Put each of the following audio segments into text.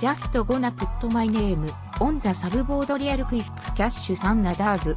just gonna put my name on the surfboard real quick cash some others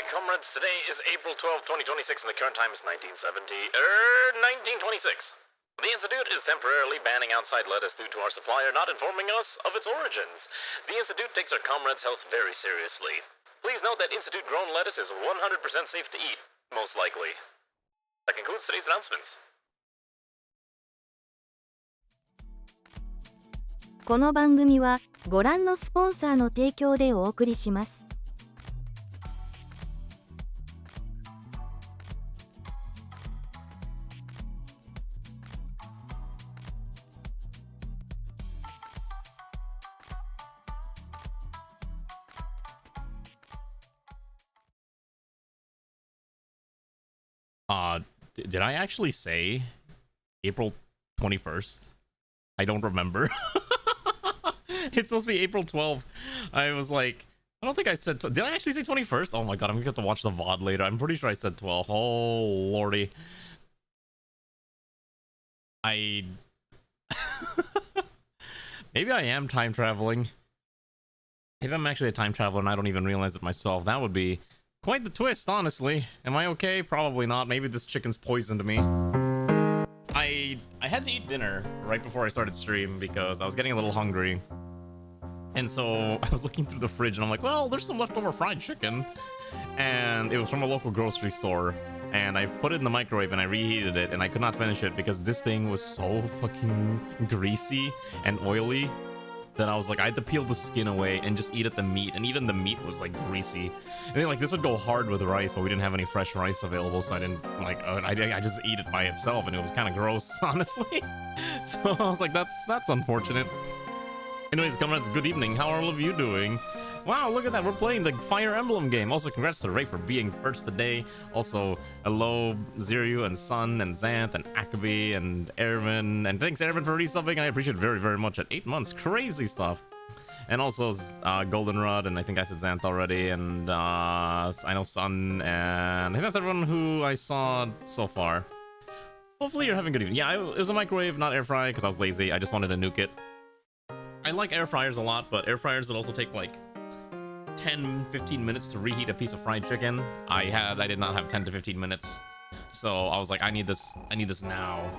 comrades, today is April 12, 2026, and the current time is 1926. The Institute is temporarily banning outside lettuce due to our supplier not informing us of its origins. The Institute takes our comrades' health very seriously. Please note that Institute-grown lettuce is 100% safe to eat, most likely. That concludes today's announcements. この番組はご覧のスポンサーの提供でお送りします。Did I actually say April 21st? I don't remember. It's supposed to be April 12th. I was like, I don't think I said... Did I actually say 21st? Oh my god, I'm gonna have to watch the VOD later. I'm pretty sure I said 12. Oh, lordy. Maybe I am time traveling. Maybe I'm actually a time traveler and I don't even realize it myself. That would be quite the twist, honestly. Am I okay? Probably not. Maybe this chicken's poisoned me. I had to eat dinner right before I started stream because I was getting a little hungry. And so I was looking through the fridge and I'm like, well, there's some leftover fried chicken. And it was from a local grocery store. And I put it in the microwave and I reheated it and I could not finish it because this thing was so fucking greasy and oily that I was like, I had to peel the skin away and just eat at the meat, and even the meat was like greasy. And then like this would go hard with rice, but we didn't have any fresh rice available, so I didn't like. I just eat it by itself, and it was kind of gross, honestly. So I was like, that's unfortunate. Anyways, comrades, good evening. How are all of you doing? Wow, look at that. We're playing the Fire Emblem game. Also, congrats to Ray for being first today. Also, hello, Ziryu and Sun and Xanth and Akabi and Ervin. And thanks, Ervin, for resubbing. I appreciate it very, very much at 8 months. Crazy stuff. And also, Goldenrod, and I think I said Xanth already. And I know Sun. And I think that's everyone who I saw so far. Hopefully, you're having a good evening. Yeah, it was a microwave, not air fry, because I was lazy. I just wanted to nuke it. I like air fryers a lot, but air fryers that also take like 10-15 minutes to reheat a piece of fried chicken. I did not have 10 to 15 minutes, so I was like, I need this now.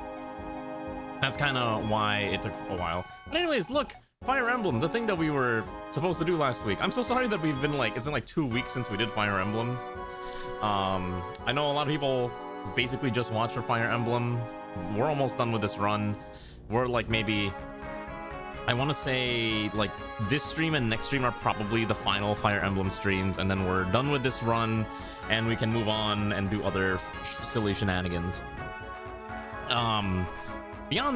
That's kind of why it took a while. But anyways, look, Fire Emblem, the thing that we were supposed to do last week. I'm so sorry that it's been like 2 weeks since we did Fire Emblem. I know a lot of people basically just watch for Fire Emblem. We're almost done with this run. We're like maybe, I want to say like this stream and next stream are probably the final Fire Emblem streams, and then we're done with this run and we can move on and do other silly shenanigans. Beyond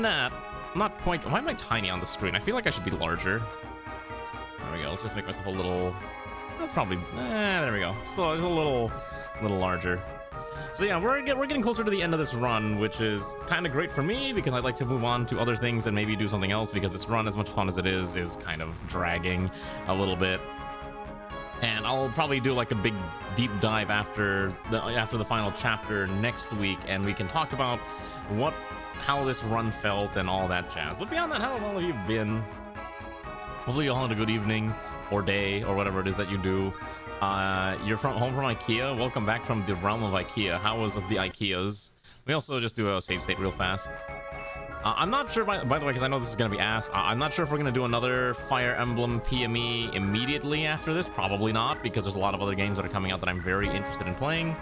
that, not quite. Why am I tiny on the screen? I feel like I should be larger. There we go. Let's just make myself a little. That's probably. There we go. So just a little larger. So yeah, we're getting closer to the end of this run, which is kind of great for me because I'd like to move on to other things and maybe do something else, because this run, as much fun as it is kind of dragging a little bit. And I'll probably do like a big deep dive after the final chapter next week, and we can talk about how this run felt and all that jazz. But beyond that, how have all of you been? Hopefully you all had a good evening or day or whatever it is that you do. You're home from IKEA. Welcome back from the realm of IKEA. How was the IKEAs? We also just do a save state real fast. I'm not sure, by the way, because I know this is going to be asked. I'm not sure if we're going to do another Fire Emblem PME immediately after this. Probably not, because there's a lot of other games that are coming out that I'm very interested in playing.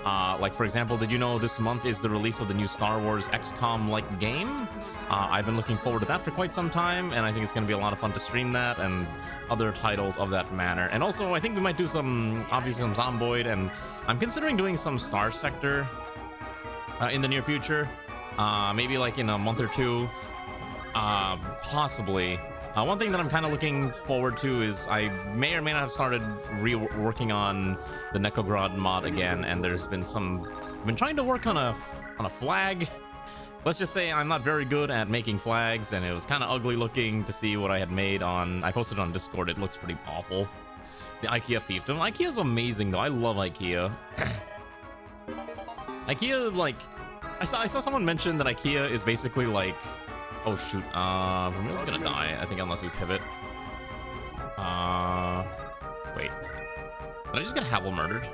Like, for example, did you know this month is the release of the new Star Wars XCOM-like game? I've been looking forward to that for quite some time, and I think it's going to be a lot of fun to stream that and other titles of that manner. And also, I think we might do obviously some Zomboid, and I'm considering doing some Star Sector in the near future. Maybe like in a month or two, possibly. One thing that I'm kind of looking forward to is I may or may not have started working on the Nekogrod mod again, and there's been I've been trying to work on a flag. Let's just say I'm not very good at making flags, and it was kind of ugly looking to see what I had made I posted on Discord. It looks pretty awful. The IKEA fiefdom. IKEA's amazing though. I love IKEA. IKEA, like, I saw someone mention that IKEA is basically like, oh shoot, Vermeil's gonna die, I think, unless we pivot. Wait. Did I just get Havel murdered?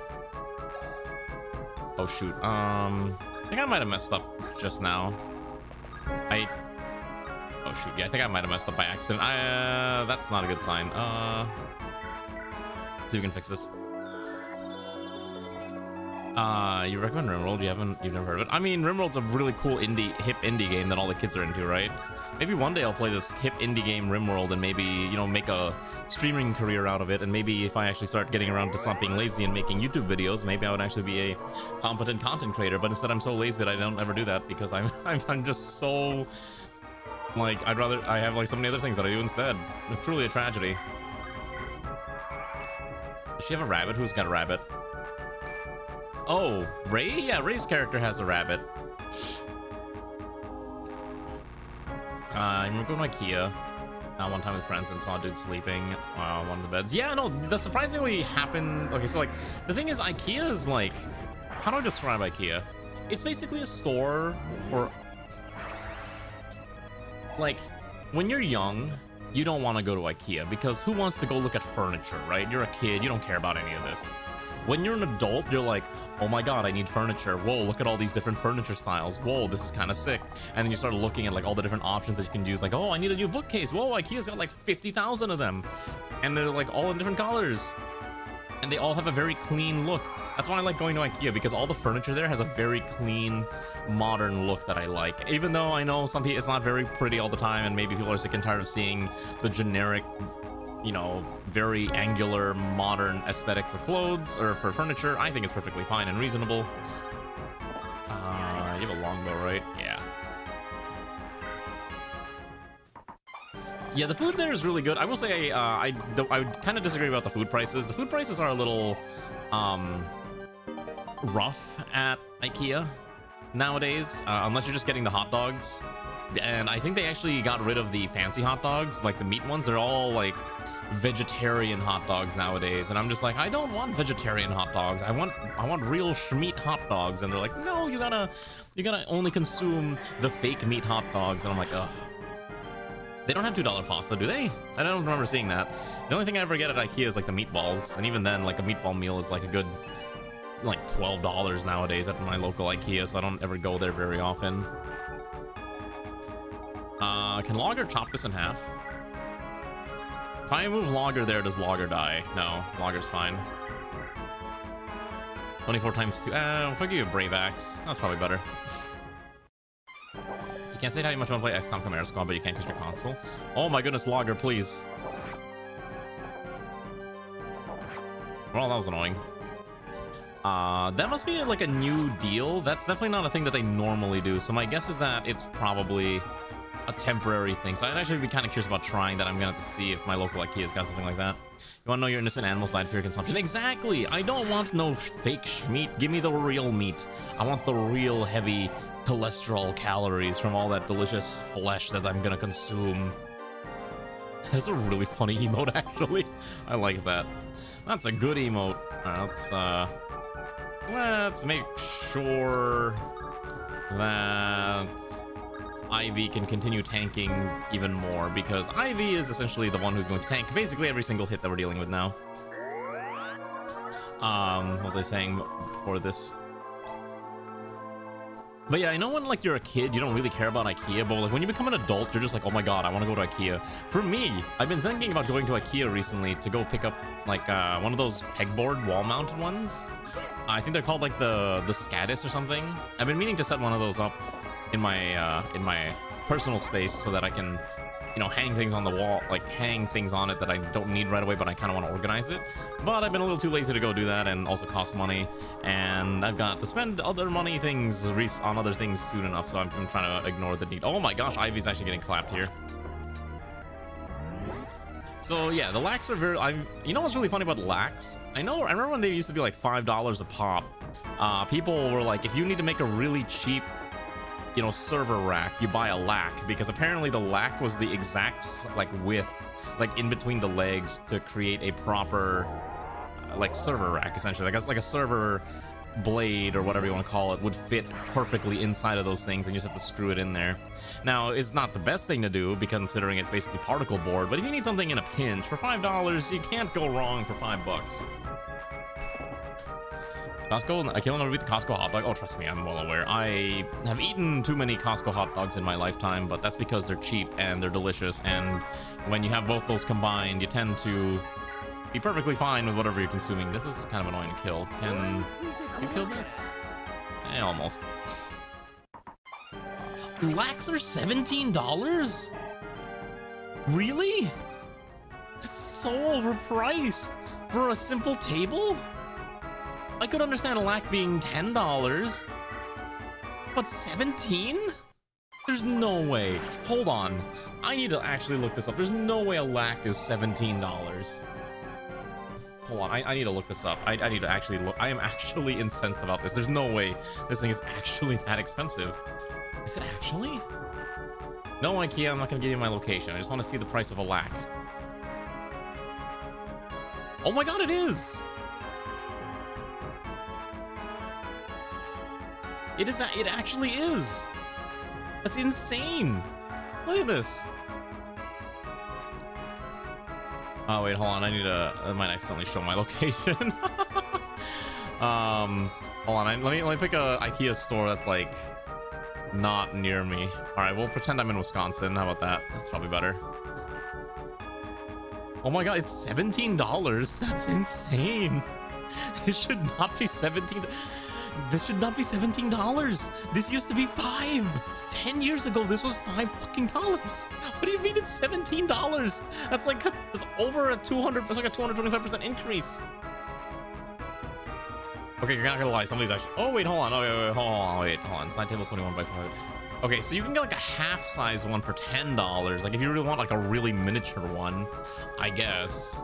Oh shoot. I think I might have messed up just now. Oh shoot. Yeah, I think I might have messed up by accident. That's not a good sign. See if we can fix this. You recommend RimWorld? You've never heard of it? I mean, RimWorld's a really cool hip indie game that all the kids are into, right? Maybe one day I'll play this hip indie game RimWorld and maybe, you know, make a streaming career out of it. And maybe if I actually start getting around to stop being lazy and making YouTube videos, maybe I would actually be a competent content creator. But instead I'm so lazy that I don't ever do that because I'm just so, like, I have like so many other things that I do instead. It's truly a tragedy. Does she have a rabbit? Who's got a rabbit? Oh, Ray? Yeah, Ray's character has a rabbit. I'm going to IKEA one time with friends and saw a dude sleeping on one of the beds. Yeah, no, that surprisingly happened. Okay, so like, the thing is, IKEA is like, how do I describe IKEA? It's basically a store for, like, when you're young, you don't want to go to IKEA because who wants to go look at furniture, right? You're a kid, you don't care about any of this. When you're an adult, you're like, oh my god, I need furniture. Whoa, look at all these different furniture styles. Whoa, this is kind of sick. And then you start looking at like all the different options that you can use. Like, oh, I need a new bookcase. Whoa, IKEA's got like 50,000 of them. And they're like all in different colors. And they all have a very clean look. That's why I like going to IKEA, because all the furniture there has a very clean, modern look that I like. Even though I know some people, it's not very pretty all the time, and maybe people are sick and tired of seeing the generic, you know, very angular, modern aesthetic for clothes or for furniture. I think it's perfectly fine and reasonable. You have a longbow, right? Yeah. Yeah, the food there is really good. I will say I would kind of disagree about the food prices. The food prices are a little rough at IKEA nowadays, unless you're just getting the hot dogs. And I think they actually got rid of the fancy hot dogs, like the meat ones. They're all like vegetarian hot dogs nowadays, and I'm just like, I don't want vegetarian hot dogs. I want real meat hot dogs. And they're like, no, you gotta only consume the fake meat hot dogs. And I'm like, ugh. They don't have $2 pasta, do they? I don't remember seeing that. The only thing I ever get at IKEA is like the meatballs, and even then, like a meatball meal is like a good, like $12 nowadays at my local IKEA, so I don't ever go there very often. Can Logger chop this in half? If I move Logger there, does Logger die? No, Logger's fine. 24 times 2. If I give you a Brave Axe, that's probably better. You can't say how much you want to play XCOM Chimera Squad, but you can't because your console. Oh my goodness, Logger, please. Well, that was annoying. That must be like a new deal. That's definitely not a thing that they normally do. So my guess is that it's probably a temporary thing. So I'd actually be kind of curious about trying that. I'm gonna have to see if my local IKEA's got something like that. You want to know your innocent animals died for your consumption? Exactly! I don't want no fake meat. Give me the real meat. I want the real heavy cholesterol calories from all that delicious flesh that I'm gonna consume. That's a really funny emote, actually. I like that. That's a good emote. Alright, let's make sure that Ivy can continue tanking even more, because Ivy is essentially the one who's going to tank basically every single hit that we're dealing with now. What was I saying before this? But yeah, I know when like you're a kid, you don't really care about IKEA, but like when you become an adult, you're just like, oh my god, I want to go to IKEA. For me, I've been thinking about going to IKEA recently to go pick up like one of those pegboard wall-mounted ones. I think they're called like the Scadis or something. I've been meaning to set one of those up in my personal space so that I can, you know, hang things on the wall, like hang things on it that I don't need right away, but I kind of want to organize it. But I've been a little too lazy to go do that, and also costs money, and I've got to spend other money things on other things soon enough, so I'm trying to ignore the need. Oh my gosh, Ivy's actually getting clapped here. So yeah, the lacs are very, you know what's really funny about lacs? I remember when they used to be like $5 a pop. People were like, if you need to make a really cheap, you know, server rack, you buy a lac, because apparently the lac was the exact like width, like in between the legs, to create a proper like server rack, essentially. Like it's like a server blade or whatever you want to call it would fit perfectly inside of those things, and you just have to screw it in there. Now, it's not the best thing to do, because considering it's basically particle board, but if you need something in a pinch for $5, you can't go wrong for $5. Costco, I can never beat the Costco hot dog. Oh, trust me, I'm well aware. I have eaten too many Costco hot dogs in my lifetime, but that's because they're cheap and they're delicious. And when you have both those combined, you tend to be perfectly fine with whatever you're consuming. This is kind of annoying to kill. Can you kill this? Eh, almost. Lax are $17? Really? That's so overpriced for a simple table? I could understand a lac being $10, but 17? There's no way. Hold on. I need to actually look this up. There's no way a lac is $17. Hold on. I need to look this up. I need to actually look. I am actually incensed about this. There's no way this thing is actually that expensive. Is it actually? No, IKEA, I'm not going to give you my location. I just want to see the price of a lac. Oh my god, it is! It actually is! That's insane! Look at this! Oh wait, hold on, I might accidentally show my location. Hold on, let me pick a IKEA store that's like not near me. Alright, we'll pretend I'm in Wisconsin. How about that? That's probably better. Oh my god, it's $17. That's insane. It should not be $17. This should not be $17. This used to be $5. 10 years ago, this was $5 fucking dollars. What do you mean it's $17? That's like that's over a 200. That's like a 225% increase. Okay, you're not gonna lie. Some of these actually. Oh wait, hold on. Oh wait, hold on. Side table 21 by 5. Okay, so you can get like a half-size one for $10. Like if you really want like a really miniature one, I guess.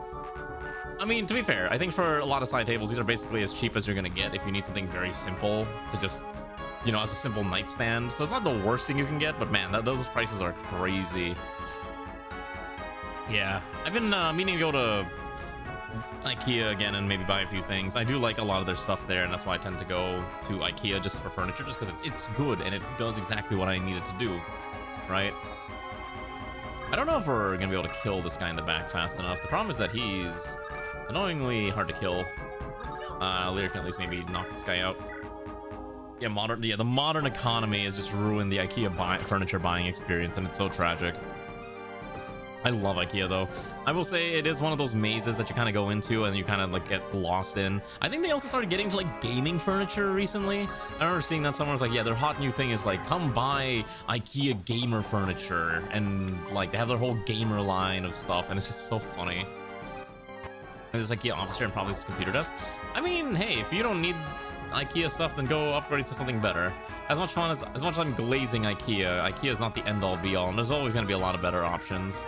I mean, to be fair, I think for a lot of side tables, these are basically as cheap as you're gonna get if you need something very simple to just, you know, as a simple nightstand. So it's not the worst thing you can get, but man, those prices are crazy. Yeah, I've been meaning to go to IKEA again and maybe buy a few things. I do like a lot of their stuff there, and that's why I tend to go to IKEA just for furniture, just because it's good and it does exactly what I need it to do, right? I don't know if we're gonna be able to kill this guy in the back fast enough. The problem is that he's annoyingly hard to kill. Lear can at least maybe knock this guy out. Yeah, the modern economy has just ruined the IKEA furniture buying experience, and it's so tragic. I love IKEA though. I will say it is one of those mazes that you kind of go into and you kind of like get lost in. I think they also started getting to like gaming furniture recently. I remember seeing that somewhere. I was like, yeah, their hot new thing is like, come buy IKEA gamer furniture, and like they have their whole gamer line of stuff, and it's just so funny. And there's IKEA office chair and probably this computer desk. I mean, hey, if you don't need IKEA stuff, then go upgrade to something better. As much as I'm glazing IKEA is not the end all be all, and there's always going to be a lot of better options.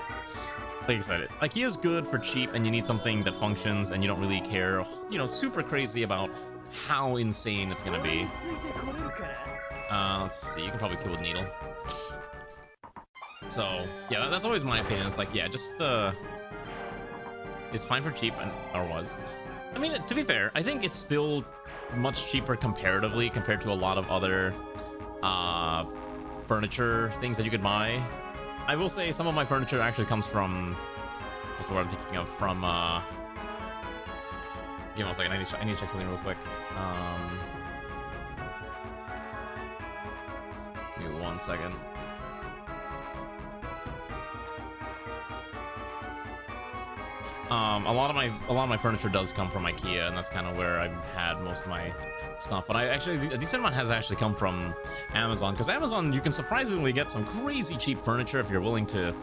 Like I said, IKEA is good for cheap, and you need something that functions, and you don't really care, you know, super crazy about how insane it's gonna be. Let's see, you can probably kill with needle. So yeah, that's always my opinion. It's like, yeah, just it's fine for cheap, or was. I mean, to be fair, I think it's still much cheaper comparatively compared to a lot of other furniture things that you could buy. I will say some of my furniture actually comes from, what's the word I'm thinking of? From, give me 1 second, I need to check something real quick. Give me 1 second. A lot of my furniture does come from IKEA, and that's kind of where I've had most of my stuff. But a decent amount has actually come from Amazon, because Amazon, you can surprisingly get some crazy cheap furniture if you're willing to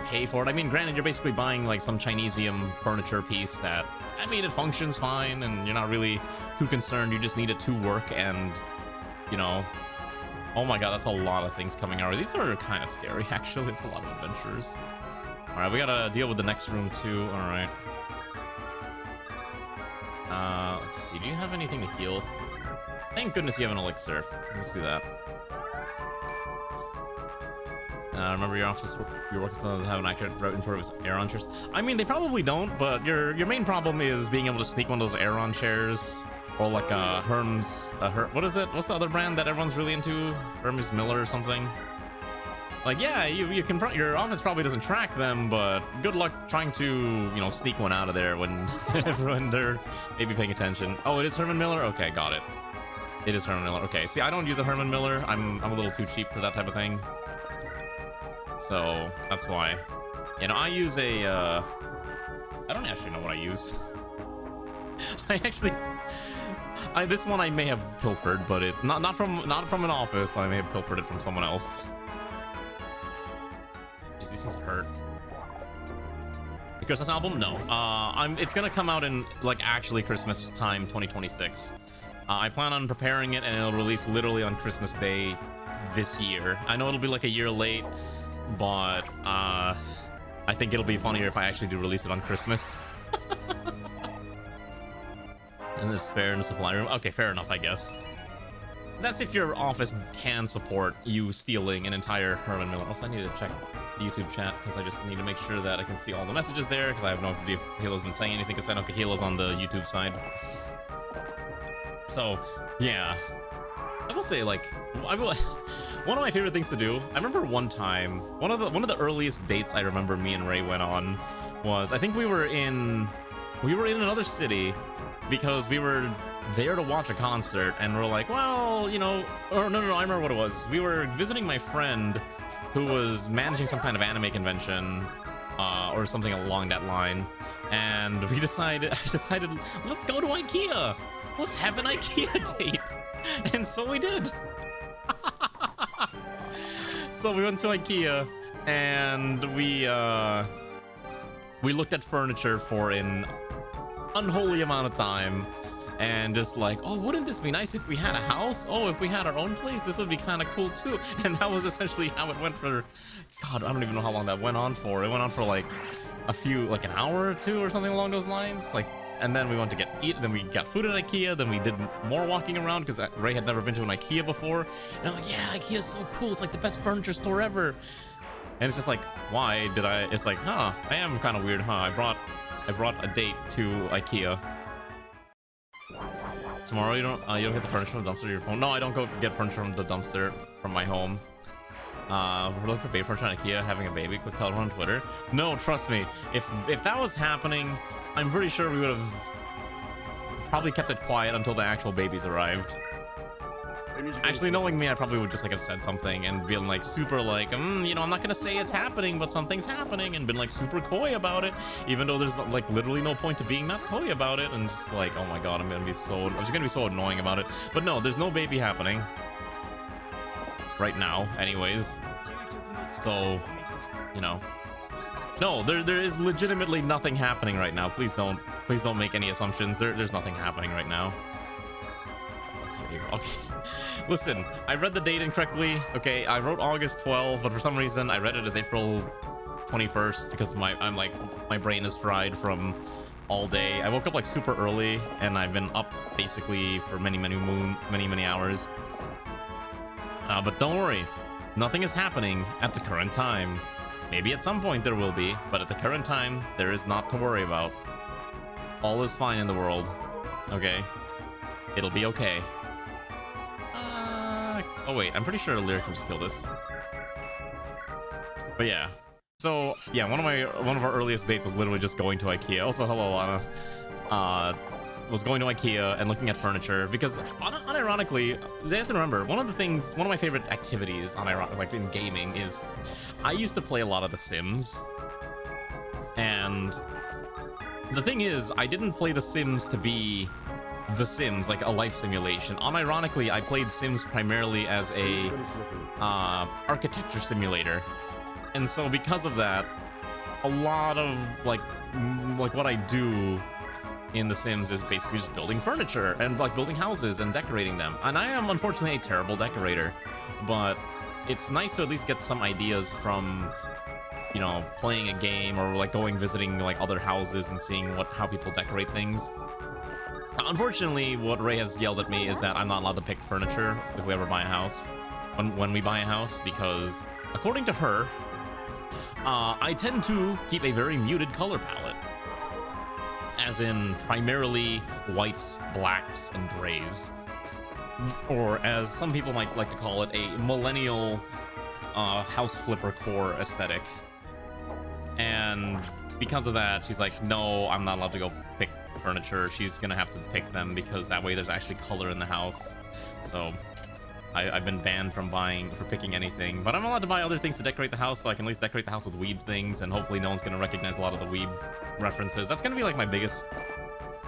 pay for it. I mean, granted, you're basically buying like some Chinesium furniture piece that, I mean, it functions fine, and you're not really too concerned. You just need it to work, and you know, oh my god, that's a lot of things coming our way. These are kind of scary, actually. It's a lot of adventures. All right, we gotta deal with the next room too. All right. Let's see. Do you have anything to heal? Thank goodness you have an elixir. Let's do that. Remember your office, your work doesn't have an accurate route for its Aeron chairs. I mean, they probably don't, but your main problem is being able to sneak one of those Aeron chairs, or like Herm's. What is it? What's the other brand that everyone's really into? Hermes Miller or something. Like, yeah, you can your office probably doesn't track them, but good luck trying to, you know, sneak one out of there when when they're maybe paying attention. Oh, it is Herman Miller. Okay, got it. It is Herman Miller. Okay, see, I don't use a Herman Miller. I'm a little too cheap for that type of thing. So that's why. You know, I use a. I don't actually know what I use. This one I may have pilfered, but it not from an office, but I may have pilfered it from someone else. Jeez, these things hurt. The Christmas album? No. It's gonna come out in like actually Christmas time, 2026. I plan on preparing it, and it'll release literally on Christmas Day this year. I know it'll be like a year late, but I think it'll be funnier if I actually do release it on Christmas. And the spare in the supply room. Okay, fair enough, I guess. That's if your office can support you stealing an entire Herman Miller. Also, I need to check the YouTube chat because I just need to make sure that I can see all the messages there because I have no idea if Kahila's been saying anything because I know Kahila's on the YouTube side. So, yeah. I will say, like, one of my favorite things to do, I remember one time, one of the earliest dates I remember me and Ray went on was, I think we were in another city because we were there to watch a concert, and we're like, well, you know, or no, I remember what it was. We were visiting my friend who was managing some kind of anime convention, or something along that line, and I decided, let's go to IKEA. Let's have an IKEA date. And so we did. So we went to IKEA, and we looked at furniture for an unholy amount of time, and just like, oh, wouldn't this be nice if we had a house? Oh, if we had our own place, this would be kind of cool too. And that was essentially how it went for, God, I don't even know how long that went on for. It went on for like like an hour or two or something along those lines. Like, and then we went to eat, then we got food at IKEA, then we did more walking around because Ray had never been to an IKEA before. And I'm like, yeah, IKEA's so cool. It's like the best furniture store ever. And it's just like, why did I? It's like, huh, I am kind of weird, huh? I brought a date to IKEA. Tomorrow you don't get the furniture from the dumpster to your phone. No, I don't go get furniture from the dumpster from my home. We're looking for baby furniture on IKEA, having a baby. Quick tell everyone on Twitter. No, trust me. If that was happening, I'm pretty sure we would have probably kept it quiet until the actual babies arrived. Actually, knowing me, I probably would just like have said something and been like super like, you know, I'm not gonna say it's happening, but something's happening, and been like super coy about it, even though there's like literally no point to being not coy about it, and just like, oh my god, I'm just gonna be so annoying about it. But no, there's no baby happening right now, anyways. So, you know, no, there is legitimately nothing happening right now. Please don't make any assumptions. There's nothing happening right now. Okay. Listen, I read the date incorrectly. Okay, I wrote August 12, but for some reason I read it as April 21st because my brain is fried from all day. I woke up like super early, and I've been up basically for many hours. But don't worry, nothing is happening at the current time. Maybe at some point there will be, but at the current time, there is not to worry about. All is fine in the world. Okay? It'll be okay. Oh wait, I'm pretty sure Lyric can just kill this. But yeah. So yeah, one of our earliest dates was literally just going to IKEA. Also, hello Lana. Was going to IKEA and looking at furniture because unironically, you have to remember, one of my favorite activities like in gaming is I used to play a lot of The Sims. And the thing is, I didn't play The Sims to be The Sims, like a life simulation. Unironically, I played Sims primarily as a architecture simulator. And so because of that, a lot of like what I do in The Sims is basically just building furniture and like building houses and decorating them. And I am unfortunately a terrible decorator, but it's nice to at least get some ideas from, you know, playing a game or like visiting like other houses and seeing how people decorate things. Unfortunately, what Ray has yelled at me is that I'm not allowed to pick furniture if we ever buy a house, when we buy a house, because according to her, I tend to keep a very muted color palette. As in primarily whites, blacks, and grays. Or as some people might like to call it, a millennial house flipper core aesthetic. And because of that, she's like, no, I'm not allowed to go pick furniture. She's gonna have to pick them because that way there's actually color in the house. So I've been banned from picking anything, but I'm allowed to buy other things to decorate the house, so I can at least decorate the house with weeb things, and hopefully no one's gonna recognize a lot of the weeb references. That's gonna be like my biggest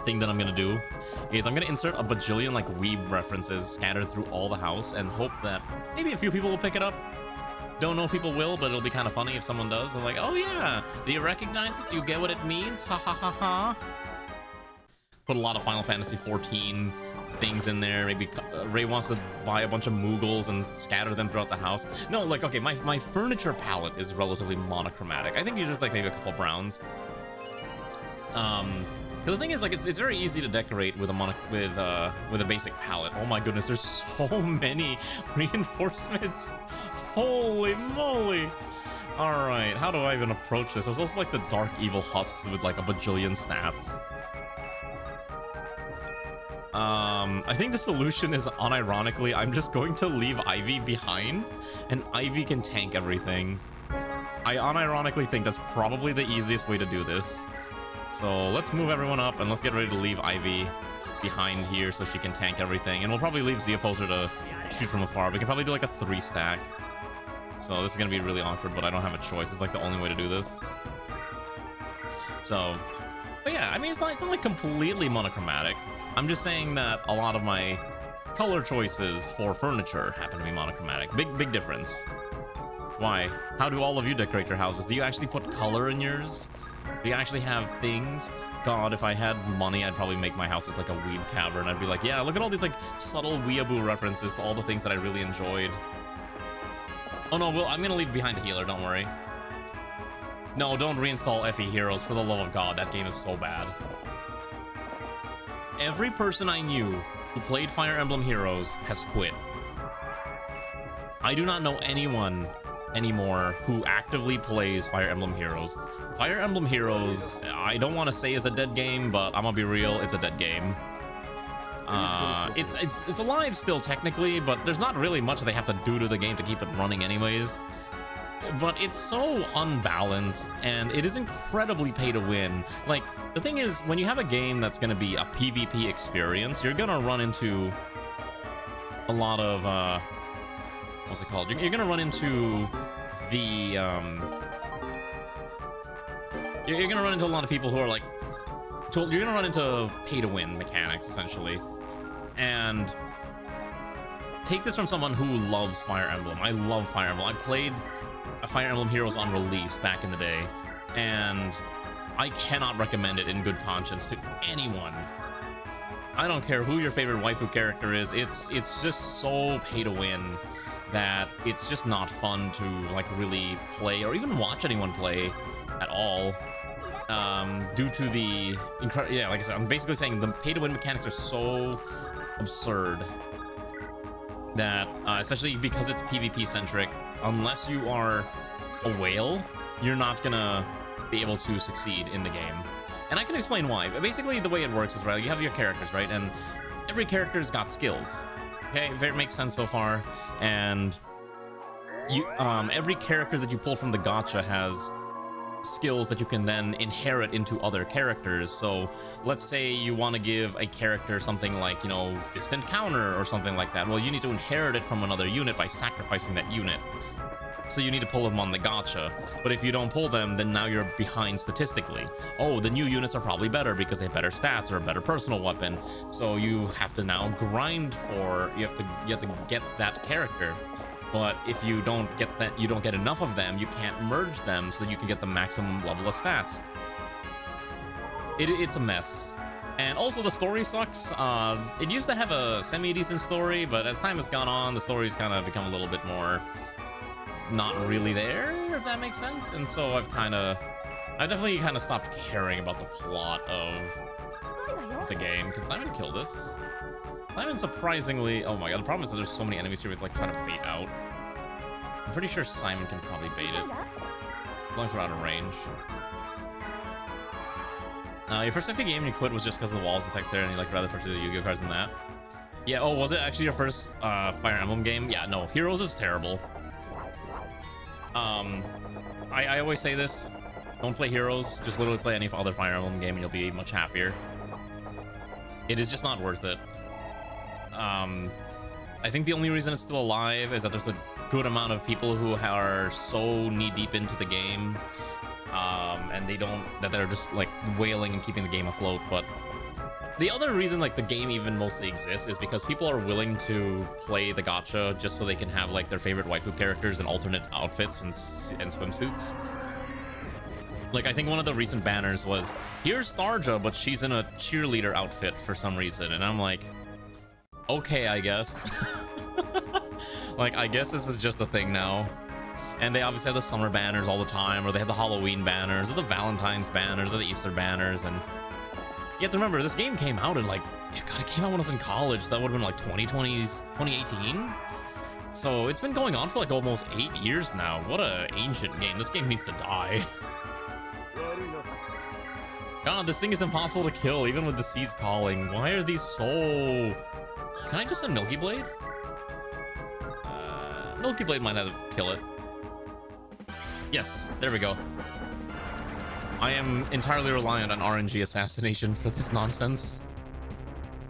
thing that I'm gonna do, is I'm gonna insert a bajillion like weeb references scattered through all the house and hope that maybe a few people will pick it up. Don't know if people will, but it'll be kind of funny if someone does. I'm like, oh yeah, do you recognize it? Do you get what it means? Ha ha ha ha. Put a lot of Final Fantasy 14 things in there. Maybe Ray wants to buy a bunch of Moogles and scatter them throughout the house. No, like, okay, my furniture palette is relatively monochromatic. I think you just like maybe a couple browns. But the thing is, like, it's very easy to decorate with a basic palette. Oh my goodness, there's so many reinforcements. Holy moly! All right, how do I even approach this? There's also like the Dark Evil Husks with like a bajillion stats. I think the solution is, unironically, I'm just going to leave Ivy behind, and Ivy can tank everything. I unironically think that's probably the easiest way to do this. So let's move everyone up, and let's get ready to leave Ivy behind here so she can tank everything. And we'll probably leave Zeoposer to shoot from afar. We can probably do like a 3-stack. So this is going to be really awkward, but I don't have a choice. It's like the only way to do this. So, but yeah, I mean, it's not like completely monochromatic. I'm just saying that a lot of my color choices for furniture happen to be monochromatic. Big difference. Why? How do all of you decorate your houses? Do you actually put color in yours? Do you actually have things? God, if I had money, I'd probably make my house look like a weeb cavern. I'd be like, yeah, look at all these like subtle weeaboo references to all the things that I really enjoyed. Oh no, well, I'm gonna leave behind a healer, don't worry. No, don't reinstall FE Heroes, for the love of God, that game is so bad. Every person I knew who played Fire Emblem Heroes has quit. I do not know anyone anymore who actively plays Fire Emblem Heroes. Fire Emblem Heroes, I don't want to say is a dead game, but I'm gonna be real, it's a dead game. It's alive still technically, but there's not really much they have to do to the game to keep it running anyways. But it's so unbalanced, and it is incredibly pay to win. Like, the thing is, when you have a game that's going to be a PvP experience, you're going to run into a lot of, what's it called? You're going to run into the, you're going to run into a lot of people who are like, you're going to run into pay to win mechanics, essentially. And take this from someone who loves Fire Emblem. I love Fire Emblem. I played Fire Emblem Heroes on release back in the day, and I cannot recommend it in good conscience to anyone. I don't care who your favorite waifu character is, it's just so pay to win that it's just not fun to like really play or even watch anyone play at all. Due to the yeah, like I said, I'm basically saying the pay to win mechanics are so absurd that especially because it's PvP centric, unless you are a whale, you're not gonna be able to succeed in the game. And I can explain why. But basically, the way it works is, right, you have your characters, right, and every character's got skills. Okay, it makes sense so far. And you, every character that you pull from the gacha has skills that you can then inherit into other characters. So let's say you want to give a character something like, you know, distant counter or something like that. Well, you need to inherit it from another unit by sacrificing that unit. So you need to pull them on the gacha. But if you don't pull them, then now you're behind statistically. Oh, the new units are probably better because they have better stats or a better personal weapon. So you have to now grind for, you have to get that character. But if you don't get that, you don't get enough of them, you can't merge them so that you can get the maximum level of stats. It's a mess. And also the story sucks. It used to have a semi-decent story, but as time has gone on, the story's kind of become a little bit more not really there, if that makes sense. And so I've definitely kind of stopped caring about the plot of the game. Can Simon kill this? Simon surprisingly, oh my god, the problem is that there's so many enemies here with like trying to bait out. I'm pretty sure Simon can probably bait it, as long as we're out of range. Your first FE game you quit was just because of the walls and text there, and you like rather purchase the Yu-Gi-Oh cards than that. Yeah, oh, was it actually your first Fire Emblem game? Yeah, no, Heroes is terrible. I always say this: don't play Heroes. Just literally play any other Fire Emblem game, and you'll be much happier. It is just not worth it. I think the only reason it's still alive is that there's a good amount of people who are so knee deep into the game, and they're just like wailing and keeping the game afloat. But the other reason like the game even mostly exists is because people are willing to play the gacha just so they can have like their favorite waifu characters in alternate outfits and swimsuits. Like, I think one of the recent banners was, here's Starja, but she's in a cheerleader outfit for some reason. And I'm like, okay, I guess. Like, I guess this is just a thing now. And they obviously have the summer banners all the time, or they have the Halloween banners, or the Valentine's banners, or the Easter banners. And you have to remember, this game came out in like, God, it came out when I was in college. So that would have been like 2018. So it's been going on for like almost 8 years now. What a ancient game. This game needs to die. God, this thing is impossible to kill, even with the seas calling. Why are these so... Can I just send Milky Blade? Milky Blade might have to kill it. Yes, there we go. I am entirely reliant on RNG assassination for this nonsense.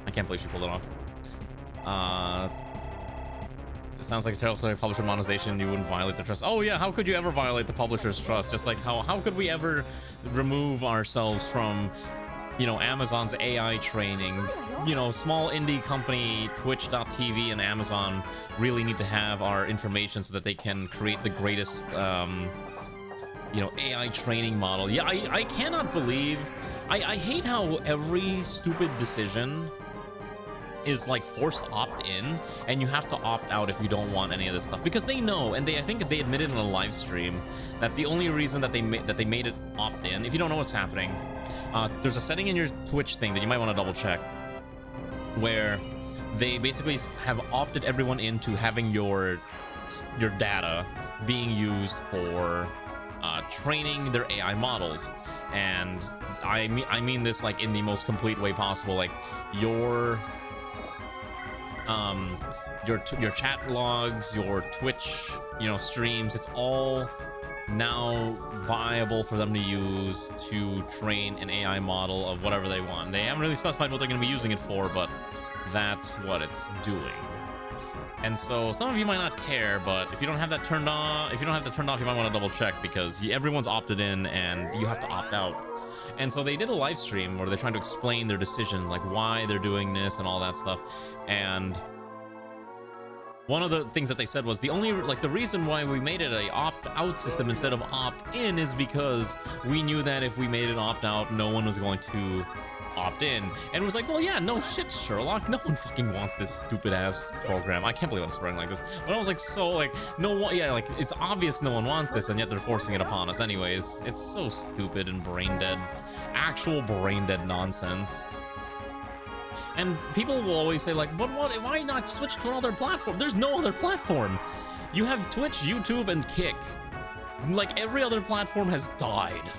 I can't believe she pulled it off. It sounds like a terrible publisher monetization. You wouldn't violate the trust. Oh yeah, how could you ever violate the publisher's trust? Just like how could we ever remove ourselves from, you know, Amazon's AI training? You know, small indie company Twitch.tv and Amazon really need to have our information so that they can create the greatest, you know, AI training model. Yeah, I cannot believe. I hate how every stupid decision is like forced opt-in, and you have to opt out if you don't want any of this stuff, because they know, and I think they admitted in a live stream that the only reason that they made it opt-in, if you don't know what's happening, there's a setting in your Twitch thing that you might want to double check, where they basically have opted everyone into having your data being used for training their AI models. And I mean this like in the most complete way possible. Like your chat logs, your Twitch, you know, streams, it's all now viable for them to use to train an AI model of whatever they want. They haven't really specified what they're going to be using it for, but that's what it's doing. And so some of you might not care, but if you don't have that turned on, you might want to double check, because everyone's opted in and you have to opt out. And so they did a live stream where they're trying to explain their decision, like why they're doing this and all that stuff. And one of the things that they said was the reason why we made it a opt-out system instead of opt-in is because we knew that if we made it opt-out, no one was going to opt in. And it was like, well, yeah, no shit, Sherlock, no one fucking wants this stupid ass program. I can't believe I'm spreading like this, but I was like, so like, no one, yeah, like it's obvious no one wants this, and yet they're forcing it upon us anyways. It's so stupid and brain dead, actual brain dead nonsense. And people will always say like, but why not switch to another platform? There's no other platform. You have Twitch, YouTube, and Kick. Like every other platform has died.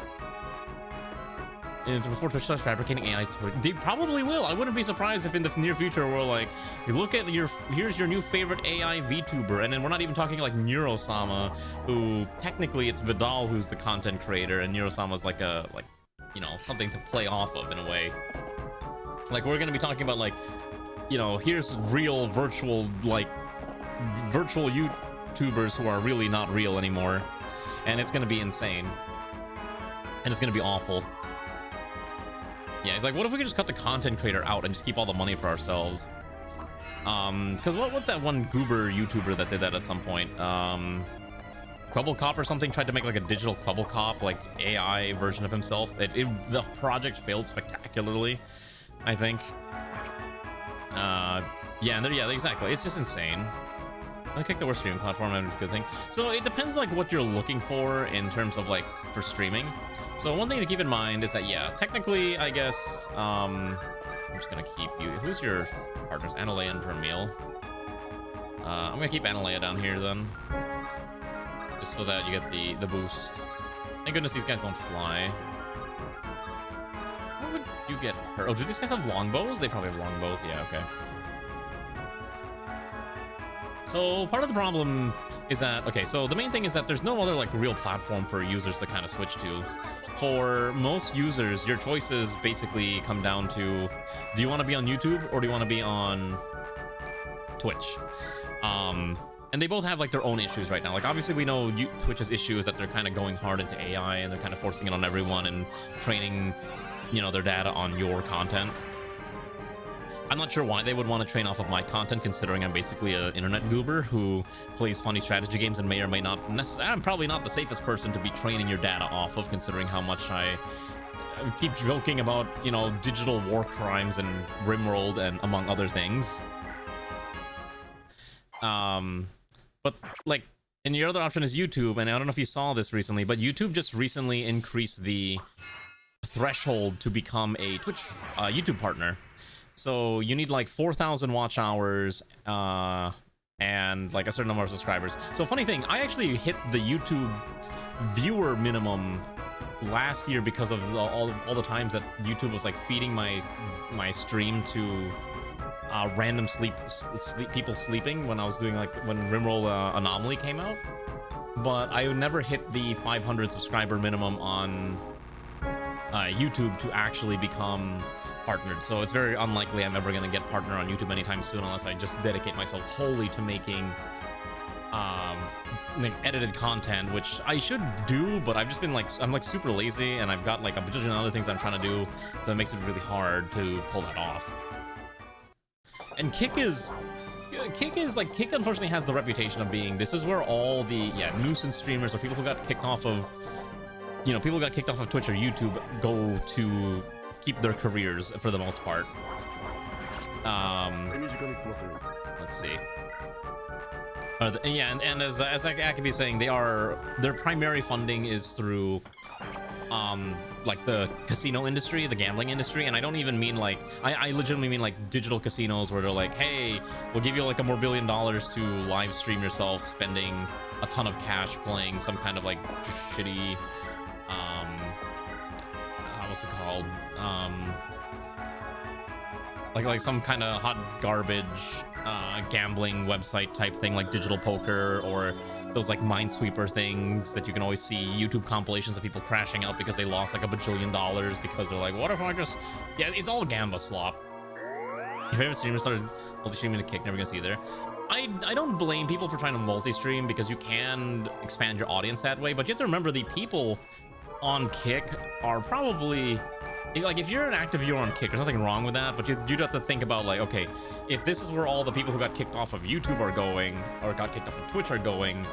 And before Twitch starts fabricating AI, they probably will. I wouldn't be surprised if in the near future we're like, look at here's your new favorite AI VTuber, and then we're not even talking like Neurosama, who technically it's Vidal who's the content creator, and Neurosama's like you know, something to play off of in a way. Like we're gonna be talking about like, you know, here's real virtual YouTubers who are really not real anymore, and it's gonna be insane, and it's gonna be awful. Yeah, it's like, what if we could just cut the content creator out and just keep all the money for ourselves? Because what's that one goober YouTuber that did that at some point? Quebblecop or something tried to make like a digital Quebblecop, like AI version of himself. The project failed spectacularly, I think. Yeah, exactly. It's just insane. I kicked the worst streaming platform, and it's a good thing. So it depends like what you're looking for in terms of like for streaming. So one thing to keep in mind is that, yeah, technically, I guess, I'm just gonna keep you. Who's your partners? Analea and Vermeil. I'm gonna keep Analea down here then, just so that you get the boost. Thank goodness these guys don't fly. How would you get her? Oh, do these guys have longbows? They probably have longbows. Yeah, okay. So part of the problem is that, okay, so the main thing is that there's no other like real platform for users to kind of switch to. For most users, your choices basically come down to, do you want to be on YouTube or do you want to be on Twitch? And they both have like their own issues right now. Like obviously we know Twitch's issue is that they're kind of going hard into AI and they're kind of forcing it on everyone and training, you know, their data on your content. I'm not sure why they would want to train off of my content, considering I'm basically an internet goober who plays funny strategy games and may or may not necessarily... I'm probably not the safest person to be training your data off of, considering how much I keep joking about, you know, digital war crimes and RimWorld and among other things. But like, and your other option is YouTube, and I don't know if you saw this recently, but YouTube just recently increased the threshold to become a Twitch YouTube partner. So you need like 4,000 watch hours and like a certain number of subscribers. So funny thing, I actually hit the YouTube viewer minimum last year because of all the times that YouTube was like feeding my stream to random people sleeping when I was doing like when RimRoll Anomaly came out. But I would never hit the 500 subscriber minimum on YouTube to actually become partnered, so it's very unlikely I'm ever going to get partner on YouTube anytime soon unless I just dedicate myself wholly to making like edited content, which I should do, but I've just been like, I'm like super lazy and I've got like a bajillion other things I'm trying to do, so it makes it really hard to pull that off. And Kick unfortunately has the reputation of being, this is where all the nuisance streamers or people who got kicked off of, you know, people who got kicked off of Twitch or YouTube go to keep their careers for the most part. Let's see. And as I could be saying, their primary funding is through like the casino industry, the gambling industry, and I don't even mean like I legitimately mean like digital casinos where they're like, hey, we'll give you like $1 more billion to live stream yourself spending a ton of cash playing some kind of like shitty what's it called? Like some kind of hot garbage gambling website type thing, like digital poker, or those like Minesweeper things that you can always see YouTube compilations of people crashing out because they lost like $1 bajillion because they're like, what if I just... Yeah, it's all gamba slop. Your favorite streamer started multi-streaming to Kick, never gonna see there. I don't blame people for trying to multi-stream because you can expand your audience that way, but you have to remember the people on Kick are probably, like, if you're an active viewer on Kick, there's nothing wrong with that, but you'd have to think about, like, okay, if this is where all the people who got kicked off of YouTube are going, or got kicked off of Twitch are going,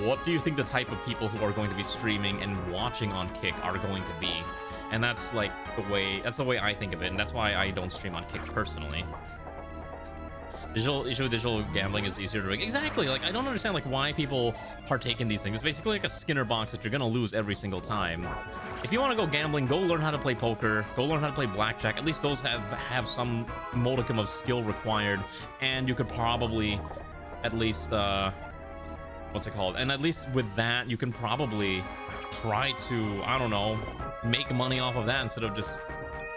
what do you think the type of people who are going to be streaming and watching on Kick are going to be? And that's like that's the way I think of it, and that's why I don't stream on Kick personally. Digital gambling is easier to rig. Exactly, like, I don't understand, like, why people partake in these things. It's basically like a Skinner box that you're gonna lose every single time. If you want to go gambling, go learn how to play poker, go learn how to play blackjack. At least those have some modicum of skill required, and you could probably at least, what's it called? And at least with that, you can probably try to, I don't know, make money off of that instead of just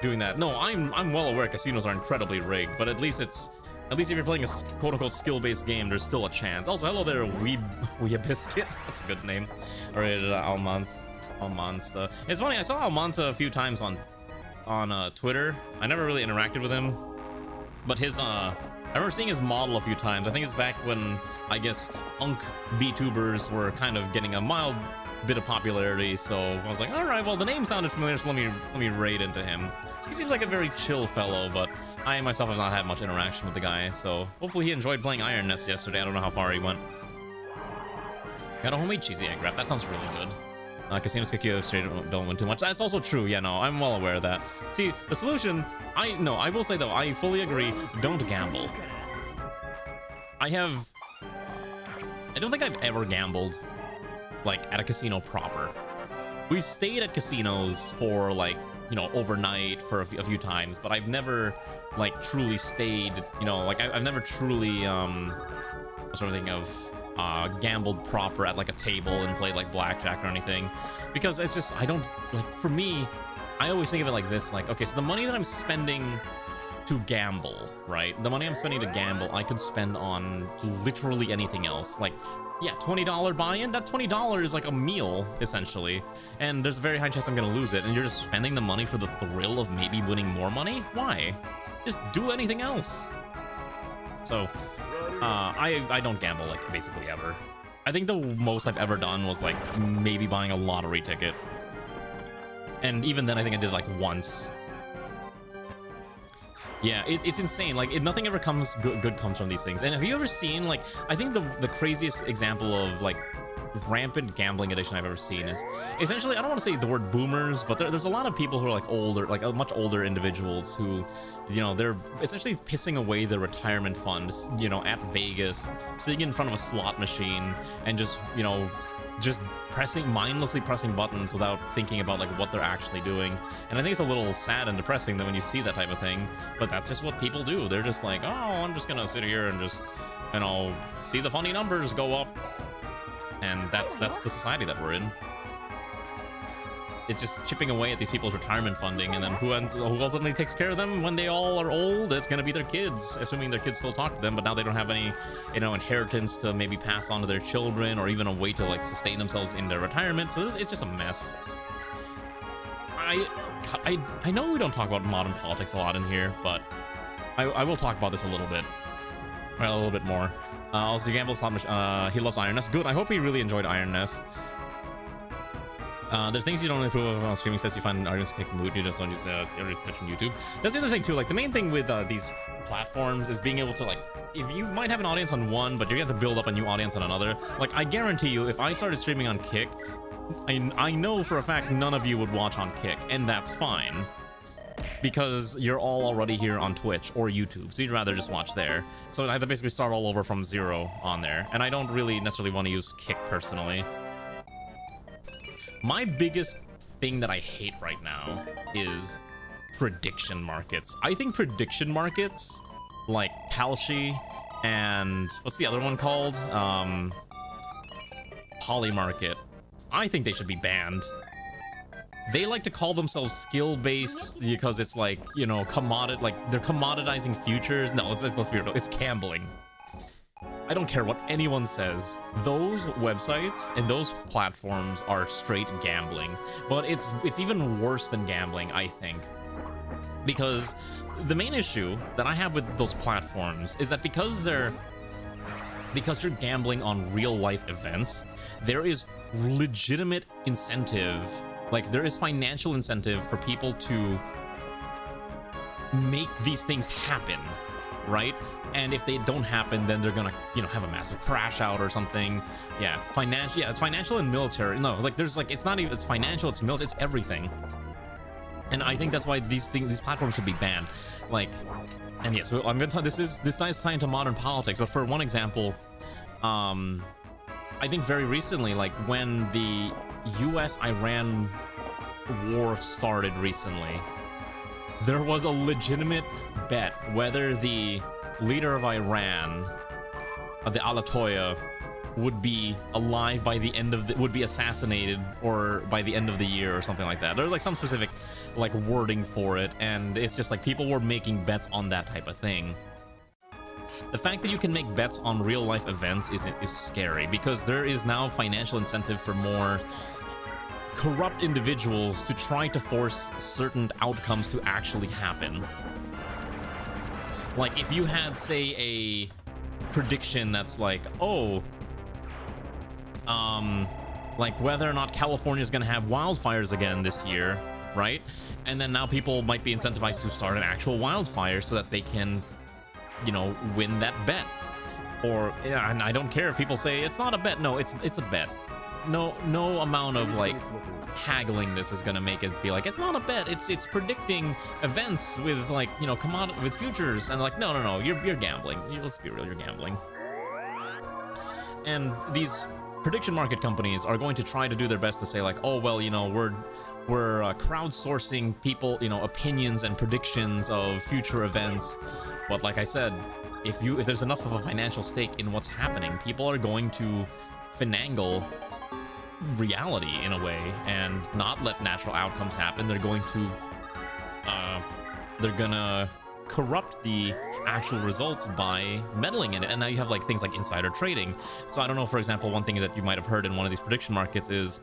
doing that. No, I'm well aware casinos are incredibly rigged, but at least if you're playing a quote-unquote skill-based game, there's still a chance. Also, hello there, Biscuit. That's a good name. Alright, Almanza. It's funny, I saw Almanza a few times on Twitter. I never really interacted with him, but his I remember seeing his model a few times. I think it's back when, I guess, VTubers were kind of getting a mild bit of popularity, so I was like, alright, well, the name sounded familiar, so let me raid into him. He seems like a very chill fellow, but I myself have not had much interaction with the guy, so hopefully he enjoyed playing Iron Nest yesterday. I don't know how far he went. Got a homemade cheesy egg wrap. That sounds really good. Casinos kick you straight, don't win too much. That's also true. Yeah, no, I'm well aware of that. See, the solution, I will say though, I fully agree. Don't gamble. I don't think I've ever gambled, like, at a casino proper. We've stayed at casinos for, like, you know, overnight for a few times, but I've never, like, truly stayed, you know, like, I've never truly, sort of thing of, gambled proper at, like, a table and played, like, blackjack or anything, because it's just, I don't, like, for me, I always think of it like this, like, okay, so the money that I'm spending to gamble, right? The money I'm spending to gamble, I could spend on literally anything else. Like, Yeah, $20 buy-in. That $20 is like a meal, essentially. And there's a very high chance I'm gonna lose it. And you're just spending the money for the thrill of maybe winning more money? Why? Just do anything else. So, I don't gamble, like, basically ever. I think the most I've ever done was, like, maybe buying a lottery ticket. And even then, I think I did, like, once. Yeah, it's insane. Like, nothing ever comes good comes from these things. And have you ever seen, like, I think the craziest example of, like, rampant gambling addiction I've ever seen is essentially, I don't want to say the word boomers, but there's a lot of people who are, like, older, like, much older individuals who, you know, they're essentially pissing away their retirement funds, you know, at Vegas, sitting in front of a slot machine and just, you know, just mindlessly pressing buttons without thinking about, like, what they're actually doing. And I think it's a little sad and depressing that when you see that type of thing, but that's just what people do. They're just like, oh, I'm just gonna sit here and just, you know, see the funny numbers go up. And that's the society that we're in. It's just chipping away at these people's retirement funding, and then who ultimately takes care of them when they all are old? It's gonna be their kids, assuming their kids still talk to them, but now they don't have any, you know, inheritance to maybe pass on to their children, or even a way to, like, sustain themselves in their retirement. So it's just a mess. I know we don't talk about modern politics a lot in here, but I will talk about this a little bit. Right, a little bit more. Also, Gamble's he loves Iron Nest. Good. I hope he really enjoyed Iron Nest. There's things you don't improve on streaming sets. You find artists kick mood. You just don't use touching YouTube. That's the other thing too. Like, the main thing with these platforms is being able to, like, if you might have an audience on one, but you have to build up a new audience on another. Like, I guarantee you, if I started streaming on Kick, I know for a fact none of you would watch on Kick, and that's fine. Because you're all already here on Twitch or YouTube, so you'd rather just watch there. So I have to basically start all over from zero on there, and I don't really necessarily want to use Kick personally. My biggest thing that I hate right now is prediction markets. I think prediction markets, like Kalshi and what's the other one called? Polymarket. I think they should be banned. They like to call themselves skill-based because it's like, you know, like they're commoditizing futures. No, let's be real. It's gambling. I don't care what anyone says. Those websites and those platforms are straight gambling. But it's even worse than gambling, I think. Because the main issue that I have with those platforms is that because you're gambling on real-life events, there is legitimate incentive. Like, there is financial incentive for people to make these things happen, right? And if they don't happen, then they're gonna, you know, have a massive crash out or something. Yeah, it's financial and military. No, like, there's, like, it's not even, it's financial, it's military, it's everything. And I think that's why these platforms should be banned. Like, and yes, I'm gonna talk, this is tying to modern politics, but for one example, I think very recently, like, when the US-Iran war started recently, there was a legitimate bet whether the leader of Iran, the Alatoya, would be alive by the end of would be assassinated or by the end of the year or something like that. There's, like, some specific, like, wording for it, and it's just like people were making bets on that type of thing. The fact that you can make bets on real-life events is scary, because there is now financial incentive for more corrupt individuals to try to force certain outcomes to actually happen. Like, if you had, say, a prediction that's like, oh, like whether or not California is going to have wildfires again this year, right? And then now people might be incentivized to start an actual wildfire so that they can, you know, win that bet. Or, yeah, and I don't care if people say it's not a bet. No, it's a bet. No amount of, like, haggling this is gonna make it be like, it's not a bet, it's predicting events with, like, you know, with futures. And, like, no, you're gambling. Let's be real, you're gambling. And these prediction market companies are going to try to do their best to say, like, oh, well, you know, we're crowdsourcing people, you know, opinions and predictions of future events. But like I said, if there's enough of a financial stake in what's happening, people are going to finagle reality in a way and not let natural outcomes happen. They're going to corrupt the actual results by meddling in it. And now you have like things like insider trading. So I don't know, for example, one thing that you might have heard in one of these prediction markets is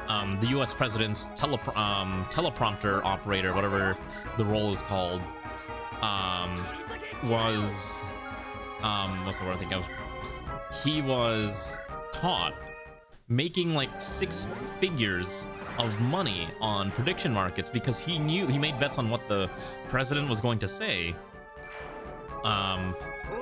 the US president's teleprompter operator, whatever the role is called, was what's the word I think of? He was caught making like 6 figures of money on prediction markets because he made bets on what the president was going to say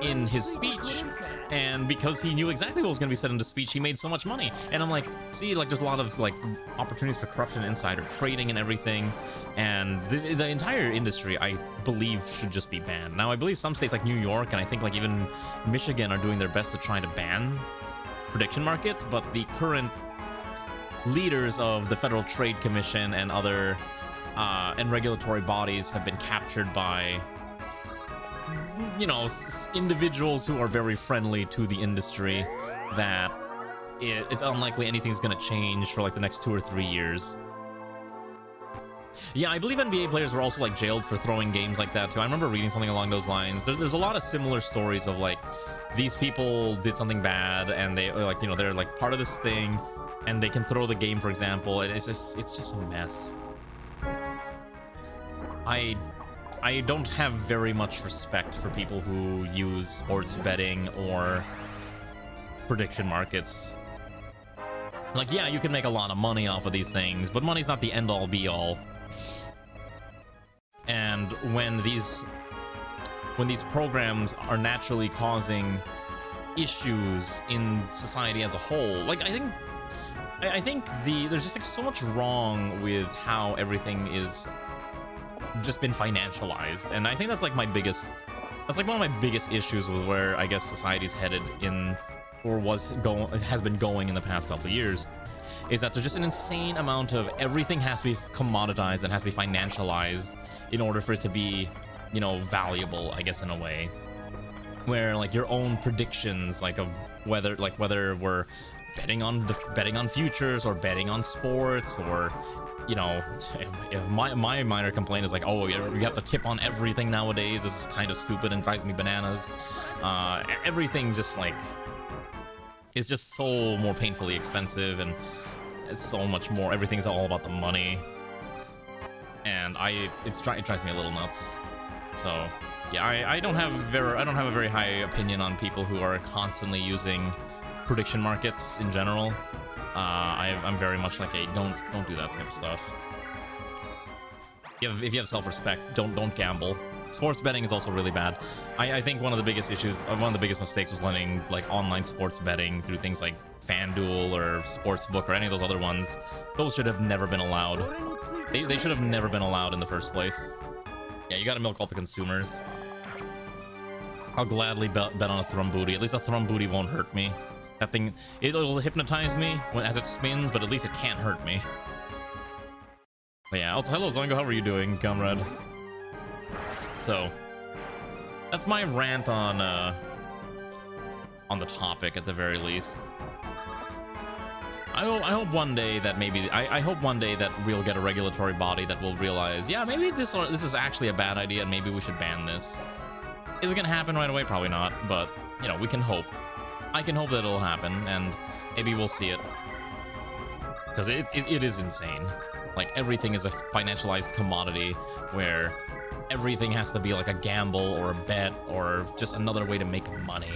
in his speech, and because he knew exactly what was going to be said in the speech, he made so much money. And I'm like, see, like there's a lot of like opportunities for corruption, insider trading and everything, and the entire industry I believe should just be banned. Now I believe some states like New York and I think like even Michigan are doing their best to try to ban prediction markets, but the current leaders of the Federal Trade Commission and other and regulatory bodies have been captured by, you know, individuals who are very friendly to the industry, that it's unlikely anything's gonna change for like the next 2 or 3 years. Yeah, I believe NBA players were also like jailed for throwing games like that too. I remember reading something along those lines. There's a lot of similar stories of like these people did something bad and they like, you know, they're like part of this thing and they can throw the game, for example, and it's just a mess. I don't have very much respect for people who use sports betting or prediction markets. Like, yeah, you can make a lot of money off of these things, but money's not the end-all be-all. And when these programs are naturally causing issues in society as a whole, like I think there's just like so much wrong with how everything is just been financialized, and I think that's like one of my biggest issues with where I guess society's headed in, or has been going in the past couple of years, is that there's just an insane amount of everything has to be commoditized and has to be financialized in order for it to be, you know, valuable, I guess, in a way, where like your own predictions, like of whether we're betting on futures or betting on sports, or, you know, my minor complaint is like, oh, you have to tip on everything nowadays. This is kind of stupid and drives me bananas. Everything just like, it's just so more painfully expensive, and it's so much more. Everything's all about the money, and it drives me a little nuts. So yeah, I don't have a very high opinion on people who are constantly using prediction markets in general. I'm very much like a don't do that type of stuff. If you have self-respect, don't gamble. Sports betting is also really bad. I think one of the biggest mistakes was letting like online sports betting through things like FanDuel or Sportsbook or any of those other ones. Those should have never been allowed. They should have never been allowed in the first place. Yeah, you gotta milk all the consumers. I'll gladly bet on a thrum booty. At least a thrum booty won't hurt me. That thing, it'll hypnotize me as it spins, but at least it can't hurt me. But yeah, also, hello Zongo, how are you doing, comrade? So, that's my rant on the topic at the very least. I hope one day that I hope one day that we'll get a regulatory body that will realize, yeah, maybe this is actually a bad idea and maybe we should ban this. Is it gonna happen right away? Probably not, but you know, we can hope. I can hope that it'll happen, and maybe we'll see it, because it is insane. Like, everything is a financialized commodity where everything has to be like a gamble or a bet or just another way to make money.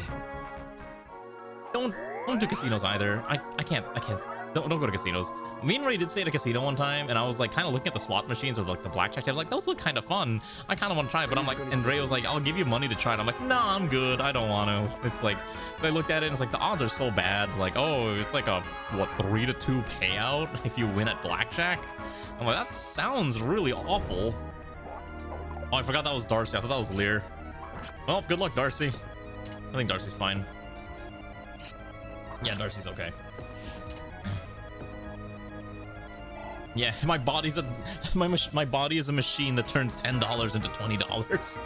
Don't do casinos either. I can't. Don't go to casinos. Me and Ray did stay at a casino one time, and I was like kind of looking at the slot machines or like the blackjack. I was like, those look kind of fun. I kind of want to try it, but I'm like, and Ray was like, I'll give you money to try it. I'm like, no, I'm good. I don't want to. It's like, I looked at it and it's like the odds are so bad. Like, oh, it's like a 3-2 payout if you win at blackjack. I'm like, that sounds really awful. Oh, I forgot that was Darcy. I thought that was Lear. Well, good luck, Darcy. I think Darcy's fine. Yeah, Darcy's okay. Yeah, my body is a machine that turns $10 into $20.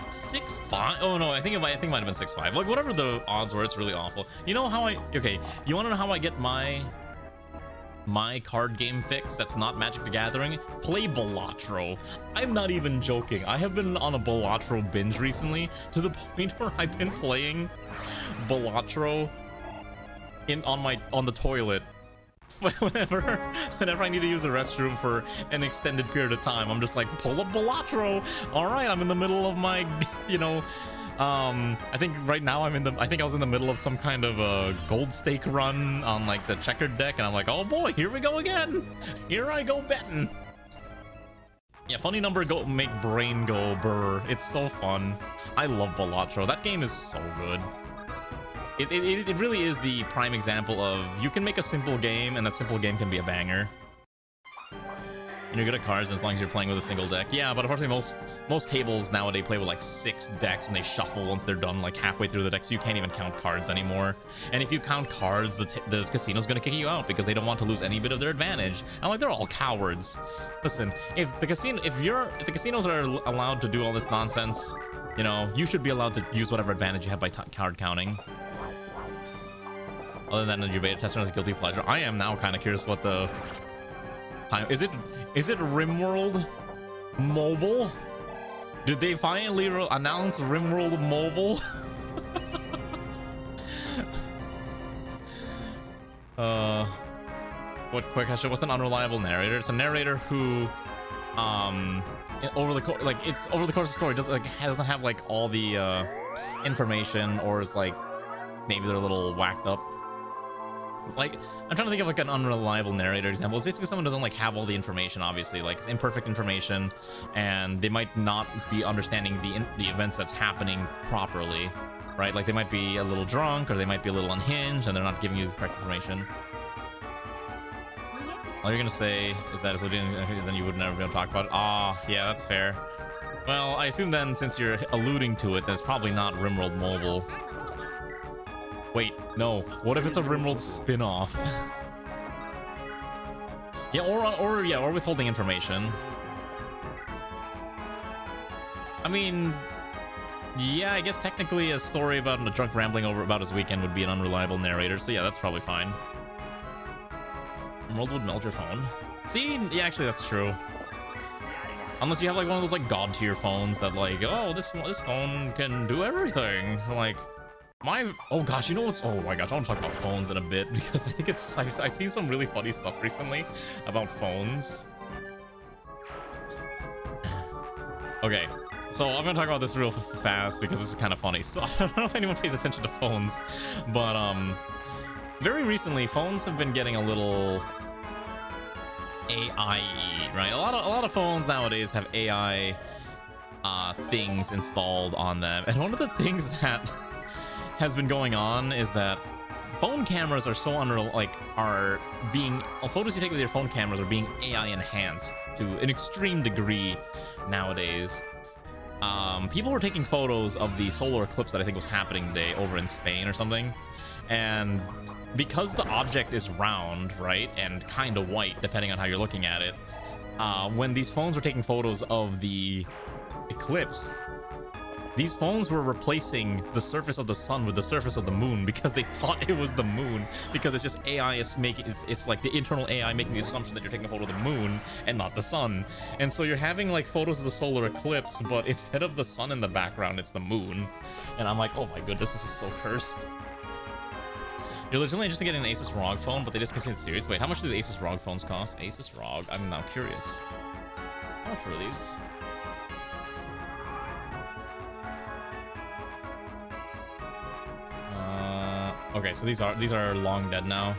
6-5? Oh no, I think it might have been 6-5. Like, whatever the odds were, it's really awful. You know how you want to know how I get my my card game fix that's not Magic the Gathering, play Balatro. I'm not even joking. I have been on a Balatro binge recently to the point where I've been playing Balatro on the toilet whenever I need to use a restroom for an extended period of time. I'm just like, pull up Balatro. All right, I'm in the middle of my, I think right now I think I was in the middle of some kind of a gold stake run on like the checkered deck, and I'm like, oh boy, here we go again. Here I go betting. Yeah, funny number make brain go burr. It's so fun. I love Balatro. That game is so good. It really is the prime example of you can make a simple game, and that simple game can be a banger. And you're good at cards as long as you're playing with a single deck. Yeah, but unfortunately most tables nowadays play with like 6 decks, and they shuffle once they're done like halfway through the deck, so you can't even count cards anymore. And if you count cards, the casino's gonna kick you out because they don't want to lose any bit of their advantage. I'm like, they're all cowards. Listen, if the casinos are allowed to do all this nonsense, you should be allowed to use whatever advantage you have by card counting. Other than your beta tester as a guilty pleasure, I am now kind of curious what the time is. It RimWorld Mobile? Did they finally announce RimWorld Mobile? What quick question? What's an unreliable narrator? It's a narrator who over the course of the story doesn't have like all the information, or is like maybe they're a little whacked up. Like, I'm trying to think of like an unreliable narrator example. It's basically someone who doesn't like have all the information, obviously. Like, it's imperfect information, and they might not be understanding the events that's happening properly, right? Like, they might be a little drunk, or they might be a little unhinged, and they're not giving you the correct information. All you're gonna say is that if we didn't, then you would never be able to talk about it. Ah, yeah, that's fair. Well, I assume then, since you're alluding to it, then it's probably not RimWorld Mobile. Wait, no. What if it's a RimWorld spin-off? Yeah, or withholding information. I mean, yeah, I guess technically a story about a drunk rambling about his weekend would be an unreliable narrator, so yeah, that's probably fine. RimWorld would melt your phone. See? Yeah, actually, that's true. Unless you have like one of those like god tier phones that like, oh, this phone can do everything. Like, oh gosh, oh my gosh, I want to talk about phones in a bit, because I think I've seen some really funny stuff recently about phones. Okay, so I'm gonna talk about this real fast because this is kind of funny. So I don't know if anyone pays attention to phones, but very recently phones have been getting a little AI-y, right? A lot of phones nowadays have AI things installed on them, and one of the things that has been going on is that phone cameras are so photos you take with your phone cameras are being AI enhanced to an extreme degree nowadays. People were taking photos of the solar eclipse that I think was happening today over in Spain or something, and because the object is round, right, and kind of white depending on how you're looking at it, when these phones were taking photos of the eclipse, these phones were replacing the surface of the sun with the surface of the moon because they thought it was the moon, because it's just AI is making it's like the internal AI making the assumption that you're taking a photo of the moon and not the sun. And so you're having like photos of the solar eclipse, but instead of the sun in the background, it's the moon. And I'm like, oh my goodness, this is so cursed. You're legitimately interested in getting an Asus ROG phone, but they discontinued the series. Wait, how much do the Asus ROG phones cost? Asus ROG, I'm now curious. How much were these? Okay, so these are long dead now.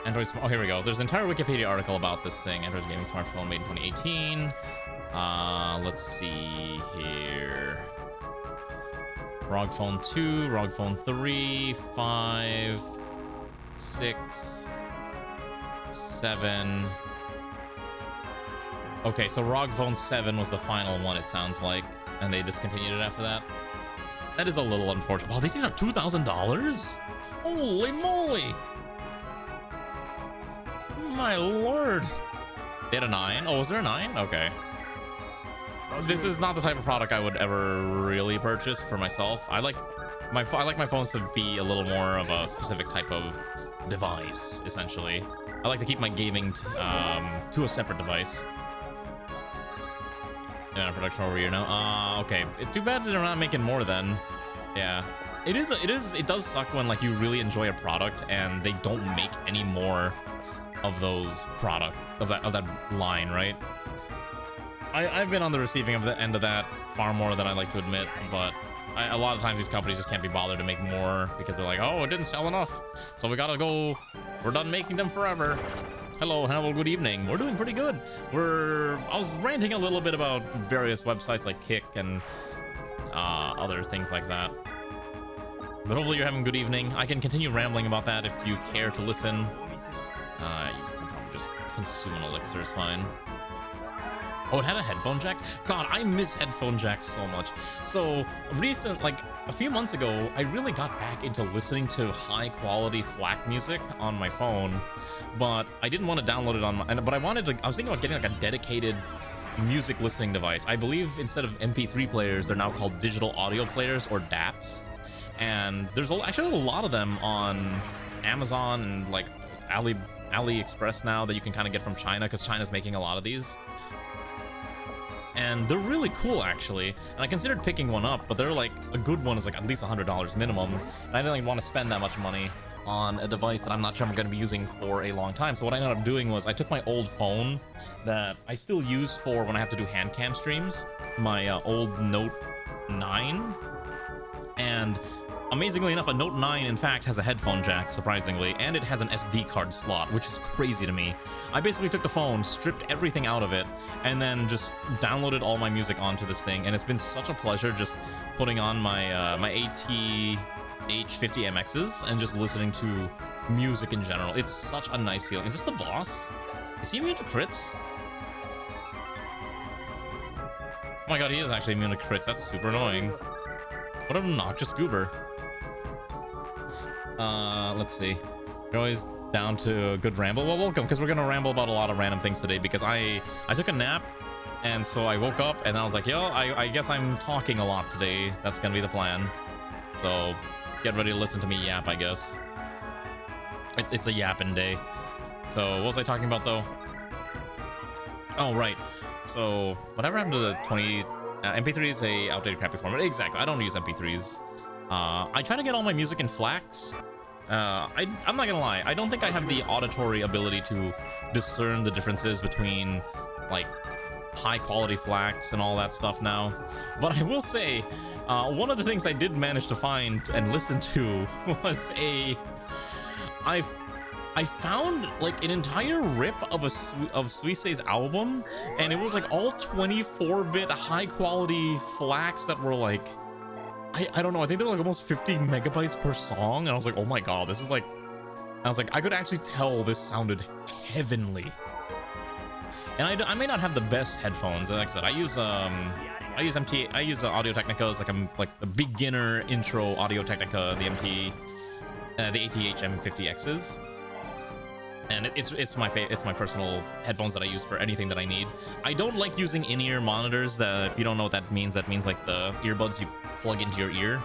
Android. Oh, here we go. There's an entire Wikipedia article about this thing. Android gaming smartphone made in 2018. Let's see here. ROG Phone 2, ROG Phone 3, 5, 6, 7. Okay, so ROG Phone 7 was the final one, it sounds like, and they discontinued it after that. That is a little unfortunate. Wow, these things are $2,000? Holy moly! My lord! They had a 9? Oh, was there a 9? Okay. This is not the type of product I would ever really purchase for myself. I like my phones to be a little more of a specific type of device, essentially. I like to keep my gaming to a separate device. Yeah, production over here now. Okay. Too bad they're not making more then. Yeah. It does suck when like you really enjoy a product and they don't make any more of those of that line, right? I've been on the receiving of the end of that far more than I like to admit, but a lot of times these companies just can't be bothered to make more because they're like, oh, it didn't sell enough, so we gotta go. We're done making them forever. Hello, have a good evening. We're doing pretty good. I was ranting a little bit about various websites like Kick and other things like that. But hopefully you're having a good evening. I can continue rambling about that if you care to listen. You can probably just consume an elixir is fine. Oh, it had a headphone jack? God, I miss headphone jacks so much. So, like a few months ago, I really got back into listening to high quality FLAC music on my phone, but I didn't want to download it on my, but I was thinking about getting like a dedicated music listening device. I believe instead of MP3 players, they're now called digital audio players or DAPs. And there's actually a lot of them on Amazon and like AliExpress now that you can kind of get from China, because China's making a lot of these. And they're really cool, actually. And I considered picking one up, but they're like, a good one is like at least $100 minimum. And I didn't like, want to spend that much money on a device that I'm not sure I'm going to be using for a long time. So what I ended up doing was I took my old phone that I still use for when I have to do hand cam streams, my old Note 9, and amazingly enough, a Note 9, in fact, has a headphone jack, surprisingly, and it has an SD card slot, which is crazy to me. I basically took the phone, stripped everything out of it, and then just downloaded all my music onto this thing, and it's been such a pleasure just putting on my my AT-H50MXs and just listening to music in general. It's such a nice feeling. Is this the boss? Is he immune to crits? Oh my god, he is actually immune to crits. That's super annoying. What an obnoxious goober. Let's see. You're always down to a good ramble. Well, welcome, because we're gonna ramble about a lot of random things today, because I took a nap, and so I woke up and I was like, yo, I guess I'm talking a lot today. That's gonna be the plan. So get ready to listen to me yap, I guess. It's a yapping day. So what was I talking about though? Oh, right. So whatever happened to the 20 MP3 is a outdated crappy format. Exactly. I don't use MP3s. I try to get all my music in FLACs. I'm not gonna lie, I don't think I have the auditory ability to discern the differences between like high quality FLACs and all that stuff now. But I will say, one of the things I did manage to find and listen to was I found like an entire rip of Suisei's album, and it was like all 24-bit high quality FLACs that were like, I don't know, I think they were like almost 50 megabytes per song, and I was like, oh my god, this is like, I was like, I could actually tell this sounded heavenly. And I may not have the best headphones. Like I said, I use Audio Technica's like a beginner intro Audio Technica, the ATH M50Xs. And it's my personal headphones that I use for anything that I need. I don't like using in-ear monitors. If you don't know what that means like the earbuds you plug into your ear.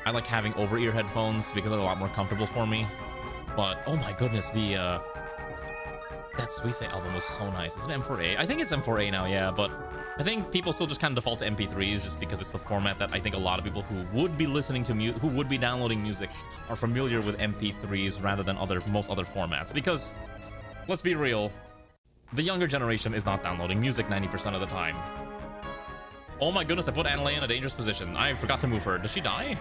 I like having over-ear headphones because they're a lot more comfortable for me. But oh my goodness, that Suisei album was so nice. Is it M4A? I think it's M4A now, yeah. But I think people still just kind of default to MP3s just because it's the format that I think a lot of people who would be listening to who would be downloading music are familiar with MP3s rather than most other formats. Because let's be real, the younger generation is not downloading music 90% of the time. Oh my goodness, I put Annalay in a dangerous position. I forgot to move her. Does she die?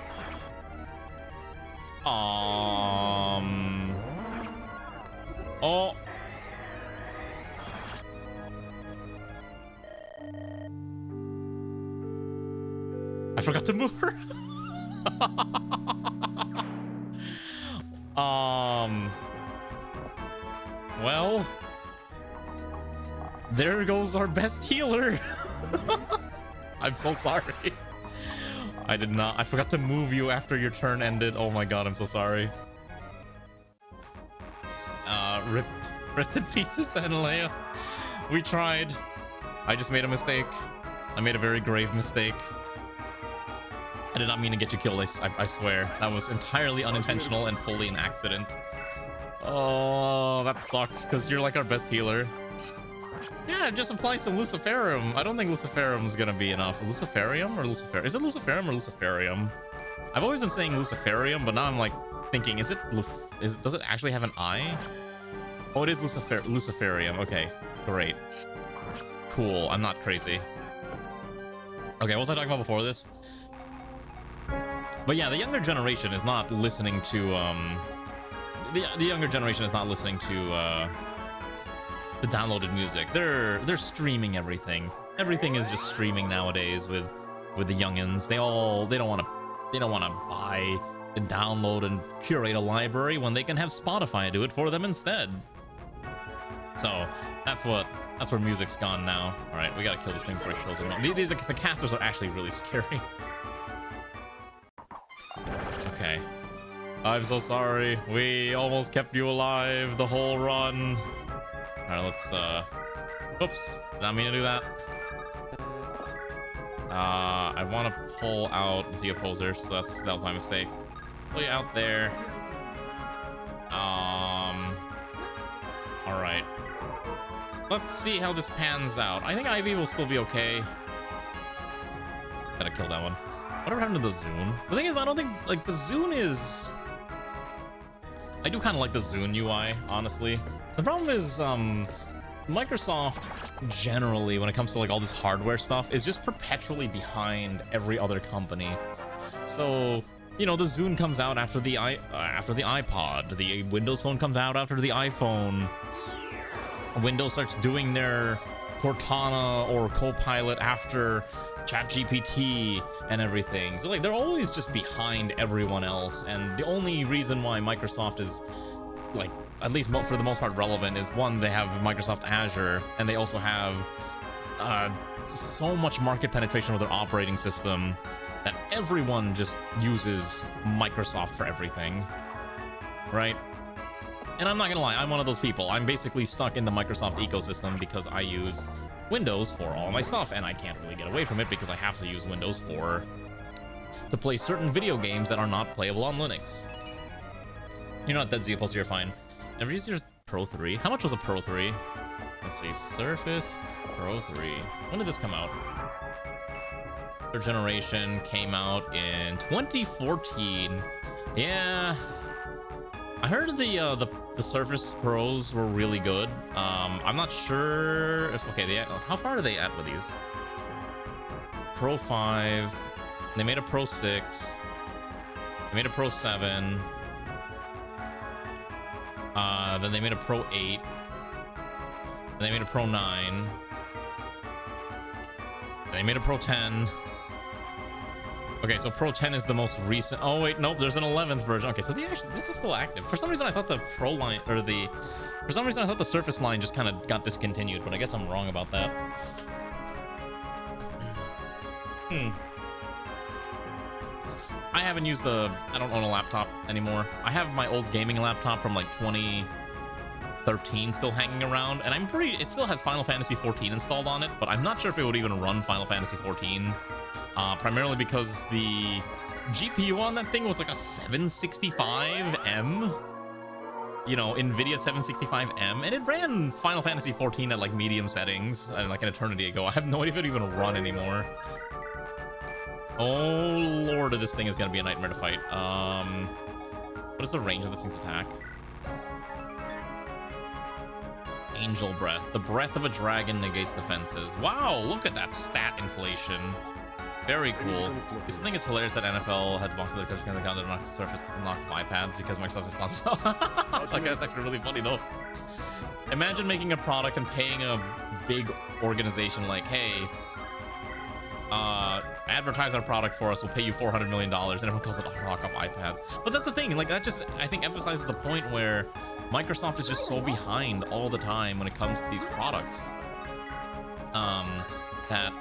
Oh. I forgot to move her. Well, there goes our best healer. I'm so sorry. I forgot to move you after your turn ended. Oh my god, I'm so sorry. Rest in pieces, Annalea. We tried. I just made a mistake. I made a very grave mistake. I did not mean to get you killed, I swear. That was entirely unintentional and fully an accident. Oh, that sucks, because you're like our best healer. Yeah, just apply some Luciferium. I don't think Luciferium's gonna be enough. Luciferium or Lucifer? Is it Luciferium or Luciferium? I've always been saying Luciferium, but now I'm like thinking, does it actually have an I? Oh, it is Luciferium. Okay, great. Cool, I'm not crazy. Okay, what was I talking about before this? But yeah, the younger generation is not listening to, the younger generation is not listening to, the downloaded music. They're streaming everything. Everything is just streaming nowadays with the youngins. They don't want to buy and download and curate a library when they can have Spotify do it for them instead. So that's where music's gone now. All right, we gotta kill this thing before it kills him. The casters are actually really scary. Okay. I'm so sorry. We almost kept you alive the whole run. All right, let's, oops, did not mean to do that. I want to pull out the opposer, so that was my mistake. Pull you out there. All right. Let's see how this pans out. I think Ivy will still be okay. Gotta kill that one. Whatever happened to the Zune? The thing is, I don't think, like, the Zune is... I do kind of like the Zune UI, honestly. The problem is, Microsoft generally, when it comes to like all this hardware stuff, is just perpetually behind every other company. So, you know, the Zune comes out after the iPod, the Windows Phone comes out after the iPhone. Windows starts doing their Cortana or Copilot after ChatGPT and everything. So like they're always just behind everyone else, and the only reason why Microsoft is like at least for the most part relevant is one, they have Microsoft Azure, and they also have so much market penetration with their operating system that everyone just uses Microsoft for everything, right? And I'm not gonna lie, I'm one of those people. I'm basically stuck in the Microsoft ecosystem because I use Windows for all my stuff, and I can't really get away from it because I have to use Windows to play certain video games that are not playable on Linux. You're not dead, Zeopulse, you're fine. Never used your Pro 3. How much was a Pro 3? Let's see, Surface Pro 3. When did this come out? Third generation came out in 2014. Yeah, I heard the Surface Pros were really good. I'm not sure if how far are they at with these? Pro 5. They made a Pro 6. They made a Pro 7. Then they made a Pro 8. Then they made a Pro 9. Then they made a Pro 10. Okay, so Pro 10 is the most recent. Oh wait, nope, there's an 11th version. Okay, so this is still active. For some reason, I thought the Pro line for some reason I thought the Surface line just kind of got discontinued, but I guess I'm wrong about that. I haven't used I don't own a laptop anymore. I have my old gaming laptop from like 2013 still hanging around, and it still has Final Fantasy 14 installed on it, but I'm not sure if it would even run Final Fantasy 14. Primarily because the GPU on that thing was like a 765M, you know, NVIDIA 765M, and it ran Final Fantasy 14 at like medium settings like an eternity ago. I have no idea if it even run anymore. Oh lord, this thing is gonna be a nightmare to fight. What is the range of this thing's attack? Angel Breath. The breath of a dragon negates defenses. Wow, look at that stat inflation. Very cool. This thing is hilarious that NFL had to box their coaching account to knock Surface unlock iPads because Microsoft is sponsored. Like, that's actually really funny though. Imagine making a product and paying a big organization like, hey, advertise our product for us, we'll pay you $400 million, and everyone calls it unlock off iPads. But that's the thing, like that just, I think, emphasizes the point where Microsoft is just so behind all the time when it comes to these products. That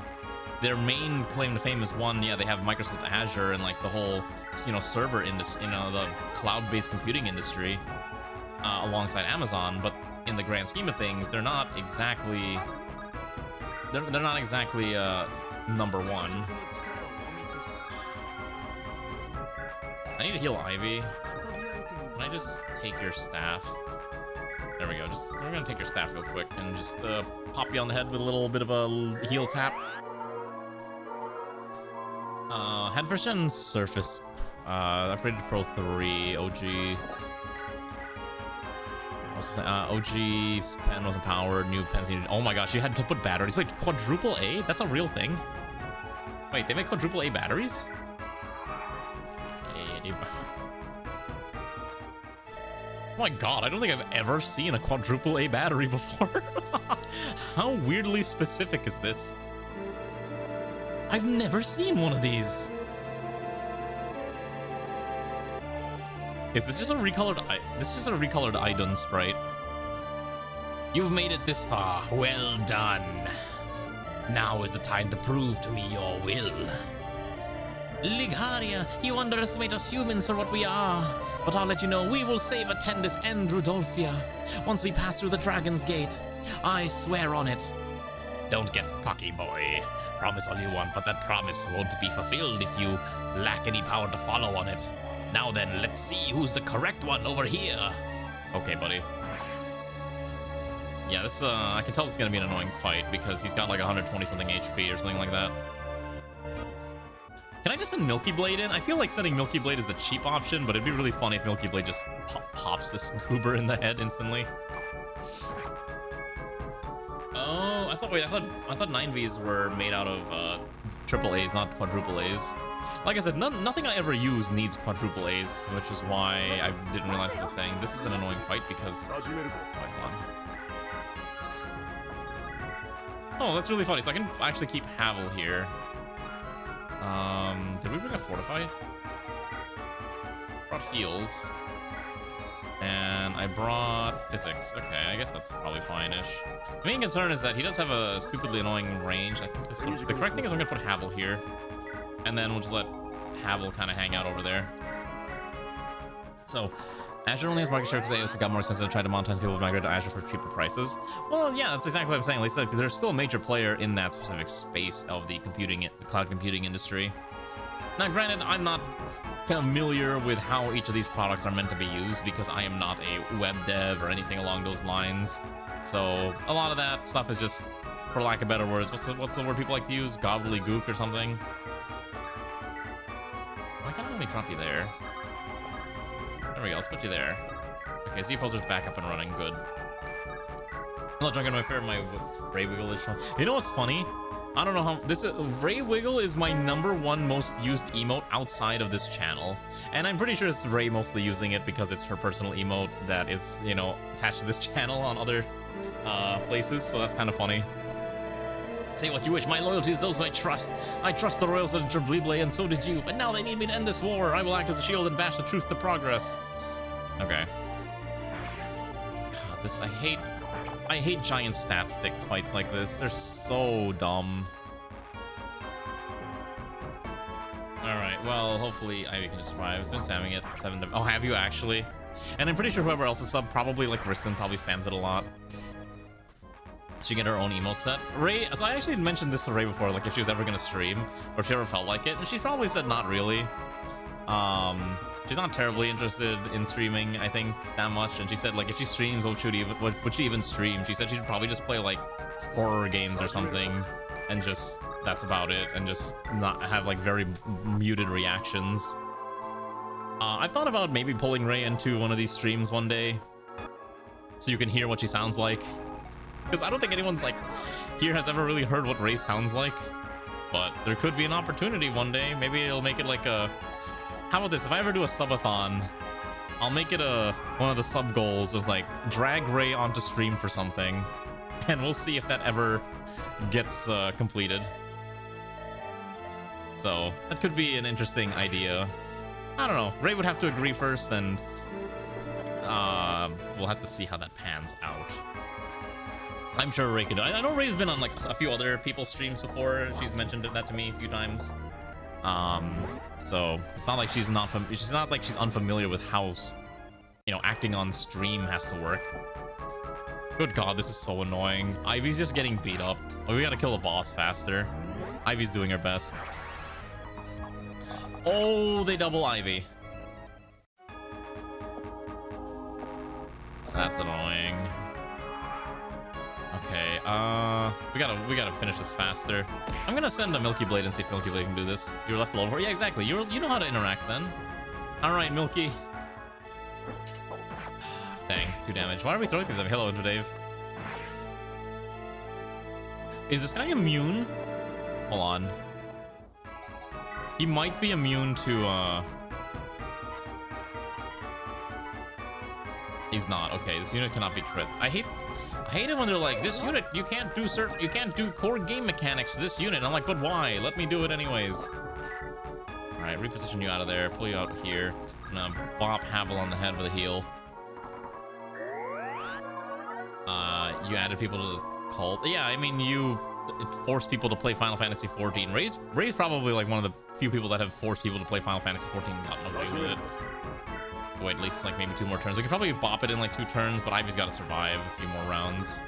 their main claim to fame is one, yeah, they have Microsoft Azure and like the whole, you know, server industry, you know, the cloud-based computing industry, alongside Amazon. But in the grand scheme of things, they're not exactly, they're not exactly number one. I need to heal Ivy. Can I just take your staff? There we go. Just we're gonna take your staff real quick and just pop you on the head with a little bit of a heel tap. Head version surface. Upgraded to Pro 3. OG. OG pen wasn't powered. New pens needed. Oh my gosh, you had to put batteries. Wait, quadruple A? That's a real thing? Wait, they make quadruple A batteries? Oh my god, I don't think I've ever seen a quadruple A battery before. How weirdly specific is this? I've never seen one of these. Is this just a recolored? This is just a recolored Idun sprite. You've made it this far. Well done. Now is the time to prove to me your will. Ligharia, you underestimate us humans for what we are. But I'll let you know, we will save Attendus and Rudolphia once we pass through the Dragon's Gate. I swear on it. Don't get cocky, boy. Promise all you want, but that promise won't be fulfilled if you lack any power to follow on it. Now then, let's see who's the correct one over here. Okay, buddy. Yeah, this, I can tell this is gonna be an annoying fight because he's got like 120 something HP or something like that. Can I just send Milky Blade in? I feel like sending Milky Blade is the cheap option, but it'd be really funny if Milky Blade just pops this goober in the head instantly. Oh, I thought 9Vs were made out of triple A's, not quadruple A's. Like I said, nothing I ever use needs quadruple A's, which is why I didn't realize it was a thing. This is an annoying fight because... Oh, that's really funny. So I can actually keep Havel here. Did we bring a Fortify? Brought heals. And I brought physics. Okay, I guess that's probably fine-ish. The main concern is that he does have a stupidly annoying range. I think the correct thing is I'm gonna put Havel here. And then we'll just let Havel kind of hang out over there. So, Azure only has market share because AOS got more expensive to try to monetize people migrate to Azure for cheaper prices. Well, yeah, that's exactly what I'm saying. Like, there's still a major player in that specific space of the cloud computing industry. Now, granted, I'm not familiar with how each of these products are meant to be used because I am not a web dev or anything along those lines. So, a lot of that stuff is just, for lack of better words, what's the word people like to use? Gobbledygook or something? Why can't I only drop you there? There we go, let's put you there. Okay, Z Poser's back up and running, good. I'm not drinking my favorite, my Ray Wiggle is fun. You know what's funny? I don't know how, Ray Wiggle is my #1 most used emote outside of this channel. And I'm pretty sure it's Ray mostly using it because it's her personal emote that is, you know, attached to this channel on other places, so that's kind of funny. Say what you wish, my loyalty is those who I trust. I trust the royals of Drablible, and so did you, but now they need me to end this war. I will act as a shield and bash the truth to progress. Okay. God, this, I hate giant stat stick fights like this. They're so dumb. Alright, well, hopefully Ivy can just survive. I've been spamming it. Oh, have you actually? And I'm pretty sure whoever else is sub, probably like Kristen, probably spams it a lot. She get her own emo set. Ray, so I actually mentioned this to Ray before, like if she was ever gonna stream, or if she ever felt like it, and she's probably said not really. She's not terribly interested in streaming, I think, that much, and she said like if she streams, would she even stream? She said she should probably just play like horror games or something, and just, that's about it, and just not have like very muted reactions. I've thought about maybe pulling Ray into one of these streams one day, so you can hear what she sounds like. Because I don't think anyone like here has ever really heard what Ray sounds like, but there could be an opportunity one day. Maybe it'll make it like a, how about this, if I ever do a subathon, I'll make it one of the sub goals was like drag Ray onto stream for something, and we'll see if that ever gets completed. So that could be an interesting idea. I don't know, Ray would have to agree first, and we'll have to see how that pans out. I'm sure Ray could do it. I know Ray's been on like a few other people's streams before. She's mentioned that to me a few times. So it's not like she's not like she's unfamiliar with how, you know, acting on stream has to work. Good God, this is so annoying. Ivy's just getting beat up. Oh, we gotta kill the boss faster. Ivy's doing her best. Oh, they double Ivy. That's annoying. Okay, we gotta finish this faster. I'm gonna send a Milky Blade and see if Milky Blade can do this. You're left alone. Yeah, exactly. You know how to interact then. All right, Milky. Dang, 2 damage. Why are we throwing things at me? Hello, Dave. Is this guy immune? Hold on. He might be immune to, He's not. Okay, this unit cannot be crit. I hate it when they're like, this unit, you can't do core game mechanics to this unit. And I'm like, but why? Let me do it anyways. All right, reposition you out of there, pull you out here. I'm gonna bop Havel on the head with a heal. You added people to the cult. Yeah, I mean, it forced people to play Final Fantasy XIV. Ray's probably like one of the few people that have forced people to play Final Fantasy XIV and gotten away with it. Wait, at least like maybe 2 more turns. We could probably bop it in like 2 turns, but Ivy's got to survive a few more rounds.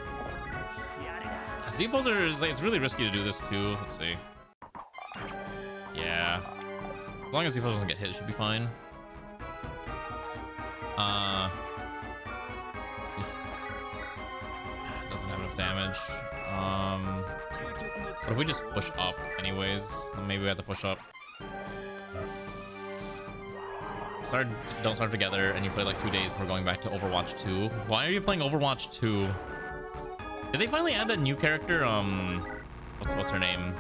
Z-Poser is like, it's really risky to do this too. Let's see. Yeah. As long as Z-Poser doesn't get hit, it should be fine. Doesn't have enough damage. What if we just push up anyways? Maybe we have to push up. Don't start together, and you play like 2 days before going back to Overwatch 2. Why are you playing Overwatch 2? Did they finally add that new character? What's her name?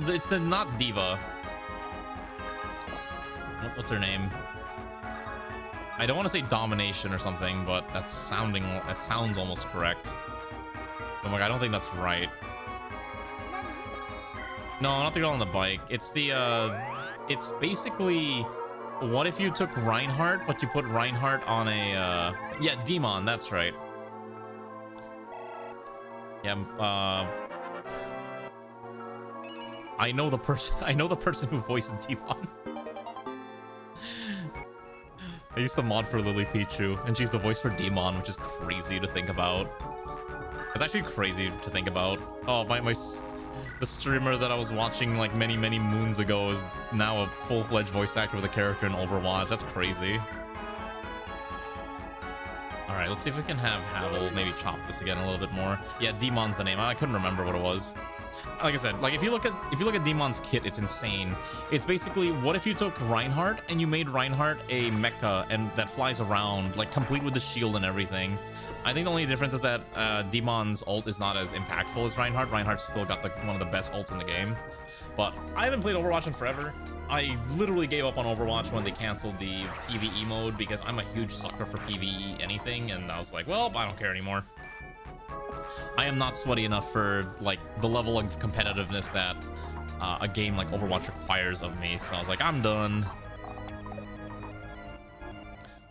It's the not Diva. What's her name? I don't want to say Domination or something, but that sounds almost correct. I'm like, I don't think that's right. No, not the girl on the bike. It's it's basically, what if you took Reinhardt, but you put Reinhardt on a, yeah, Demon, that's right. Yeah, I know the person who voiced Demon. I used to mod for Lily Pichu, and she's the voice for Demon, which is crazy to think about. It's actually crazy to think about. Oh, the streamer that I was watching like many moons ago is now a full-fledged voice actor with a character in Overwatch. That's crazy. All right, let's see if we can have Havel maybe chop this again a little bit more. Yeah, Demon's the name. I couldn't remember what it was. Like I said, like if you look at Demon's kit, it's insane. It's basically, what if you took Reinhardt and you made Reinhardt a mecha and that flies around, like complete with the shield and everything. I think the only difference is that Demon's ult is not as impactful as Reinhardt. Reinhardt's still got one of the best ults in the game. But I haven't played Overwatch in forever. I literally gave up on Overwatch when they canceled the PvE mode because I'm a huge sucker for PvE anything, and I was like, well, I don't care anymore. I am not sweaty enough for like the level of competitiveness that a game like Overwatch requires of me, so I was like, I'm done.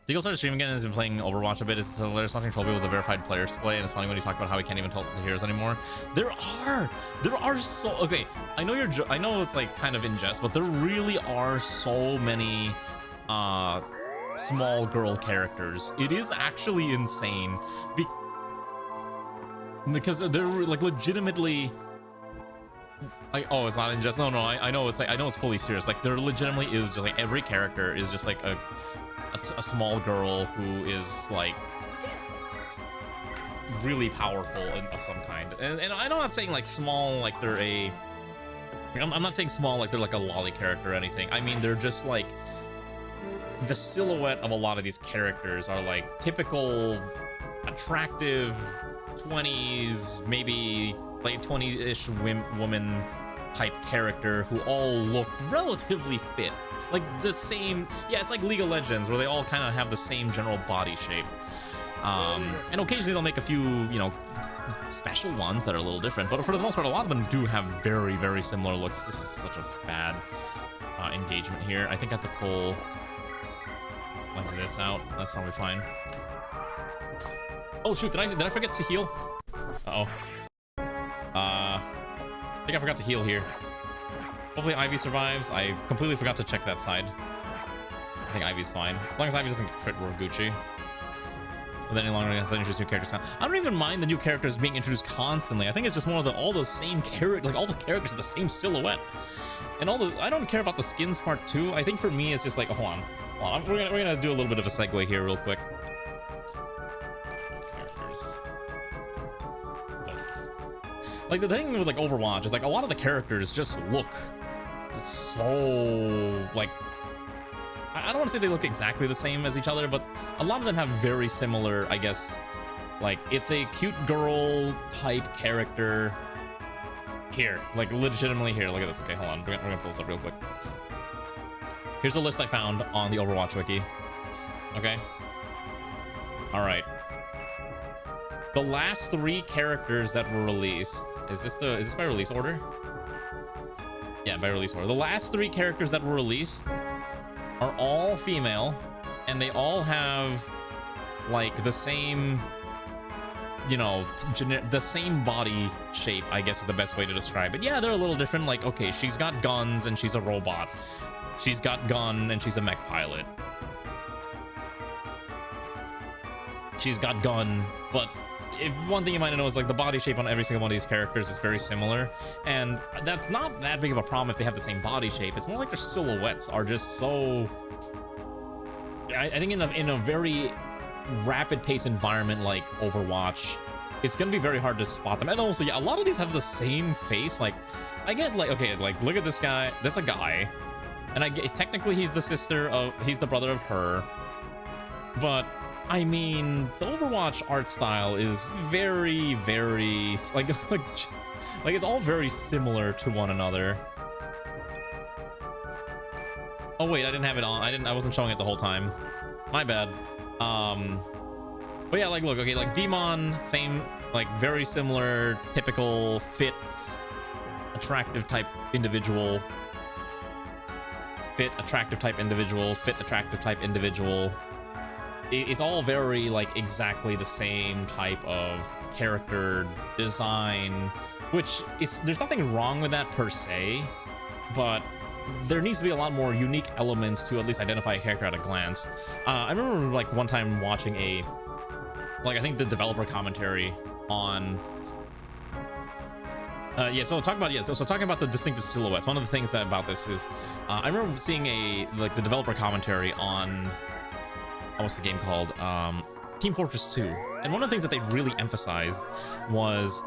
Deagle started streaming again and has been playing Overwatch a bit. It's hilarious watching troll people with the verified players play, and it's funny when you talk about how he can't even tell the heroes anymore. There are so, okay, I know it's like kind of in jest, but there really are so many small girl characters. It is actually insane because they're like legitimately like, oh, it's not in jest. No, I know it's like, I know it's fully serious. Like there legitimately is just like every character is just like a small girl who is like really powerful of some kind, and I'm not saying like small like they're I'm not saying small like they're like a lolly character or anything. I mean, they're just like, the silhouette of a lot of these characters are like typical attractive 20s, maybe late 20s-ish woman type character who all look relatively fit. Like the same, yeah, it's like League of Legends where they all kind of have the same general body shape. And occasionally they'll make a few, you know, special ones that are a little different, but for the most part, a lot of them do have very, very similar looks. This is such a bad engagement here. I think I have to pull like this out. That's probably fine. Oh shoot, did I forget to heal? Uh-oh. I think I forgot to heal here. Hopefully Ivy survives. I completely forgot to check that side. I think Ivy's fine. As long as Ivy doesn't crit, we're Gucci. But then any longer, I guess I introduce new characters now. I don't even mind the new characters being introduced constantly. I think it's just more of all those same characters, like all the characters with the same silhouette. And all the, I don't care about the skins part too. I think for me, it's just like, hold on. We're gonna do a little bit of a segue here real quick. Characters. List. Like the thing with like Overwatch is like a lot of the characters just look so like, I don't want to say they look exactly the same as each other, but a lot of them have very similar, I guess, like it's a cute girl type character. Here, like legitimately here. Look at this. Okay, hold on. We're gonna pull this up real quick. Here's a list I found on the Overwatch wiki. Okay. All right. The last 3 characters that were released. Is this by release order? Yeah, by release order. The last 3 characters that were released are all female, and they all have like the same, you know, the same body shape, I guess is the best way to describe it. Yeah, they're a little different. Like, okay, she's got guns and she's a robot. She's got gun and she's a mech pilot. She's got gun, but if one thing you might know is like the body shape on every single one of these characters is very similar, and that's not that big of a problem if they have the same body shape. It's more like their silhouettes are just so, I think in a very rapid pace environment like Overwatch, it's gonna be very hard to spot them. And also, yeah, a lot of these have the same face. Like, I get like, okay, like look at this guy. That's a guy, and I get technically he's the brother of her, but I mean the Overwatch art style is very like it's all very similar to one another. Oh wait, I didn't have it on. I wasn't showing it the whole time. My bad. But yeah, like look, okay, like Demon, same, like very similar, typical fit, attractive type individual. Fit, attractive type individual. Fit, attractive type individual. It's all very like exactly the same type of character design, which is, there's nothing wrong with that per se, but there needs to be a lot more unique elements to at least identify a character at a glance. I remember like one time watching I think the developer commentary on talking about the distinctive silhouettes. One of the things about this is I remember seeing the developer commentary on what's the game called, Team Fortress 2, and one of the things that they really emphasized was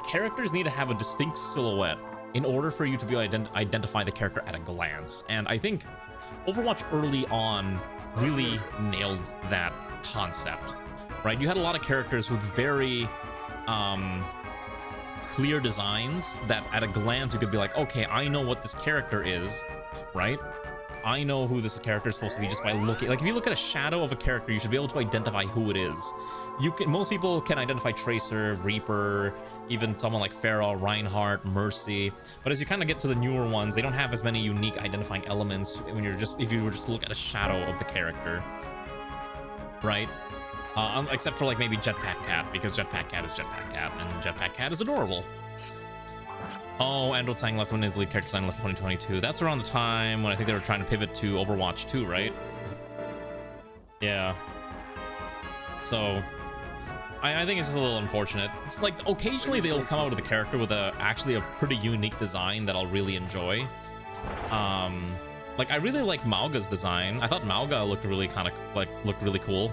characters need to have a distinct silhouette in order for you to be able to identify the character at a glance. And I think Overwatch early on really nailed that concept, right? You had a lot of characters with very clear designs that at a glance you could be like, okay, I know what this character is, right? I know who this character is supposed to be just by looking. Like if you look at a shadow of a character, you should be able to identify who it is. Most people can identify Tracer, Reaper, even someone like Pharah, Reinhardt, Mercy. But as you kind of get to the newer ones, they don't have as many unique identifying elements when if you were just to look at a shadow of the character, right? Except for like maybe Jetpack Cat, because Jetpack Cat is Jetpack Cat, and Jetpack Cat is adorable. Oh, Android Sang left when his lead character Sang left 2022. That's around the time when I think they were trying to pivot to Overwatch 2, right? Yeah. So I think it's just a little unfortunate. It's like occasionally they'll come out with a character with actually a pretty unique design that I'll really enjoy. Like I really like Mauga's design. I thought Mauga looked really looked really cool.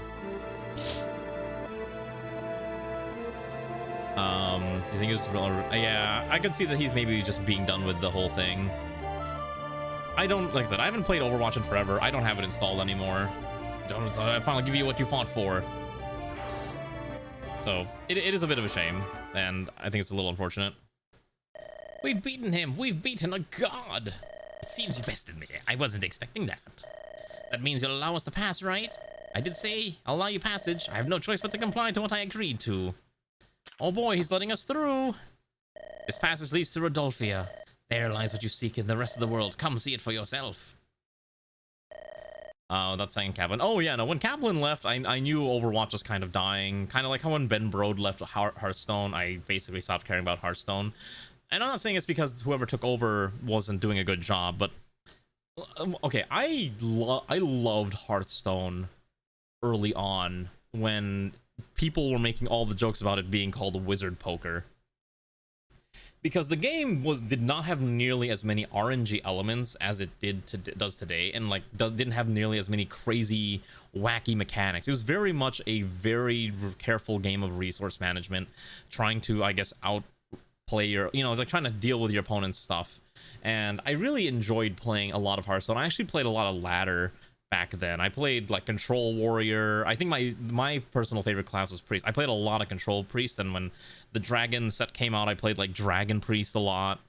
You think it was real? Yeah, I could see that he's maybe just being done with the whole thing. Like I said, I haven't played Overwatch in forever. I don't have it installed anymore. I finally give you what you fought for. So it is a bit of a shame, and I think it's a little unfortunate. We've beaten him. We've beaten a god. It seems you bested me. I wasn't expecting that. That means you'll allow us to pass, right? I did say I'll allow you passage. I have no choice but to comply to what I agreed to. Oh boy, he's letting us through. This passage leads to Rodolphia. There lies what you seek in the rest of the world. Come see it for yourself. Oh, that's saying Kaplan. Oh yeah, no, when Kaplan left, I knew Overwatch was kind of dying. Kind of like how when Ben Brode left Hearthstone, I basically stopped caring about Hearthstone. And I'm not saying it's because whoever took over wasn't doing a good job, but okay, I loved Hearthstone early on when people were making all the jokes about it being called wizard poker. because the game did not have nearly as many RNG elements as it does today, and like didn't have nearly as many crazy wacky mechanics. It was very much a very careful game of resource management, trying to, I guess, outplay your, it's like trying to deal with your opponent's stuff. And I really enjoyed playing a lot of Hearthstone. I actually played a lot of ladder back then. I played like Control Warrior. I think my personal favorite class was Priest. I played a lot of Control Priest, and when the Dragon set came out, I played like Dragon Priest a lot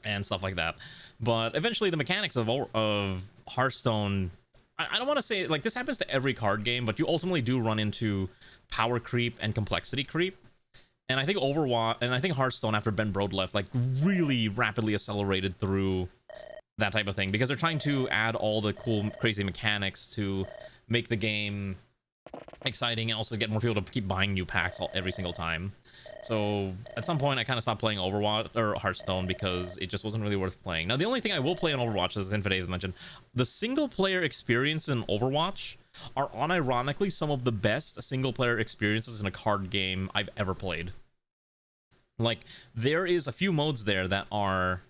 and stuff like that. But eventually the mechanics of Hearthstone, I don't want to say, like, this happens to every card game, but you ultimately do run into power creep and complexity creep. And I think Overwatch, and I think Hearthstone, after Ben Brode left, like really rapidly accelerated through that type of thing, because they're trying to add all the cool, crazy mechanics to make the game exciting and also get more people to keep buying new packs every single time. So at some point, I kind of stopped playing Overwatch or Hearthstone because it just wasn't really worth playing. Now, the only thing I will play on Overwatch, as Infidei has mentioned, the single player experience in Overwatch are unironically some of the best single player experiences in a card game I've ever played. Like, there is a few modes there that are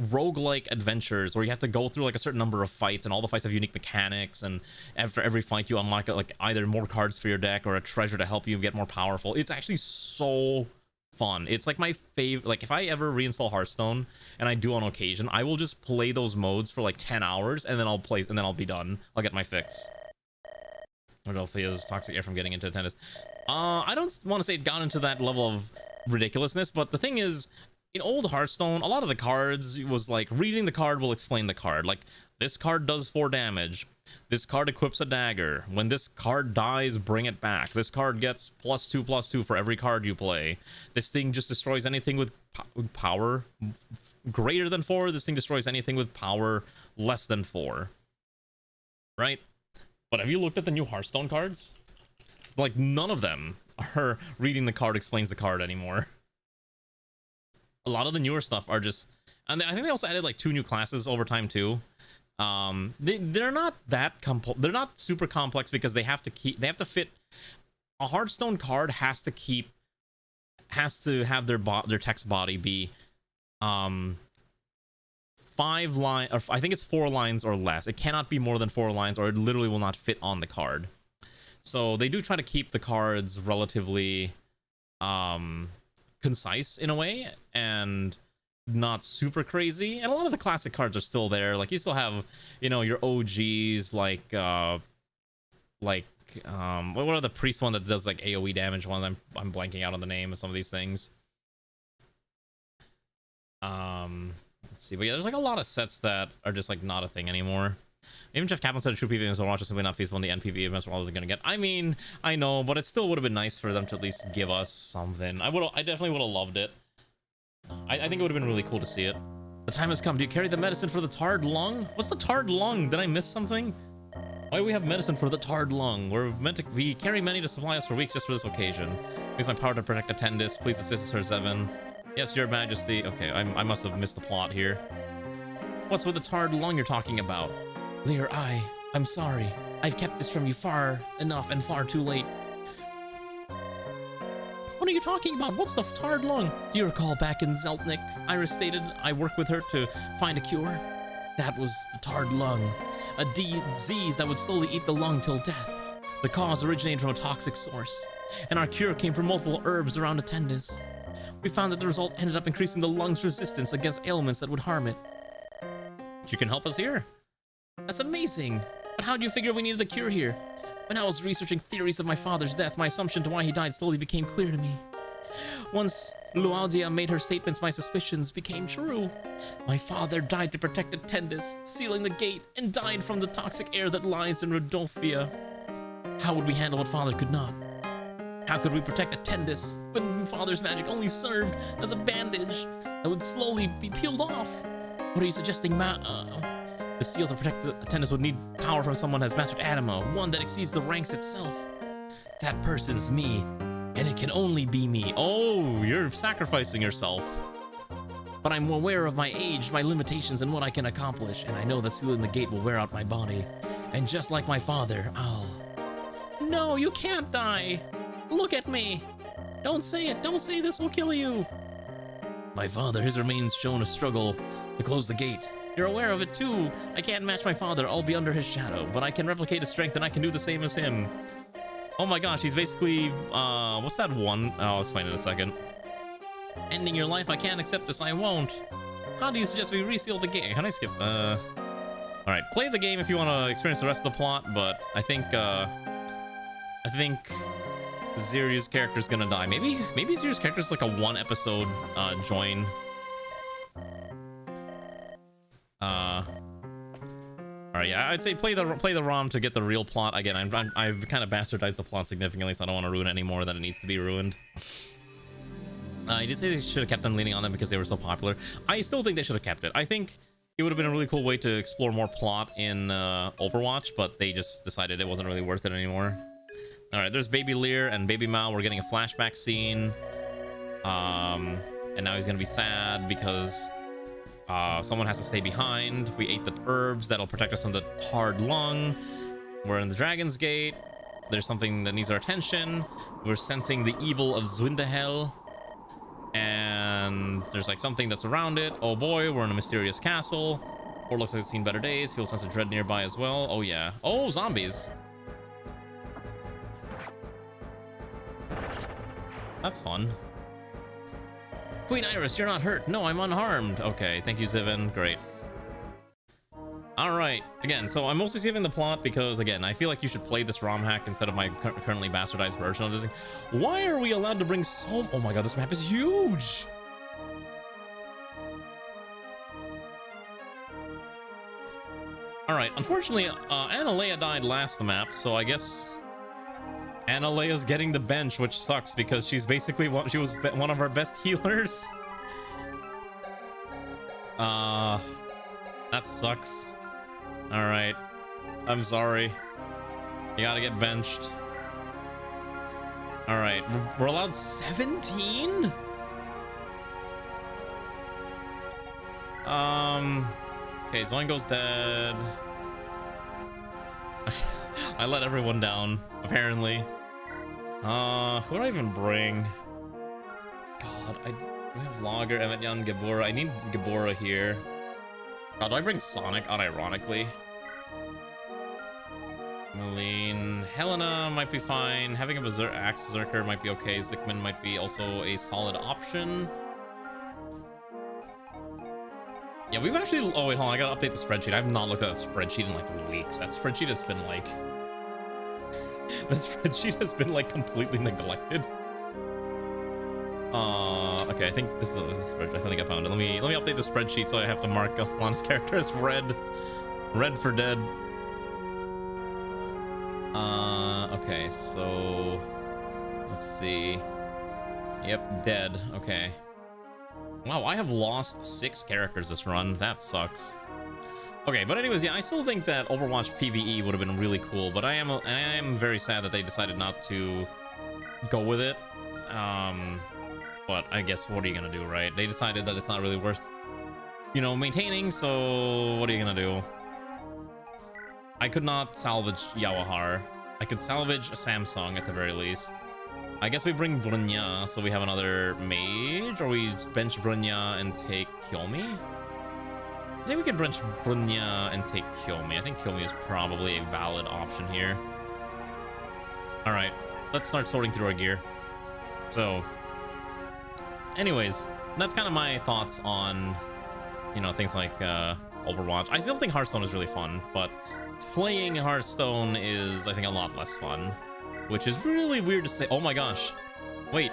roguelike adventures where you have to go through like a certain number of fights, and all the fights have unique mechanics, and after every fight you unlock like either more cards for your deck or a treasure to help you get more powerful. It's actually so fun. It's like my favorite. Like, if I ever reinstall Hearthstone, and I do on occasion, I will just play those modes for like 10 hours, and then I'll be done. I'll get my fix. Rodolphia's toxic air from getting into tennis. I don't want to say it got into that level of ridiculousness, but the thing is, in old Hearthstone, a lot of the cards was like, reading the card will explain the card. Like, this card does 4 damage. This card equips a dagger. When this card dies, bring it back. This card gets +2/+2 for every card you play. This thing just destroys anything with power greater than 4. This thing destroys anything with power less than 4. Right? But have you looked at the new Hearthstone cards? Like, none of them are reading the card explains the card anymore. A lot of the newer stuff are just, and I think they also added like 2 new classes over time too. They're not that they're not super complex, because they have to fit. A Hearthstone card has to have their text body be 5 lines, or I think it's 4 lines or less. It cannot be more than 4 lines, or it literally will not fit on the card. So they do try to keep the cards relatively concise in a way, and not super crazy. And a lot of the classic cards are still there. Like, you still have, your OGs, like what are the priest one that does like AoE damage one? I'm blanking out on the name of some of these things. Let's see, but yeah, there's like a lot of sets that are just like not a thing anymore. Even Jeff Kaplan said true PvE events will watch is simply not feasible, and the NPV events we're always going to get. I mean, I know, but it still would have been nice for them to at least give us something. I definitely would have loved it. I think it would have been really cool to see it. The time has come. Do you carry the medicine for the tarred lung? What's the tarred lung? Did I miss something? Why do we have medicine for the tarred lung? We carry many to supply us for weeks just for this occasion. Use my power to protect Attendis. Please assist us, Sir Zevin. Yes, Your Majesty. Okay, I must have missed the plot here. What's with the tarred lung you're talking about? Lear, I'm sorry. I've kept this from you far enough and far too late. What are you talking about? What's the tarred lung? Do you recall back in Zeltnik, Iris stated I worked with her to find a cure? That was the tarred lung. A disease that would slowly eat the lung till death. The cause originated from a toxic source, and our cure came from multiple herbs around Attendis. We found that the result ended up increasing the lung's resistance against ailments that would harm it. You can help us here? That's amazing! But how do you figure we needed the cure here? When I was researching theories of my father's death, my assumption to why he died slowly became clear to me. Once Luaudia made her statements, my suspicions became true. My father died to protect Attendis, sealing the gate, and died from the toxic air that lies in Rodolphia. How would we handle what father could not? How could we protect Attendis when father's magic only served as a bandage that would slowly be peeled off? What are you suggesting, The seal to protect Attendis would need power from someone who has mastered anima, one that exceeds the ranks itself. That person's me, and it can only be me. Oh, you're sacrificing yourself. But I'm aware of my age, my limitations, and what I can accomplish, and I know that sealing the gate will wear out my body. And just like my father, No, you can't die! Look at me! Don't say it! Don't say this will kill you! My father, his remains shown a struggle to close the gate. You're aware of it too. I can't match my father, I'll be under his shadow, but I can replicate his strength and I can do the same as him. Oh my gosh, he's basically, what's that one? I'll explain in a second. Ending your life, I can't accept this, I won't. How do you suggest we reseal the game? How do I skip? Alright, play the game if you want to experience the rest of the plot, but I think Ziryu's character's gonna die. Maybe Ziryu's character's like a one episode join. Alright, yeah, I'd say play the ROM to get the real plot. Again, I've kind of bastardized the plot significantly, so I don't want to ruin it any more than it needs to be ruined. I did say they should have kept them leaning on them because they were so popular. I still think they should have kept it. I think it would have been a really cool way to explore more plot in Overwatch, but they just decided it wasn't really worth it anymore. Alright, there's Baby Lear and Baby Mao. We're getting a flashback scene. And now he's gonna be sad because someone has to stay behind. We ate the herbs that'll protect us from the hard lung. We're in the Dragon's Gate. There's something that needs our attention. We're sensing the evil of Zwindahel. And there's like something that's around it. Oh boy, we're in a mysterious castle. Or looks like it's seen better days. Feels sense of dread nearby as well. Oh yeah. Oh, zombies. That's fun. Queen Iris, you're not hurt. No, I'm unharmed. Okay, thank you, Zivin. Great. Alright, again, so I'm mostly saving the plot because, again, I feel like you should play this ROM hack instead of my currently bastardized version of this thing. Why are we allowed to bring so... Oh my god, this map is huge! Alright, unfortunately, Analea died last map, so I guess... Analea's getting the bench, which sucks because she's basically she was one of our best healers. That sucks. All right, I'm sorry. You gotta get benched. All right, we're allowed 17. Okay, Zoingo's dead. I let everyone down, apparently. Who do I even bring? God, we have Logger, Emetyan, Gabora. I need Gabora here. Oh, do I bring Sonic? Unironically. Malene. Helena might be fine. Having a Axe Berserker might be okay. Zickman might be also a solid option. Yeah, we've actually... Oh, wait, hold on. I gotta update the spreadsheet. I've not looked at that spreadsheet in like weeks. That spreadsheet has been like... The spreadsheet has been like completely neglected. Okay, I think this is I think I found it. Let me update the spreadsheet so I have to mark Alphonse's character as red for dead. Okay, so let's see. Yep, dead. Okay. Wow, I have lost 6 characters this run. That sucks. Okay, but anyways, yeah, I still think that Overwatch PvE would have been really cool, but I am very sad that they decided not to go with it. But I guess what are you gonna do, right? They decided that it's not really worth, you know, maintaining, so what are you gonna do? I could not salvage Yawahar. I could salvage a Samsung at the very least. I guess we bring Brunya, so we have another mage, or we bench Brunya and take Kyomi? I think we can bench Brunya and take Kyomi. I think Kyomi is probably a valid option here. Alright, let's start sorting through our gear. So, anyways, that's kind of my thoughts on, you know, things like Overwatch. I still think Hearthstone is really fun, but playing Hearthstone is, I think, a lot less fun, which is really weird to say. Oh my gosh. Wait,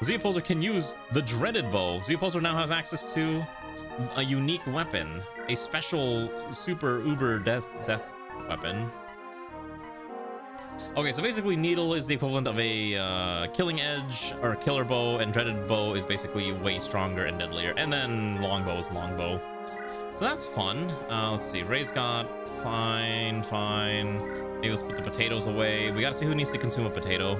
Zeoposer can use the dreaded bow. Zeoposer now has access to a unique weapon, a special super uber death weapon. Okay, so basically Needle is the equivalent of a killing edge or killer bow, and dreaded bow is basically way stronger and deadlier, and then longbow is longbow. So that's fun. Let's see, Ray's got fine. Maybe let's put the potatoes away. We gotta see who needs to consume a potato.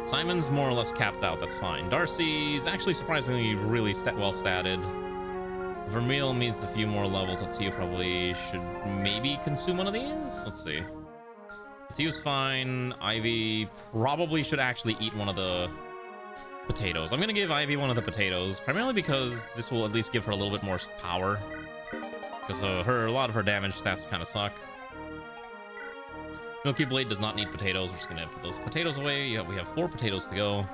Simon's more or less capped out, that's fine. Darcy's actually surprisingly really well statted. Vermeil needs a few more levels. Tiu probably should maybe consume one of these. Let's see. Tiu's fine. Ivy probably should actually eat one of the Potatoes. I'm gonna give Ivy one of the potatoes, primarily because this will at least give her a little bit more power. Because a lot of her damage stats kind of suck. Milky Blade does not need potatoes. We're just gonna put those potatoes away. Yeah, we have 4 potatoes to go.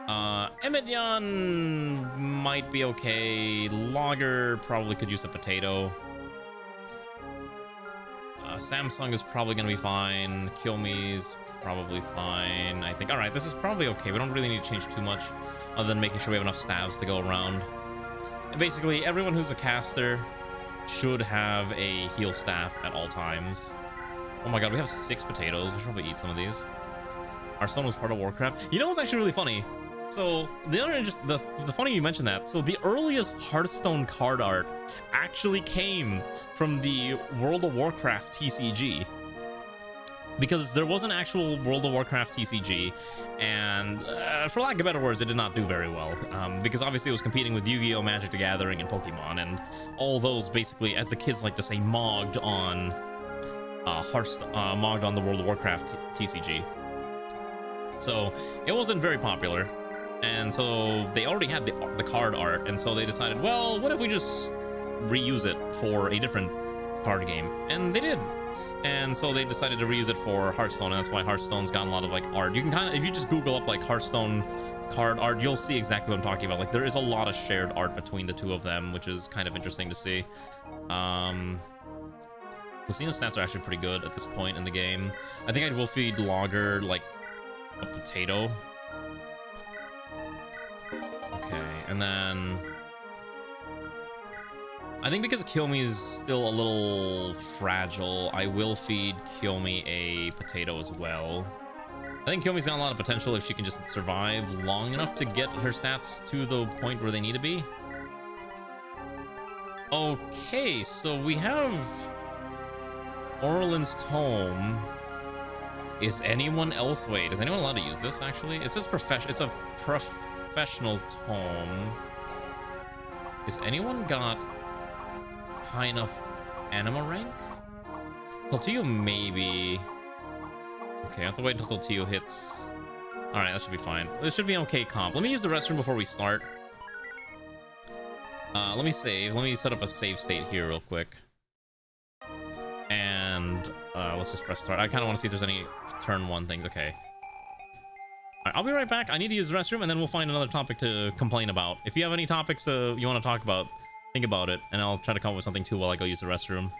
Emedyan might be okay. Logger probably could use a potato. Samsung is probably gonna be fine. Kilme's probably fine, I think. All right, this is probably okay. We don't really need to change too much other than making sure we have enough stabs to go around. And basically, everyone who's a caster should have a heal staff at all times. Oh my god, we have 6 potatoes. We should probably eat some of these. Hearthstone was part of Warcraft. You know what's actually really funny? So the funny you mentioned that. So the earliest Hearthstone card art actually came from the World of Warcraft TCG. Because there was an actual World of Warcraft TCG, and for lack of better words, it did not do very well. Because obviously it was competing with Yu-Gi-Oh!, Magic the Gathering, and Pokemon, and all those basically, as the kids like to say, mogged on mogged on the World of Warcraft TCG. So it wasn't very popular, and so they already had the card art, and so they decided, well, what if we just reuse it for a different card game? And they did. And so they decided to reuse it for Hearthstone, and that's why Hearthstone's gotten a lot of like art. You can kind of, if you just Google up like Hearthstone card art, you'll see exactly what I'm talking about. Like there is a lot of shared art between the two of them, which is kind of interesting to see. Lucina's stats are actually pretty good at this point in the game. I think I will feed Logger like a potato. Okay, and then I think because Kiyomi is still a little fragile, I will feed Kiyomi a potato as well. I think Kiyomi's got a lot of potential if she can just survive long enough to get her stats to the point where they need to be. Okay, so we have Orlin's Tome. Is anyone else... Wait, is anyone allowed to use this, actually? It says it's a professional tome. Is anyone got high enough anima rank? Tortillo maybe. Okay, I have to wait until Tortillo hits. Alright, that should be fine. This should be an okay comp. Let me use the restroom before we start. Let me save. Let me set up a save state here real quick. And let's just press start. I kind of want to see if there's any turn 1 things. Okay. Alright, I'll be right back. I need to use the restroom, and then we'll find another topic to complain about. If you have any topics you want to talk about, think about it, and I'll try to come up with something too while I go use the restroom.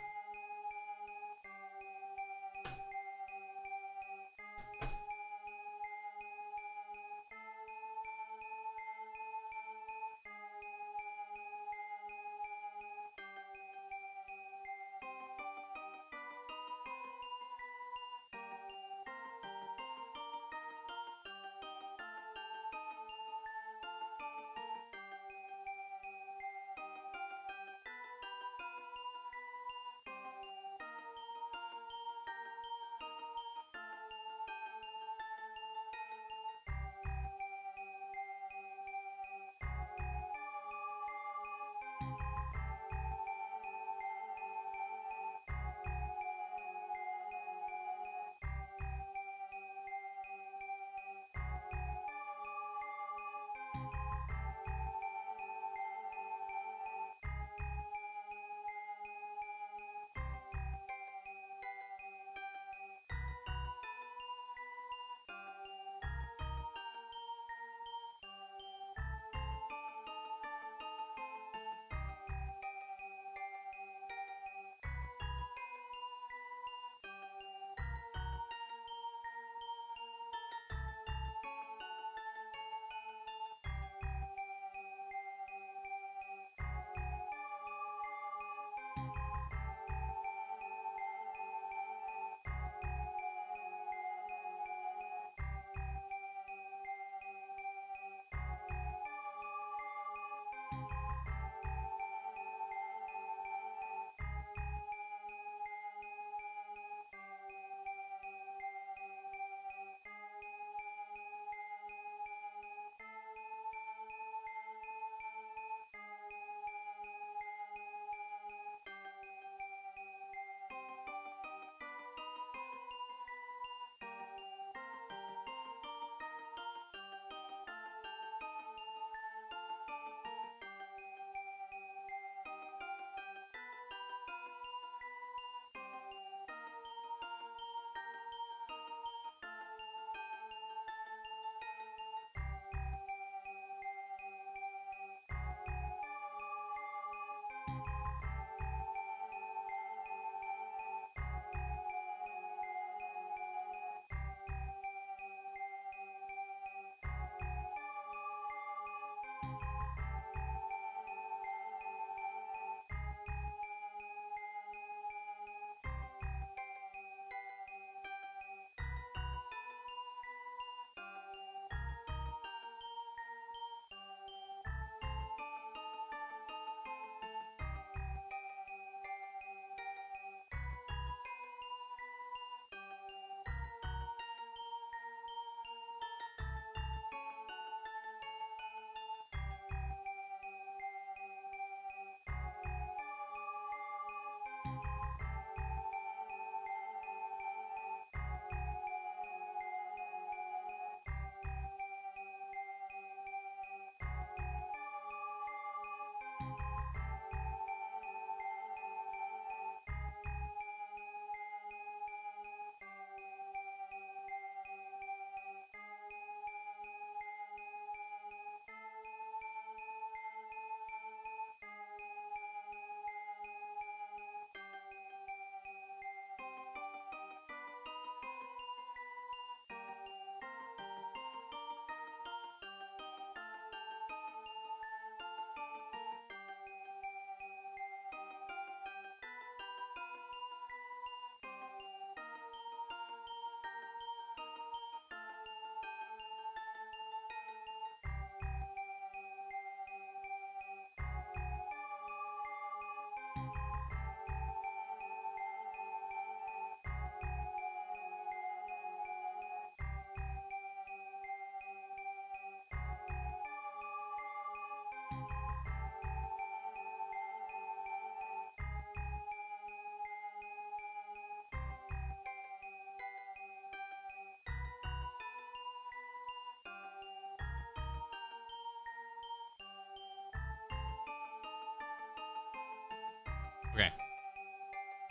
Okay.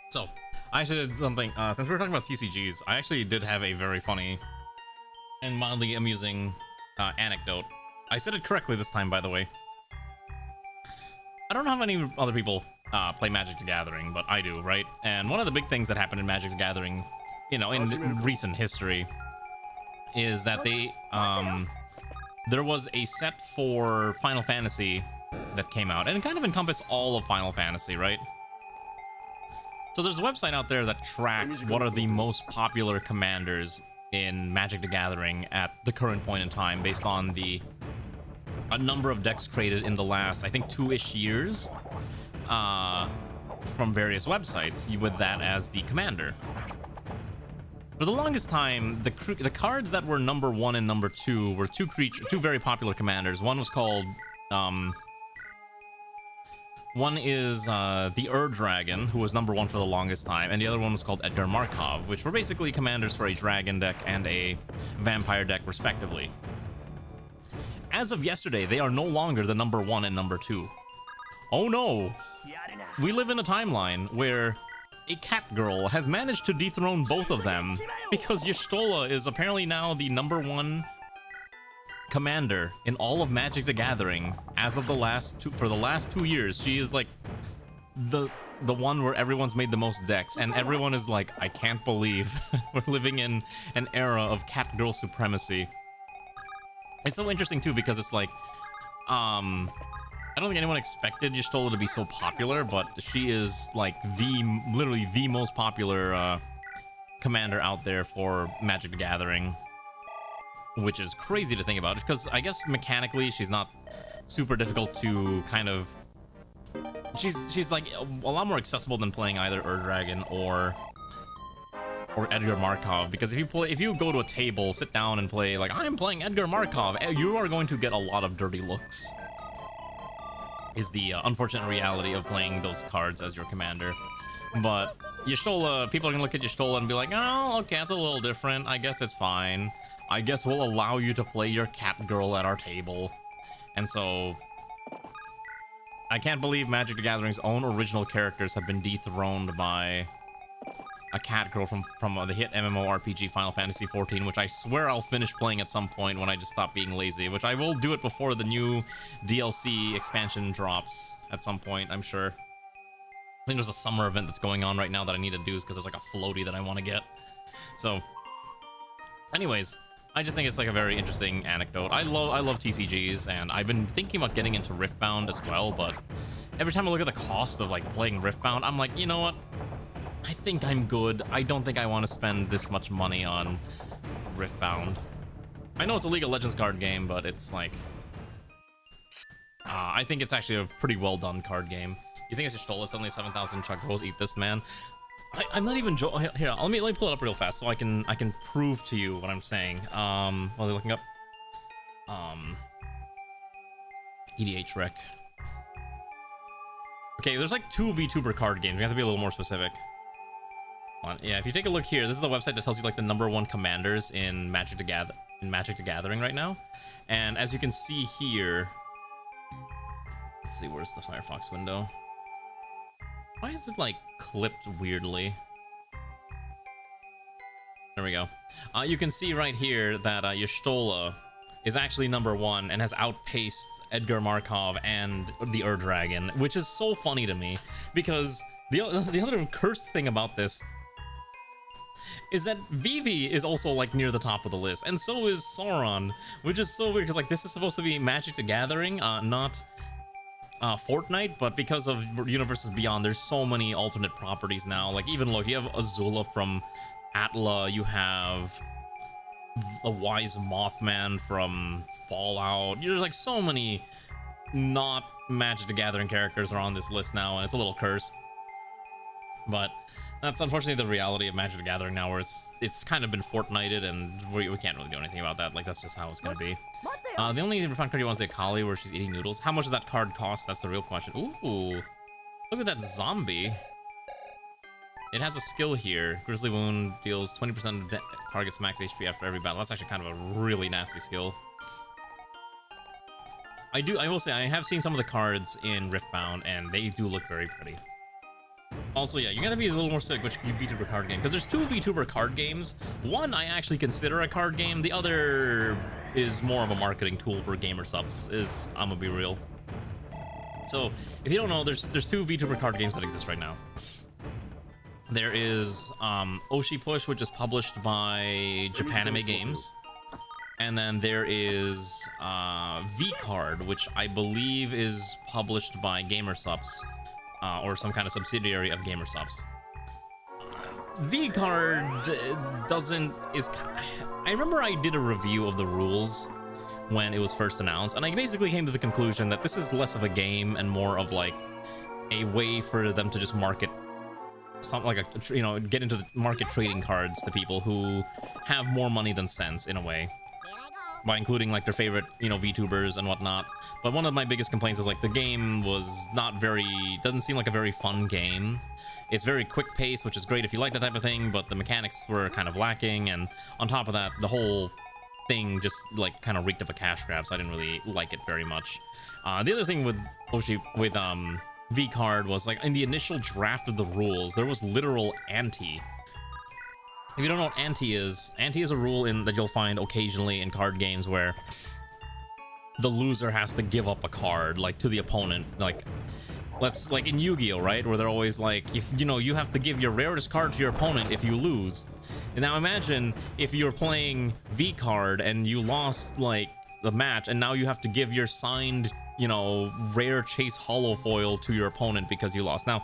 So, I actually did something, since we were talking about TCGs, I actually did have a very funny and mildly amusing anecdote. I said it correctly this time, by the way. I don't know how many other people play Magic the Gathering, but I do, right? And one of the big things that happened in Magic the Gathering, you know, in recent history, is that they, there was a set for Final Fantasy that came out, and it kind of encompassed all of Final Fantasy, right? So there's a website out there that tracks what are the most popular commanders in Magic the Gathering at the current point in time, based on a number of decks created in the last, I think, 2-ish years, from various websites, with that as the commander. For the longest time, the cards that were number 1 and number 2 were two very popular commanders. One was called, one is the Dragon, who was number 1 for the longest time, and the other one was called Edgar Markov, which were basically commanders for a dragon deck and a vampire deck, respectively. As of yesterday, they are no longer the number 1 and number 2. Oh no! We live in a timeline where a cat girl has managed to dethrone both of them, because Y'shtola is apparently now the number 1 commander in all of Magic the Gathering as of the last 2 years. She is like the one where everyone's made the most decks, and everyone is like, I can't believe we're living in an era of cat girl supremacy. It's so interesting too, because it's like, I don't think anyone expected Y'shtola to be so popular, but she is like literally the most popular commander out there for Magic the Gathering, which is crazy to think about, because I guess mechanically she's not super difficult to kind of, she's like a lot more accessible than playing either Dragon or Edgar Markov, because if you go to a table, sit down and play like I'm playing Edgar Markov, you are going to get a lot of dirty looks, is the unfortunate reality of playing those cards as your commander. But Y'shtola, people are gonna look at Y'shtola and be like, oh, okay, that's a little different, I guess it's fine. I guess we'll allow you to play your cat girl at our table. And so I can't believe Magic the Gathering's own original characters have been dethroned by a cat girl from the hit MMORPG Final Fantasy XIV, which I swear I'll finish playing at some point when I just stop being lazy, which I will do it before the new DLC expansion drops at some point, I'm sure. I think there's a summer event that's going on right now that I need to do, because there's like a floaty that I want to get. So anyways, I just think it's like a very interesting anecdote. I love TCGs, and I've been thinking about getting into Riftbound as well, but every time I look at the cost of like playing Riftbound, I'm like, you know what? I think I'm good. I don't think I want to spend this much money on Riftbound. I know it's a League of Legends card game, but it's like, I think it's actually a pretty well done card game. You think it's just stole it? Suddenly 7,000 chocobos eat this, man. I'm not even here. Let me pull it up real fast so I can prove to you what I'm saying. While they're looking up, EDH rec. Okay, there's like 2 VTuber card games. You have to be a little more specific. Yeah, if you take a look here, this is the website that tells you like the number 1 commanders in Magic the Gathering right now. And as you can see here, let's see, where's the Firefox window? Why is it like clipped weirdly? There we go. You can see right here that Y'shtola is actually number 1 and has outpaced Edgar Markov and the Dragon, which is so funny to me, because the other cursed thing about this is that Vivi is also like near the top of the list, and so is Sauron, which is so weird, because like this is supposed to be Magic the Gathering, not Fortnite, but because of Universes Beyond, there's so many alternate properties now. Like, even look, you have Azula from Atla, you have the Wise Mothman from Fallout. There's like so many not Magic the Gathering characters are on this list now, and it's a little cursed. But that's unfortunately the reality of Magic the Gathering now, where it's kind of been Fortnited, and we can't really do anything about that. Like, that's just how it's gonna be. The only refined card you want is Akali, where she's eating noodles. How much does that card cost? That's the real question. Ooh, look at that zombie. It has a skill here. Grizzly Wound deals 20% of target's max HP after every battle. That's actually kind of a really nasty skill. I will say, I have seen some of the cards in Riftbound, and they do look very pretty. Also, yeah, you gotta be a little more specific which VTuber card game, because there's two VTuber card games. One I actually consider a card game. The other is more of a marketing tool for gamer subs. I'm gonna be real. So if you don't know, there's two VTuber card games that exist right now. There is Oshi Push, which is published by Japanime Games, and then there is V Card, which I believe is published by Gamersubs. Or some kind of subsidiary of Gamersubs. V Card I remember I did a review of the rules when it was first announced, and I basically came to the conclusion that this is less of a game and more of like a way for them to just market something like get into the market trading cards to people who have more money than sense in a way, by including like their favorite VTubers and whatnot. But one of my biggest complaints was like the game was doesn't seem like a very fun game. It's very quick pace, which is great if you like that type of thing, but the mechanics were kind of lacking, and on top of that, the whole thing just like kind of reeked of a cash grab, so I didn't really like it very much. The other thing with V Card was like in the initial draft of the rules, there was literal ante. If you don't know what ante is a rule that you'll find occasionally in card games where the loser has to give up a card like to the opponent, like in Yu-Gi-Oh, right, where they're always like, if you have to give your rarest card to your opponent if you lose. And now imagine if you're playing V Card and you lost like the match, and now you have to give your signed rare chase holo foil to your opponent because you lost. Now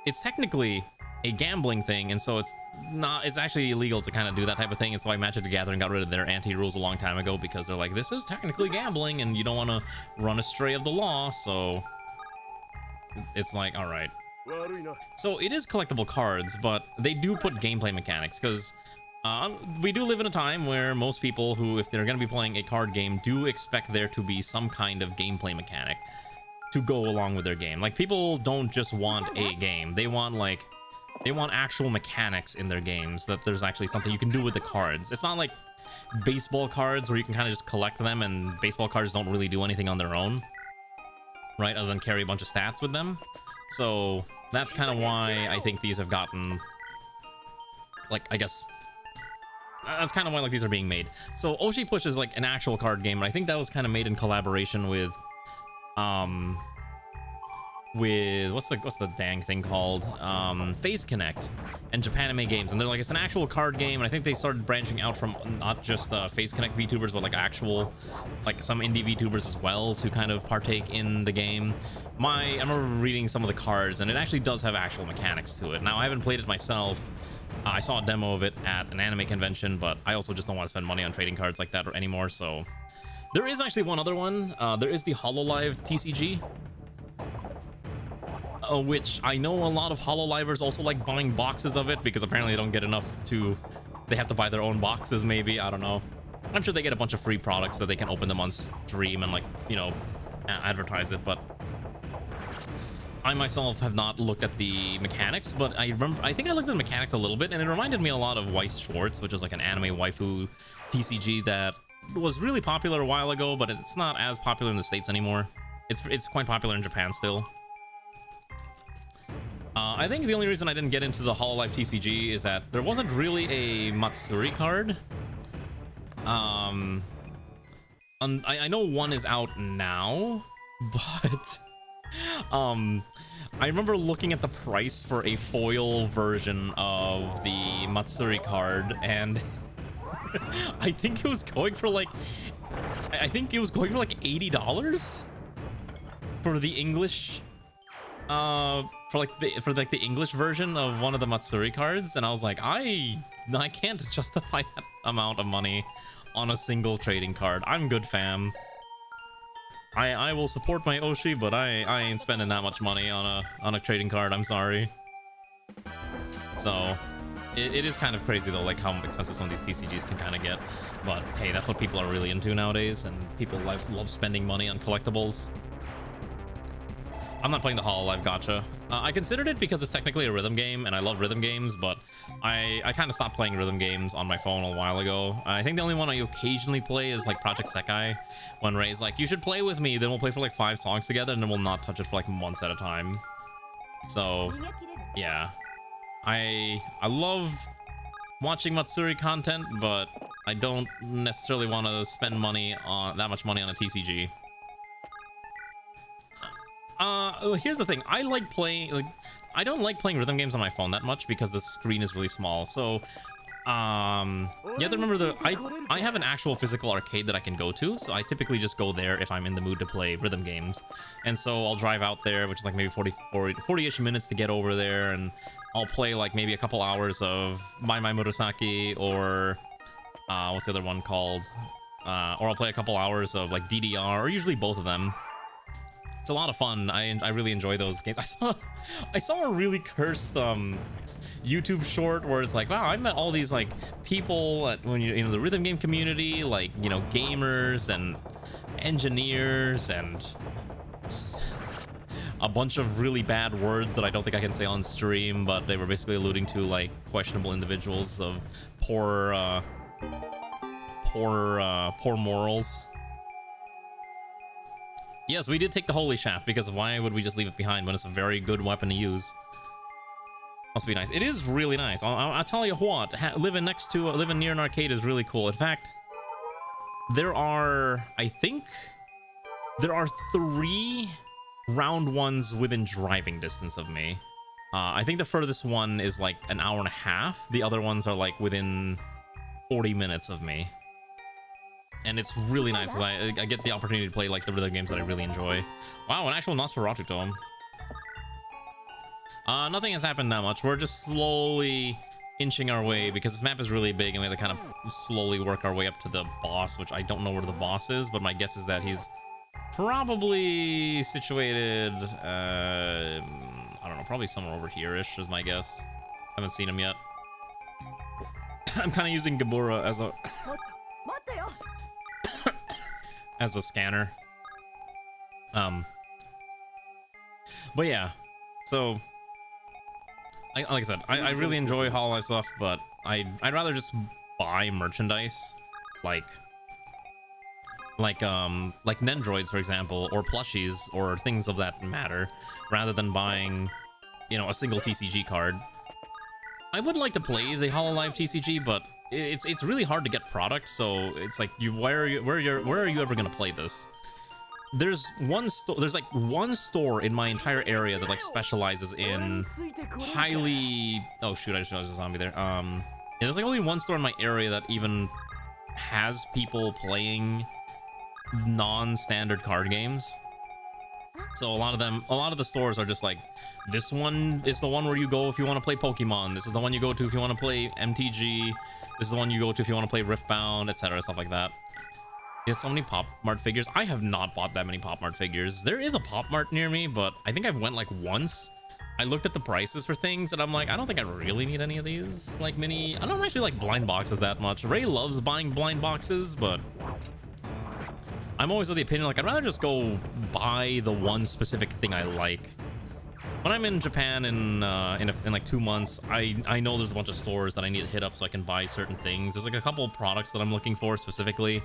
it's technically a gambling thing, and so it's actually illegal to kind of do that type of thing. It's why Magic the Gathering got rid of their anti-rules a long time ago, because they're like, this is technically gambling and you don't want to run astray of the law. So it's like, all right. So it is collectible cards, but they do put gameplay mechanics, because we do live in a time where most people who, if they're going to be playing a card game, do expect there to be some kind of gameplay mechanic to go along with their game. Like, people don't just want a game, they want actual mechanics in their games, that there's actually something you can do with the cards. It's not like baseball cards where you can kind of just collect them, and baseball cards don't really do anything on their own, right, other than carry a bunch of stats with them. So that's kind of why I think these have gotten, like, I guess that's kind of why like these are being made. So Oshi Push is like an actual card game, and I think that was kind of made in collaboration with what's the dang thing called, Phase Connect and Japanime Games, and they're like, it's an actual card game, and I think they started branching out from not just Phase Connect VTubers, but like actual, like some indie VTubers as well, to kind of partake in the game. I remember reading some of the cards, and it actually does have actual mechanics to it. Now, I haven't played it myself. I saw a demo of it at an anime convention, but I also just don't want to spend money on trading cards like that anymore. So there is actually one other one. There is the HoloLive TCG, which I know a lot of HoloLivers also like buying boxes of it, because apparently they don't get enough they have to buy their own boxes, maybe, I don't know. I'm sure they get a bunch of free products so they can open them on stream and like, advertise it, but I myself have not looked at the mechanics. But I think I looked at the mechanics a little bit, and it reminded me a lot of Weiss Schwarz, which is like an anime waifu TCG that was really popular a while ago, but it's not as popular in the States anymore. It's quite popular in Japan still. I think the only reason I didn't get into the HoloLive TCG is that there wasn't really a Matsuri card. I know one is out now, but I remember looking at the price for a foil version of the Matsuri card, and I think it was going for like $80 for the English, for the English version of one of the Matsuri cards, and I was like, I can't justify that amount of money on a single trading card. I'm good, fam. I will support my Oshi, but I ain't spending that much money on a trading card. I'm sorry. So it is kind of crazy though, like how expensive some of these TCGs can kind of get. But hey, that's what people are really into nowadays, and people love spending money on collectibles. I'm not playing the HoloLive Gacha. I considered it because it's technically a rhythm game, and I love rhythm games, but I kind of stopped playing rhythm games on my phone a while ago. I think the only one I occasionally play is like Project Sekai, when Ray's like, you should play with me, then we'll play for like 5 songs together, and then we'll not touch it for like months at a time. So yeah, I love watching Matsuri content, but I don't necessarily want to spend money on that much money on a TCG. Here's the thing. I like playing, like, I don't like playing rhythm games on my phone that much because the screen is really small. So, you have to remember I have an actual physical arcade that I can go to. So I typically just go there if I'm in the mood to play rhythm games. And so I'll drive out there, which is like maybe 40-ish minutes to get over there. And I'll play like maybe a couple hours of My Murasaki or, what's the other one called? Or I'll play a couple hours of like DDR, or usually both of them. It's a lot of fun. I really enjoy those games. I saw a really cursed YouTube short where it's like, wow, I met all these like people at when you know the rhythm game community, like, you know, gamers and engineers and a bunch of really bad words that I don't think I can say on stream, but they were basically alluding to like questionable individuals of poor morals. Yes, we did take the Holy Shaft, because why would we just leave it behind when it's a very good weapon to use? Must be nice. It is really nice. I'll tell you what, living near an arcade is really cool. In fact, I think there are 3 round ones within driving distance of me. I think the furthest one is like an hour and a half. The other ones are like within 40 minutes of me. And it's really nice because I get the opportunity to play like the rhythm games that I really enjoy. Wow, an actual Nosferatu tome. Nothing has happened that much. We're just slowly inching our way because this map is really big and we have to kind of slowly work our way up to the boss, which I don't know where the boss is, but my guess is that he's probably situated, I don't know, probably somewhere over here-ish is my guess. Haven't seen him yet. I'm kind of using Gabura as a... as a scanner. But yeah, so like I said, I really enjoy Hololive stuff, but I'd rather just buy merchandise like Nendroids, for example, or plushies or things of that matter, rather than buying, you know, a single TCG card. I would like to play the Hololive TCG, but it's really hard to get product, so it's like where are you ever gonna play this? There's like one store in my entire area that like specializes in highly, oh shoot, I just noticed a zombie there. There's like only one store in my area that even has people playing non-standard card games. So a lot of the stores are just like, this one is the one where you go if you want to play Pokemon. This is the one you go to if you want to play MTG. This is the one you go to if you want to play Riftbound, etc., stuff like that. There's so many Pop Mart figures. I have not bought that many Pop Mart figures. There is a Pop Mart near me, but I think I've went like once. I looked at the prices for things and I'm like, I don't think I really need any of these like mini. I don't actually like blind boxes that much. Ray loves buying blind boxes, but I'm always of the opinion like I'd rather just go buy the one specific thing I like. When I'm in Japan in like 2 months, I know there's a bunch of stores that I need to hit up so I can buy certain things. There's like a couple products that I'm looking for specifically.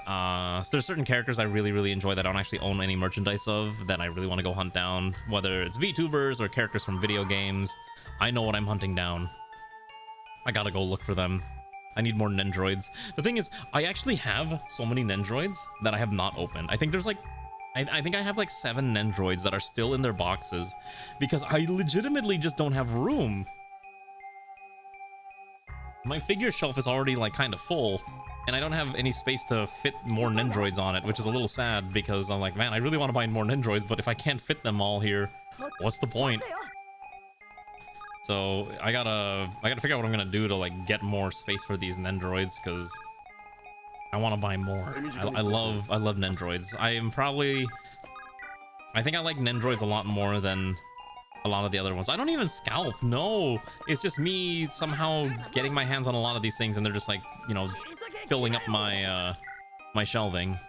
So there's certain characters I really enjoy that I don't actually own any merchandise of that I really want to go hunt down, whether it's VTubers or characters from video games. I know what I'm hunting down. I gotta go look for them. I need more Nendroids. The thing is, I actually have so many Nendroids that I have not opened. I think there's like, I think I have like 7 Nendroids that are still in their boxes because I legitimately just don't have room. My figure shelf is already like kind of full and I don't have any space to fit more Nendroids on it, which is a little sad because I'm like, man, I really want to buy more Nendroids, but if I can't fit them all here, what's the point? So I gotta figure out what I'm gonna do to like get more space for these Nendroids because I want to buy more. I love Nendroids. I think I like Nendroids a lot more than a lot of the other ones. I don't even scalp. No, it's just me somehow getting my hands on a lot of these things and they're just like, you know, filling up my my shelving.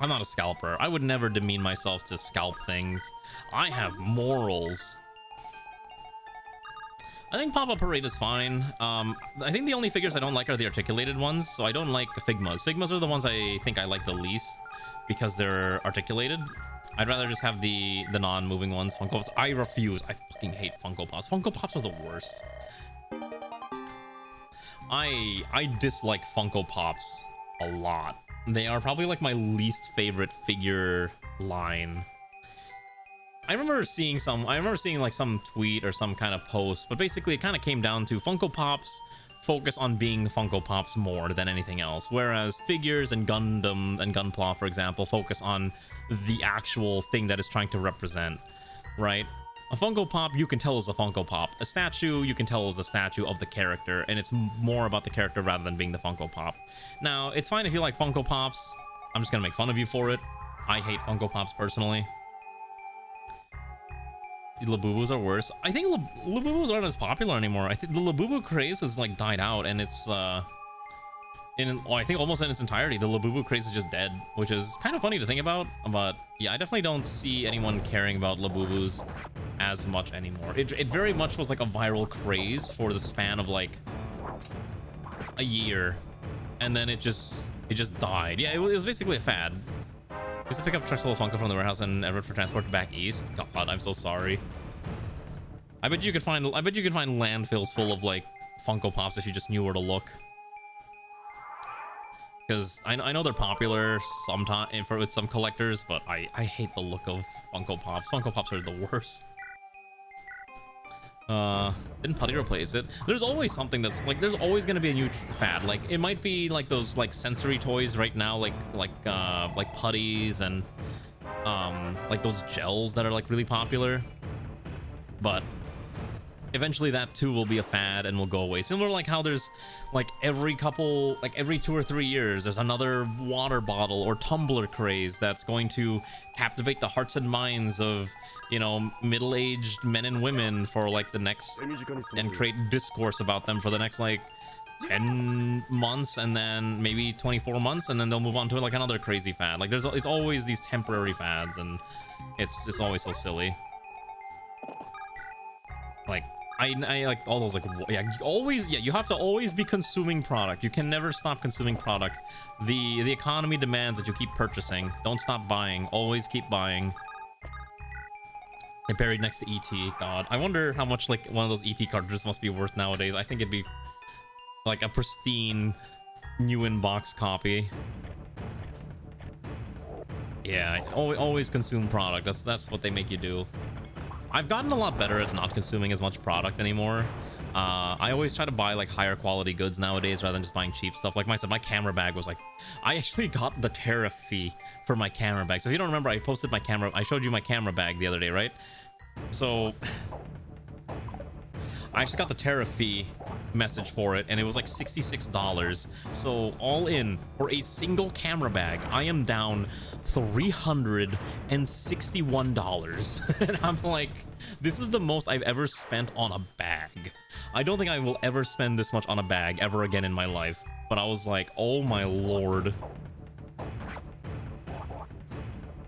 I'm not a scalper. I would never demean myself to scalp things. I have morals. I think Pop-Up Parade is fine. I think the only figures I don't like are the articulated ones, so I don't like Figmas. Figmas are the ones I think I like the least because they're articulated. I'd rather just have the non-moving ones. Funko Pops. I refuse. I fucking hate Funko Pops. Funko Pops are the worst. I dislike Funko Pops a lot. They are probably like my least favorite figure line. I remember seeing like some tweet or some kind of post, but basically it kind of came down to Funko Pops focus on being Funko Pops more than anything else, whereas figures and Gundam and Gunpla, for example, focus on the actual thing that is trying to represent, right? A Funko Pop, you can tell is a Funko Pop. A statue, you can tell is a statue of the character, and it's more about the character rather than being the Funko Pop. Now, it's fine if you like Funko Pops. I'm just gonna make fun of you for it. I hate Funko Pops personally. The Labubus are worse. I think Labubus aren't as popular anymore. I think the Labubu craze has like died out, and it's I think almost in its entirety, the Labubu craze is just dead, which is kind of funny to think about. But yeah, I definitely don't see anyone caring about Labubus as much anymore. It very much was like a viral craze for the span of like a year, and then it just died. Yeah, it was basically a fad. Used to pick up trucks full of Funko from the warehouse and Everett for transport back east. God, I'm so sorry. I bet you could find landfills full of like Funko Pops if you just knew where to look. Because I know they're popular sometimes with some collectors, but I hate the look of Funko Pops. Funko Pops are the worst. Didn't Putty replace it? There's always something that's like, there's always gonna be a new fad. Like it might be like those like sensory toys right now, like putties and like those gels that are like really popular. But eventually that too will be a fad and will go away. Similar like how there's like every 2 or 3 years there's another water bottle or tumbler craze that's going to captivate the hearts and minds of, you know, middle-aged men and women for like the next, and create discourse about them for the next like 10 months and then maybe 24 months, and then they'll move on to like another crazy fad. Like it's always these temporary fads, and it's always so silly. Like I like all those like, yeah, you have to always be consuming product. You can never stop consuming product. The economy demands that you keep purchasing. Don't stop buying. Always keep buying. They're buried next to ET. God, I wonder how much like one of those ET cartridges must be worth nowadays. I think it'd be like a pristine new in-box copy. Yeah, always consume product. That's what they make you do. I've gotten a lot better at not consuming as much product anymore. I always try to buy like higher quality goods nowadays rather than just buying cheap stuff. Like I said, my camera bag was like, I actually got the tariff fee for my camera bag. So if you don't remember, I showed you my camera bag the other day, right? So I actually got the tariff fee message for it, and it was like $66. So all in for a single camera bag, I am down $361. And I'm like, this is the most I've ever spent on a bag. I don't think I will ever spend this much on a bag ever again in my life. But I was like, oh my lord.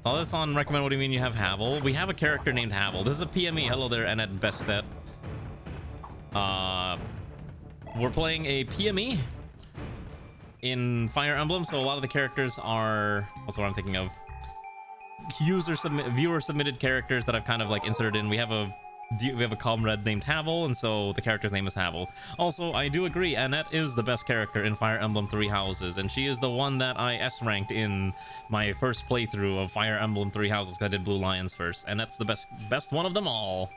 All this on recommend. What do you mean you have Havel? We have a character named Havel. This is a PME. Hello there, Annette and Bestet. We're playing a PME in Fire Emblem, so a lot of the characters are, what's the one I'm thinking of? Viewer submitted characters that I've kind of like inserted in. We have a comrade named Havel, and so the character's name is Havel. Also, I do agree, Annette is the best character in Fire Emblem Three Houses, and she is the one that I S-ranked in my first playthrough of Fire Emblem Three Houses, because I did Blue Lions first, and that's the best one of them all.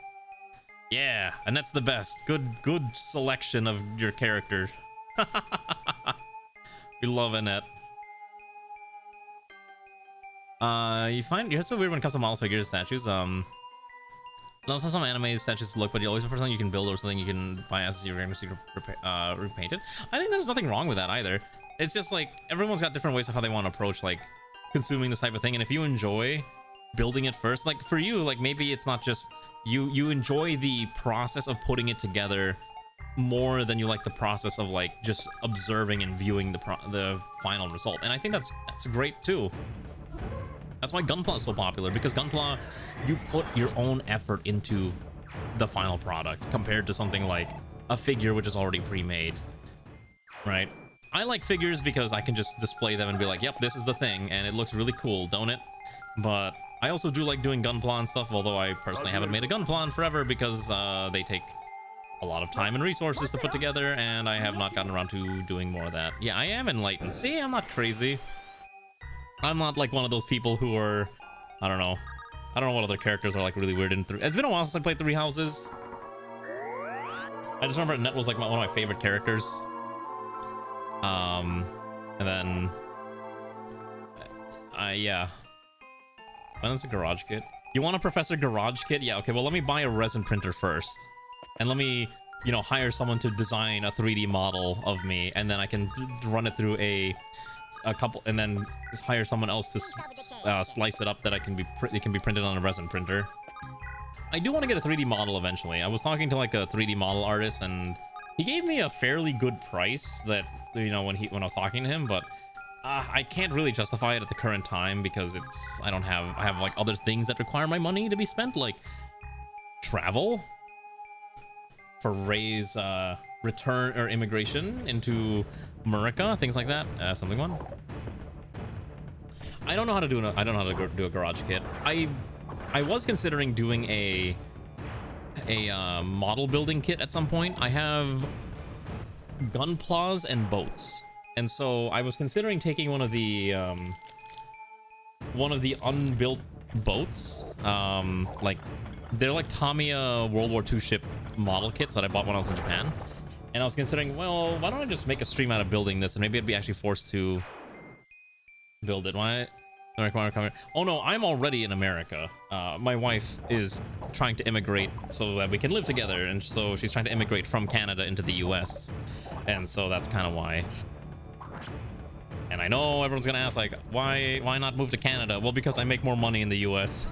Yeah, and that's the best. Good selection of your character. We love Annette. It's so weird when it comes to models, figures, statues. Some anime statues look, but you always prefer something you can build or something you can buy as you're going to repaint it. I think there's nothing wrong with that either. It's just like everyone's got different ways of how they want to approach like consuming this type of thing, and if you enjoy building it first, like for you, like maybe it's not just you enjoy the process of putting it together more than you like the process of like just observing and viewing the final result, and I think that's great too. That's why Gunpla is so popular, because Gunpla, you put your own effort into the final product compared to something like a figure which is already pre-made, right? I like figures because I can just display them and be like, yep, this is the thing, and it looks really cool, don't it? But I also do like doing gunpla and stuff, although I personally haven't made a gunpla in forever because they take a lot of time and resources to put together, and I have not gotten around to doing more of that. Yeah, I am enlightened. See, I'm not crazy. I'm not like one of those people who are, I don't know what other characters are like really weird in 3. It's been a while since I played 3 Houses. I just remember Net was like one of my favorite characters. And then yeah. When is the garage kit? You want a Professor Garage kit? Yeah, okay, well let me buy a resin printer first. And let me, you know, hire someone to design a 3D model of me, and then I can run it through a couple, and then hire someone else to slice it up that it can be printed on a resin printer. I do want to get a 3D model eventually. I was talking to like a 3D model artist, and he gave me a fairly good price that, you know, when I was talking to him, but I can't really justify it at the current time because I have like other things that require my money to be spent, like travel for Ray's return or immigration into America, things like that. Something one. I don't know how to do a garage kit. I was considering doing a model building kit at some point. I have gunplas and boats, and so I was considering taking one of the unbuilt boats. Like they're like Tamiya World War II ship model kits that I bought when I was in Japan, and I was considering, well, why don't I just make a stream out of building this, and maybe I'd be actually forced to build it. Why? Oh no, I'm already in America. My wife is trying to immigrate so that we can live together, and so she's trying to immigrate from Canada into the US, and so that's kind of why. And I know everyone's gonna ask, like, why not move to Canada? Well, because I make more money in the US.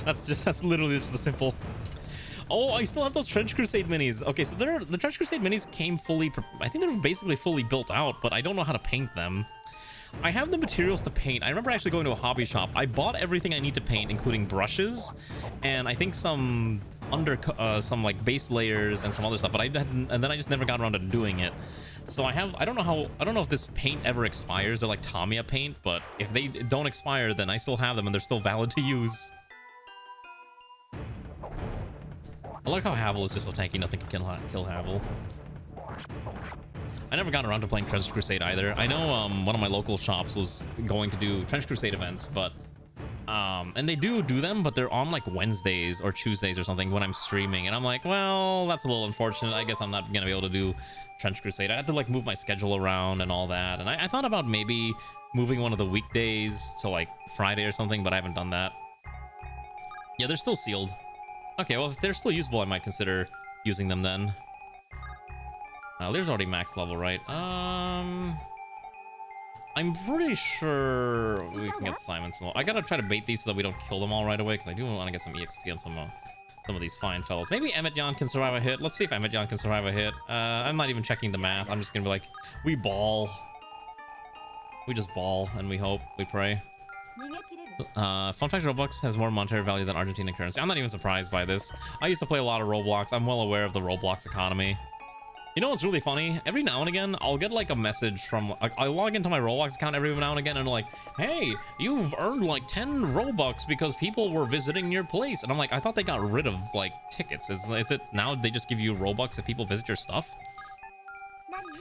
That's literally just the simple. Oh, I still have those Trench Crusade minis. Okay, so the Trench Crusade minis came fully, I think they're basically fully built out, but I don't know how to paint them. I have the materials to paint. I remember actually going to a hobby shop. I bought everything I need to paint, including brushes, and I think some like base layers and some other stuff, but I didn't, and then I just never got around to doing it. So I don't know if this paint ever expires. They're like Tamiya paint, but if they don't expire, then I still have them and they're still valid to use. I like how Havel is just so tanky, nothing can kill Havel. I never got around to playing Trench Crusade either. I know one of my local shops was going to do Trench Crusade events, but and they do them, but they're on like Wednesdays or Tuesdays or something when I'm streaming, and I'm like, well, that's a little unfortunate. I guess I'm not gonna be able to do Trench Crusade. I had to like move my schedule around and all that, and I thought about maybe moving one of the weekdays to like Friday or something, but I haven't done that. Yeah, they're still sealed. Okay, well, if they're still usable, I might consider using them then. There's already max level, right? I'm pretty sure we can get Simon Small. I gotta try to bait these so that we don't kill them all right away, because I do want to get some EXP on some of these fine fellows. Maybe Emmet-Jan can survive a hit. Let's see if Emmet-Jan can survive a hit. I'm not even checking the math. I'm just gonna be like, we ball. We just ball, and we hope, we pray. Fun fact, Roblox has more monetary value than Argentine currency. I'm not even surprised by this. I used to play a lot of Roblox. I'm well aware of the Roblox economy. You know what's really funny? Every now and again, I'll get like a message from, like, I log into my Roblox account every now and again, and like, hey, you've earned like 10 Robux because people were visiting your place. And I'm like, I thought they got rid of like tickets. Is it now they just give you Robux if people visit your stuff?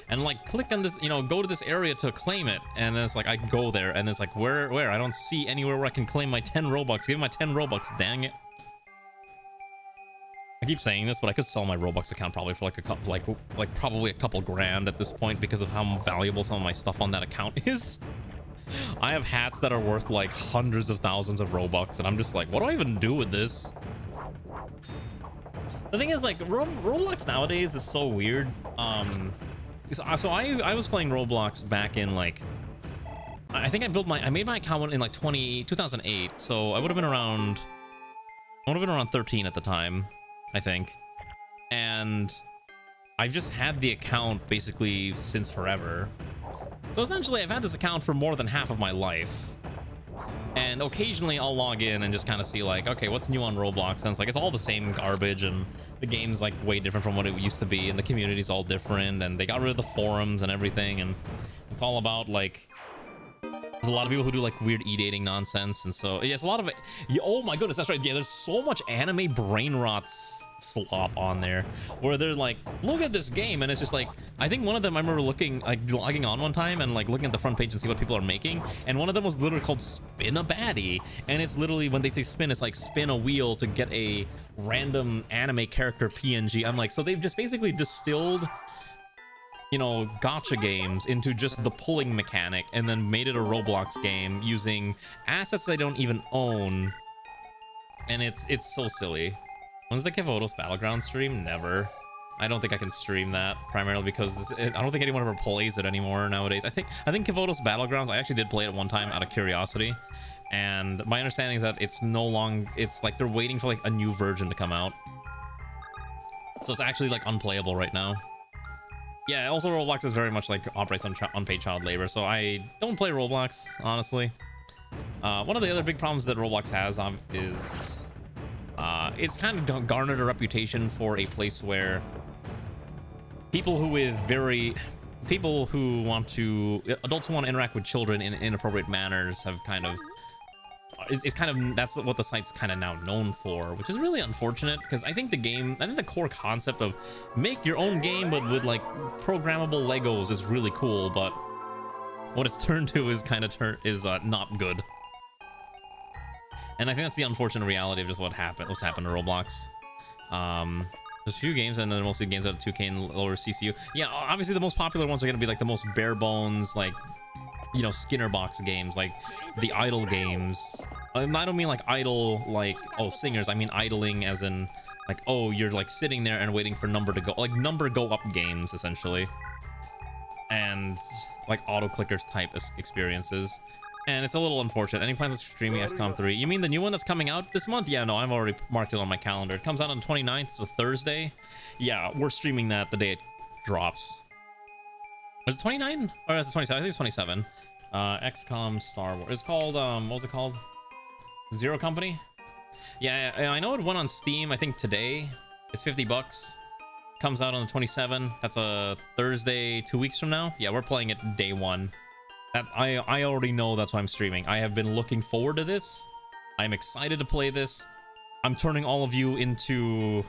And like, click on this, you know, go to this area to claim it. And then it's like, I go there, and it's like, where? I don't see anywhere where I can claim my 10 Robux. Give me my 10 Robux, dang it. I keep saying this, but I could sell my Roblox account probably for like a couple, like probably a couple grand at this point because of how valuable some of my stuff on that account is. I have hats that are worth like hundreds of thousands of Robux, and I'm just like, what do I even do with this? The thing is, like, Roblox nowadays is so weird. So I was playing Roblox back in like, I think I made my account in like 2008, so I would have been around 13 at the time, I think. And I've just had the account basically since forever. So essentially I've had this account for more than half of my life. And occasionally I'll log in and just kind of see like, okay, what's new on Roblox? And it's like, it's all the same garbage, and the game's like way different from what it used to be, and the community's all different, and they got rid of the forums and everything, and it's all about like There's a lot of people who do like weird e-dating nonsense, and so yeah, it's a lot of it. Yeah, oh my goodness, that's right. Yeah, there's so much anime brain rot slop on there, where they're like, look at this game, and it's just like, I think one of them, I remember looking, like logging on one time and like looking at the front page and see what people are making, and one of them was literally called Spin a Baddie, and it's literally, when they say spin, it's like spin a wheel to get a random anime character PNG. I'm like, so they've just basically distilled, you know, gacha games into just the pulling mechanic and then made it a Roblox game using assets they don't even own. And it's so silly. When's the Kevodos Battleground stream? Never. I don't think I can stream that, primarily because I don't think anyone ever plays it anymore nowadays. I think Kevodos Battlegrounds, I actually did play it one time out of curiosity. And my understanding is that it's no longer, it's like they're waiting for like a new version to come out. So it's actually like unplayable right now. Yeah, also Roblox is very much like operates on unpaid child labor, so I don't play Roblox, honestly. One of the other big problems that Roblox has is it's kind of garnered a reputation for a place where people who want to, adults who want to interact with children in inappropriate manners have kind of, that's what the site's kind of now known for, which is really unfortunate, because I think the core concept of make your own game but with like programmable Legos is really cool, but what it's turned to is not good. And I think that's the unfortunate reality of just what's happened to Roblox. There's a few games, and then mostly games at 2K and lower CCU. Yeah, obviously the most popular ones are going to be like the most bare bones, like, you know, Skinner box games, like the idle games. And I don't mean like idle like, oh, singers. I mean idling as in like, oh, you're like sitting there and waiting for number to go, like number go up games essentially, and like auto clickers type experiences. And it's a little unfortunate. Any plans on streaming XCOM 3? You mean the new one that's coming out this month? Yeah, no, I've already marked it on my calendar. It comes out on the 29th. It's a Thursday. Yeah, we're streaming that the day it drops. Was it 29? Or is it 27? I think it's 27. XCOM Star Wars. It's called, what was it called? Zero Company? Yeah, I know it went on Steam, I think today. It's $50. Comes out on the 27th. That's a Thursday, 2 weeks from now. Yeah, we're playing it day one. I already know that's why I'm streaming. I have been looking forward to this. I'm excited to play this. I'm turning all of you into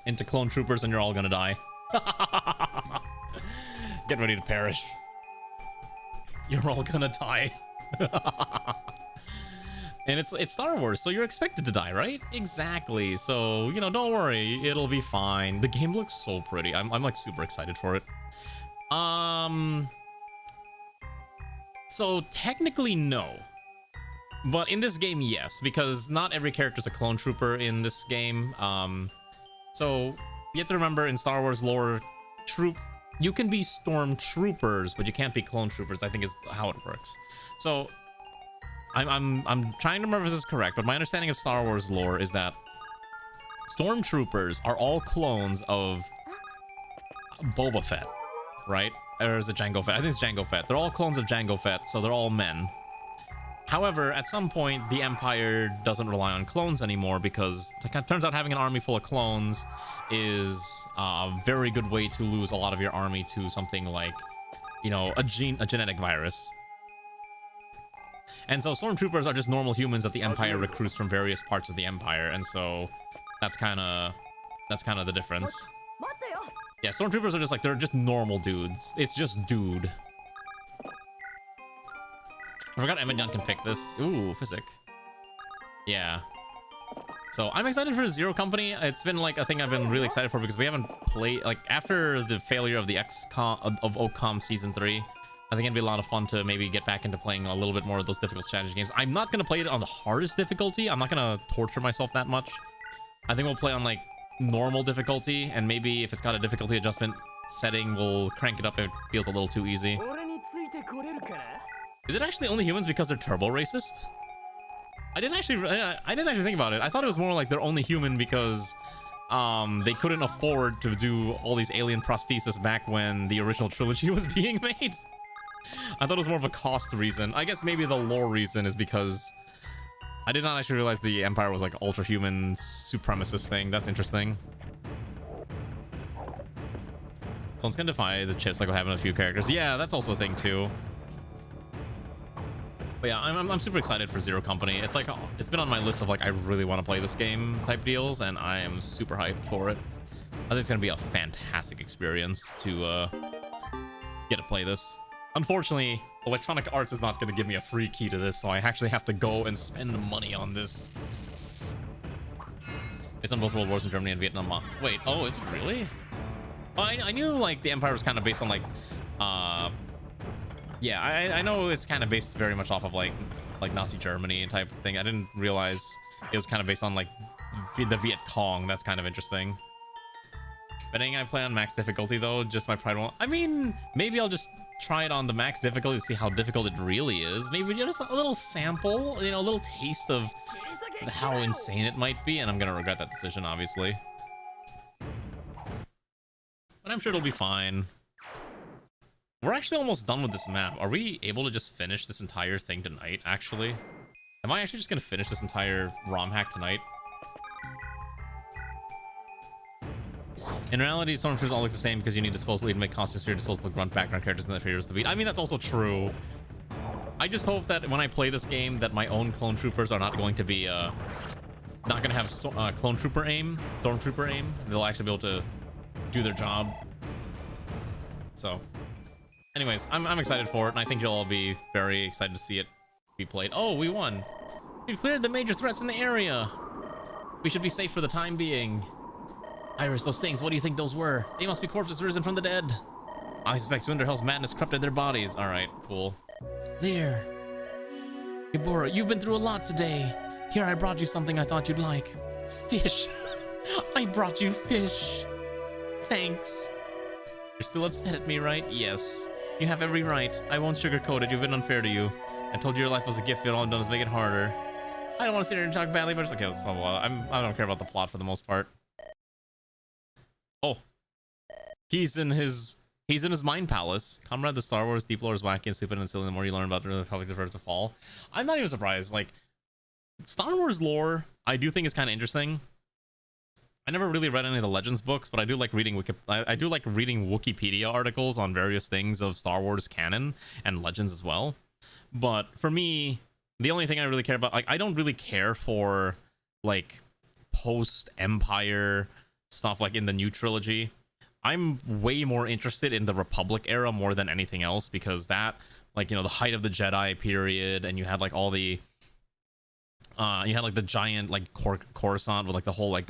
into clone troopers, and you're all gonna die. Get ready to perish. You're all gonna die. And it's Star Wars, so you're expected to die, right? Exactly. So, you know, don't worry, it'll be fine. The game looks so pretty. I'm like super excited for it. So technically no, but in this game yes, because not every character is a clone trooper in this game. So you have to remember, in Star Wars lore, you can be stormtroopers, but you can't be clone troopers, I think is how it works. So I'm trying to remember if this is correct, but my understanding of Star Wars lore is that stormtroopers are all clones of Boba Fett, right? Or is it Jango Fett? I think it's Jango Fett. They're all clones of Jango Fett, so they're all men. However, at some point, the Empire doesn't rely on clones anymore, because it turns out having an army full of clones is a very good way to lose a lot of your army to something like, you know, a genetic virus. And so stormtroopers are just normal humans that the Empire recruits from various parts of the Empire, and so that's kind of the difference. Yeah, stormtroopers are just like, they're just normal dudes. It's just dude. I forgot Emma Young can pick this. Ooh, physic. Yeah. So I'm excited for Zero Company. It's been like a thing I've been really excited for, because we haven't played, like, after the failure of the OCOM Season 3, I think it'd be a lot of fun to maybe get back into playing a little bit more of those difficult strategy games. I'm not going to play it on the hardest difficulty. I'm not going to torture myself that much. I think we'll play on, like, normal difficulty, and maybe if it's got a difficulty adjustment setting, we'll crank it up if it feels a little too easy. Is it actually only humans because they're turbo racist? I didn't actually think about it. I thought it was more like they're only human because they couldn't afford to do all these alien prosthesis back when the original trilogy was being made. I thought it was more of a cost reason. I guess maybe the lore reason is because I did not actually realize the Empire was like ultra-human supremacist thing. That's interesting. Phones can defy the chips like what happened to a few characters. Yeah, that's also a thing too. But yeah, I'm super excited for Zero Company. It's like, it's been on my list of like, I really want to play this game type deals, and I am super hyped for it. I think it's going to be a fantastic experience to get to play this. Unfortunately, Electronic Arts is not going to give me a free key to this, so I actually have to go and spend money on this. It's on both World Wars in Germany and Vietnam. Wait, oh, is it really? Oh, I knew like the Empire was kind of based on like, yeah, I know it's kind of based very much off of like Nazi Germany and type of thing. I didn't realize it was kind of based on like the Viet Cong. That's kind of interesting. Betting I play on max difficulty though, just my pride won't. I mean, maybe I'll just try it on the max difficulty to see how difficult it really is. Maybe just a little sample, you know, a little taste of how insane it might be, and I'm gonna regret that decision, obviously. But I'm sure it'll be fine. We're actually almost done with this map. Are we able to just finish this entire thing tonight, actually? Am I actually just gonna finish this entire ROM hack tonight? In reality, stormtroopers all look the same because you need disposable to make costumes for your disposable grunt background characters and the fears to beat. I mean, that's also true. I just hope that when I play this game, that my own clone troopers are not going to be, not gonna have clone trooper aim, stormtrooper aim. They'll actually be able to do their job. So, anyways, I'm excited for it, and I think you'll all be very excited to see it be played. Oh, we won. We've cleared the major threats in the area. We should be safe for the time being. Iris, those things, what do you think those were? They must be corpses risen from the dead. I suspect Winterhell's madness corrupted their bodies. Alright, cool. Lear. Gibora, you've been through a lot today. Here, I brought you something I thought you'd like. Fish. I brought you fish. Thanks. You're still upset at me, right? Yes. You have every right. I won't sugarcoat it. You've been unfair to you. I told you your life was a gift. All I've done is make it harder. I don't want to sit here and talk badly, but it's okay. Let's blah, blah, blah. I don't care about the plot for the most part. Oh, he's in his mind palace. Comrade, the Star Wars deep lore is wacky and stupid and silly. The more you learn about the Republic, the further to fall. I'm not even surprised. Like, Star Wars lore, I do think is kind of interesting. I never really read any of the Legends books, but I do like reading I do like reading Wikipedia articles on various things of Star Wars canon and Legends as well. But for me, the only thing I really care about, like, I don't really care for like post-Empire stuff like in the new trilogy. I'm way more interested in the Republic era more than anything else, because that, like, you know, the height of the Jedi period, and you had like all the you had like the giant like Coruscant with like the whole like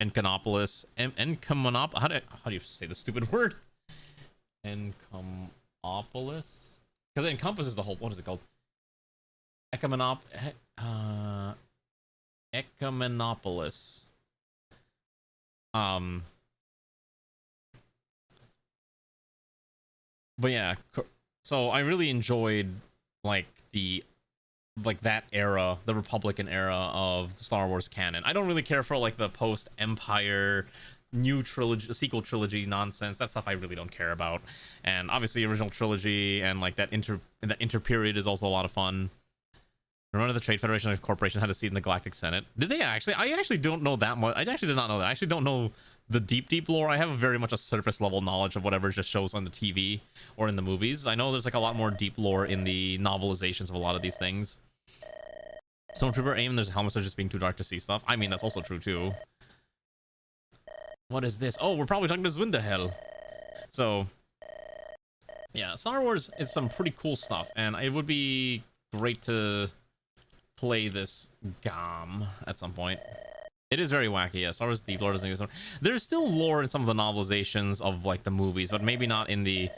Enconopolis, how do you say the stupid word? Encomopolis, because it encompasses the whole, what is it called? Ecumenopolis. But yeah, so I really enjoyed like that era, the Republican era of the Star Wars canon. I don't really care for like the post-Empire new trilogy, sequel trilogy nonsense. That stuff I really don't care about. And obviously original trilogy and like that inter period is also a lot of fun. Remember the Trade Federation and Corporation had a seat in the Galactic Senate? Did they actually? I actually don't know that much. I actually did not know that. I actually don't know the deep lore. I have very much a surface level knowledge of whatever just shows on the TV or in the movies. I know there's like a lot more deep lore in the novelizations of a lot of these things. Stormtrooper aim, there's helmets are just being too dark to see stuff. I mean, that's also true too. What is this? Oh, we're probably talking to Zwindahel. So, yeah, Star Wars is some pretty cool stuff, and it would be great to play this GOM at some point. It is very wacky, yeah. Star Wars deep lore doesn't exist. There's still lore in some of the novelizations of like the movies, but maybe not in the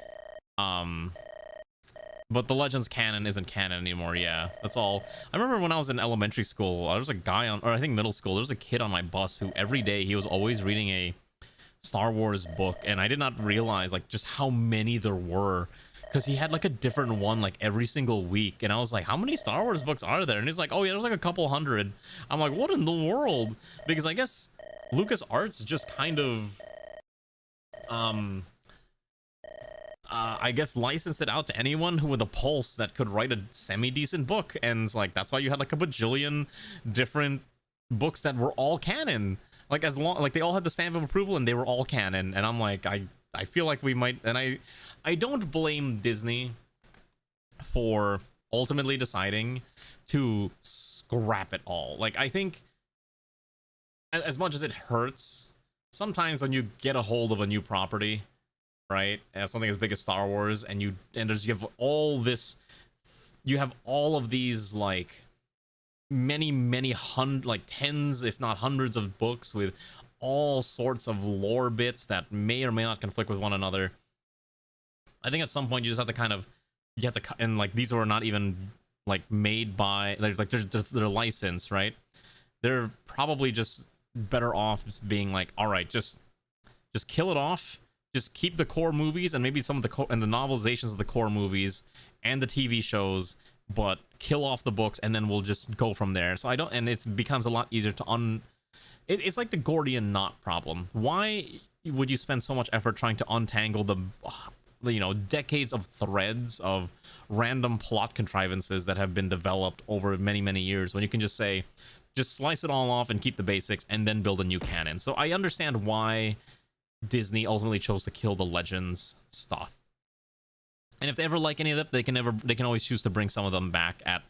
but the Legends canon isn't canon anymore. Yeah, that's all. I remember when I was in elementary school, there was a guy on, or I think middle school, there was a kid on my bus who every day he was always reading a Star Wars book, and I did not realize like just how many there were, because he had like a different one like every single week, and I was like, how many Star Wars books are there? And he's like, oh yeah, there's like a couple hundred. I'm like, what in the world? Because I guess LucasArts just kind of I guess licensed it out to anyone who with a pulse that could write a semi-decent book, and it's like that's why you had like a bajillion different books that were all canon, like as long like they all had the stamp of approval and they were all canon. And I'm like, I feel like we might, and I don't blame Disney for ultimately deciding to scrap it all. Like, I think as much as it hurts, sometimes when you get a hold of a new property, right, and something as big as Star Wars, and you have all this, you have all of these like many tens if not hundreds of books with all sorts of lore bits that may or may not conflict with one another. I think at some point you just have to kind of, you have to, and like these are not even like made by, like they're licensed, right? They're probably just better off being like, all right, just kill it off, just keep the core movies and maybe some of the and the novelizations of the core movies and the TV shows, but kill off the books, and then we'll just go from there. So I don't, and it becomes a lot easier to it's like the Gordian knot problem. Why would you spend so much effort trying to untangle the decades of threads of random plot contrivances that have been developed over many years, when you can just say, just slice it all off and keep the basics and then build a new canon? So I understand why Disney ultimately chose to kill the Legends stuff. And if they ever like any of them, they can always choose to bring some of them back at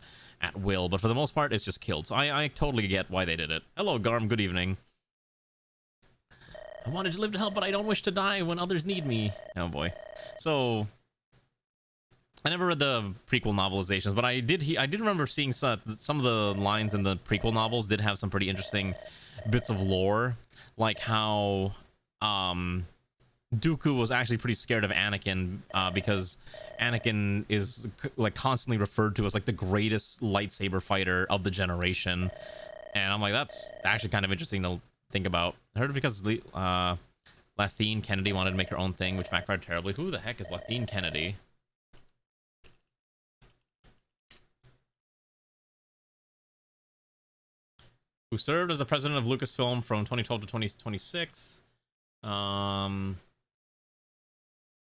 will. But for the most part, it's just killed. So I totally get why they did it. Hello, Garm. Good evening. I wanted to live to help, but I don't wish to die when others need me. Oh boy. So I never read the prequel novelizations, but I did remember seeing some of the lines in the prequel novels did have some pretty interesting bits of lore, like how Dooku was actually pretty scared of Anakin because Anakin is like constantly referred to as like the greatest lightsaber fighter of the generation. And I'm like, that's actually kind of interesting to think about. I heard it because Lathine Kennedy wanted to make her own thing, which backfired terribly. Who the heck is Lathine Kennedy? Who served as the president of Lucasfilm from 2012 to 2026.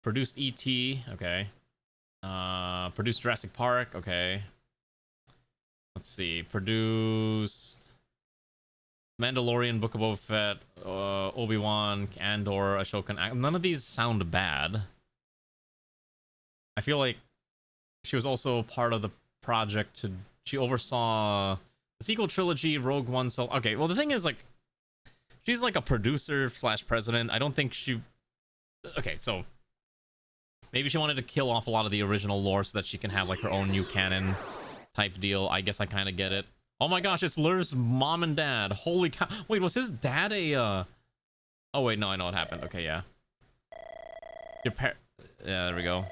Produced E.T. Okay. Produced Jurassic Park. Okay. Let's see. Produced Mandalorian, Book of Boba Fett, Obi-Wan, Andor, Ashoka. None of these sound bad. I feel like she was also part of the project she oversaw the sequel trilogy, Rogue One. So okay, well the thing is, like, she's like a producer / president. I don't think she. Okay, so maybe she wanted to kill off a lot of the original lore so that she can have like her own new canon type deal. I guess I kind of get it. Oh my gosh, it's Lur's mom and dad. Holy cow. Wait, was his dad a Oh wait, no, I know what happened. Okay, yeah. Yeah, there we go.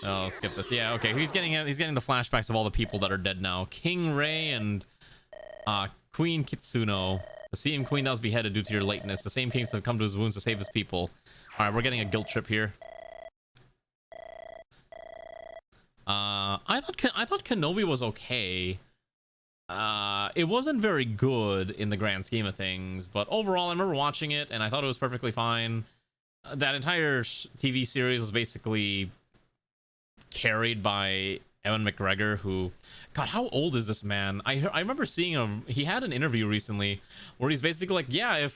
Oh, skip this. Yeah, okay. He's getting the flashbacks of all the people that are dead now. King Rey and Queen Kitsuno. The CM Queen that was beheaded due to your lateness. The same kings have come to his wounds to save his people. Alright, we're getting a guilt trip here. I thought Kenobi was okay. It wasn't very good in the grand scheme of things, but overall I remember watching it and I thought it was perfectly fine. That entire TV series was basically carried by Ewan McGregor, who, God, how old is this man? I remember seeing him. He had an interview recently where he's basically like, yeah,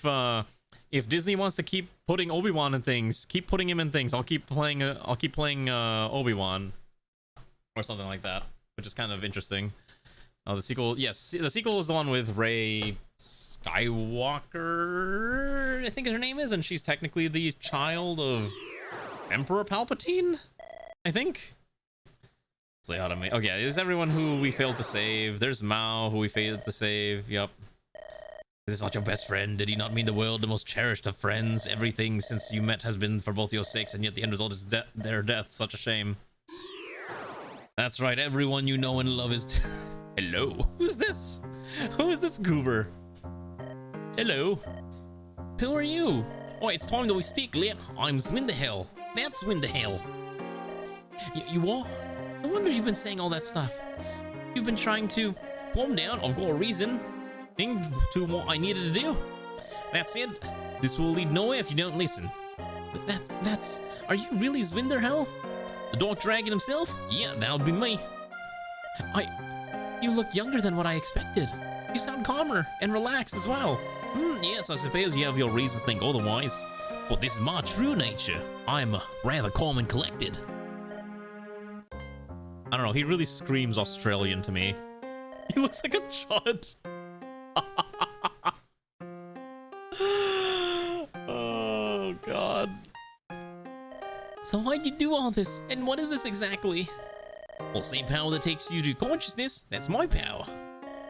if Disney wants to keep putting Obi-Wan in things, keep putting him in things. I'll keep playing Obi-Wan, or something like that, which is kind of interesting. Oh, the sequel, yes, the sequel is the one with Rey Skywalker, I think her name is, and she's technically the child of Emperor Palpatine, I think. Let's lay out on me. Okay, there's everyone who we failed to save. There's Mao, who we failed to save. Yep. Is this not your best friend? Did he not mean the world, the most cherished of friends? Everything since you met has been for both your sakes, and yet the end result is their death. Such a shame. That's right, everyone you know and love is... Hello? Who's this? Who is this goober? Hello? Who are you? Oh, it's time that we speak, Lit. I'm Zwindahel. That's Zwindahel. You are? No wonder you've been saying all that stuff. You've been trying to... Calm down, I've got a reason. To what I needed to do. That's it. This will lead nowhere if you don't listen. That's... Are you really Zwindahel? The Dark Dragon himself? Yeah, that would be me. You look younger than what I expected. You sound calmer and relaxed as well. Yes, I suppose you have your reasons to think otherwise. Well, this is my true nature. I'm rather calm and collected. I don't know, he really screams Australian to me. He looks like a chud. Oh, God. So why'd you do all this? And what is this exactly? Well, same power that takes you to consciousness, that's my power.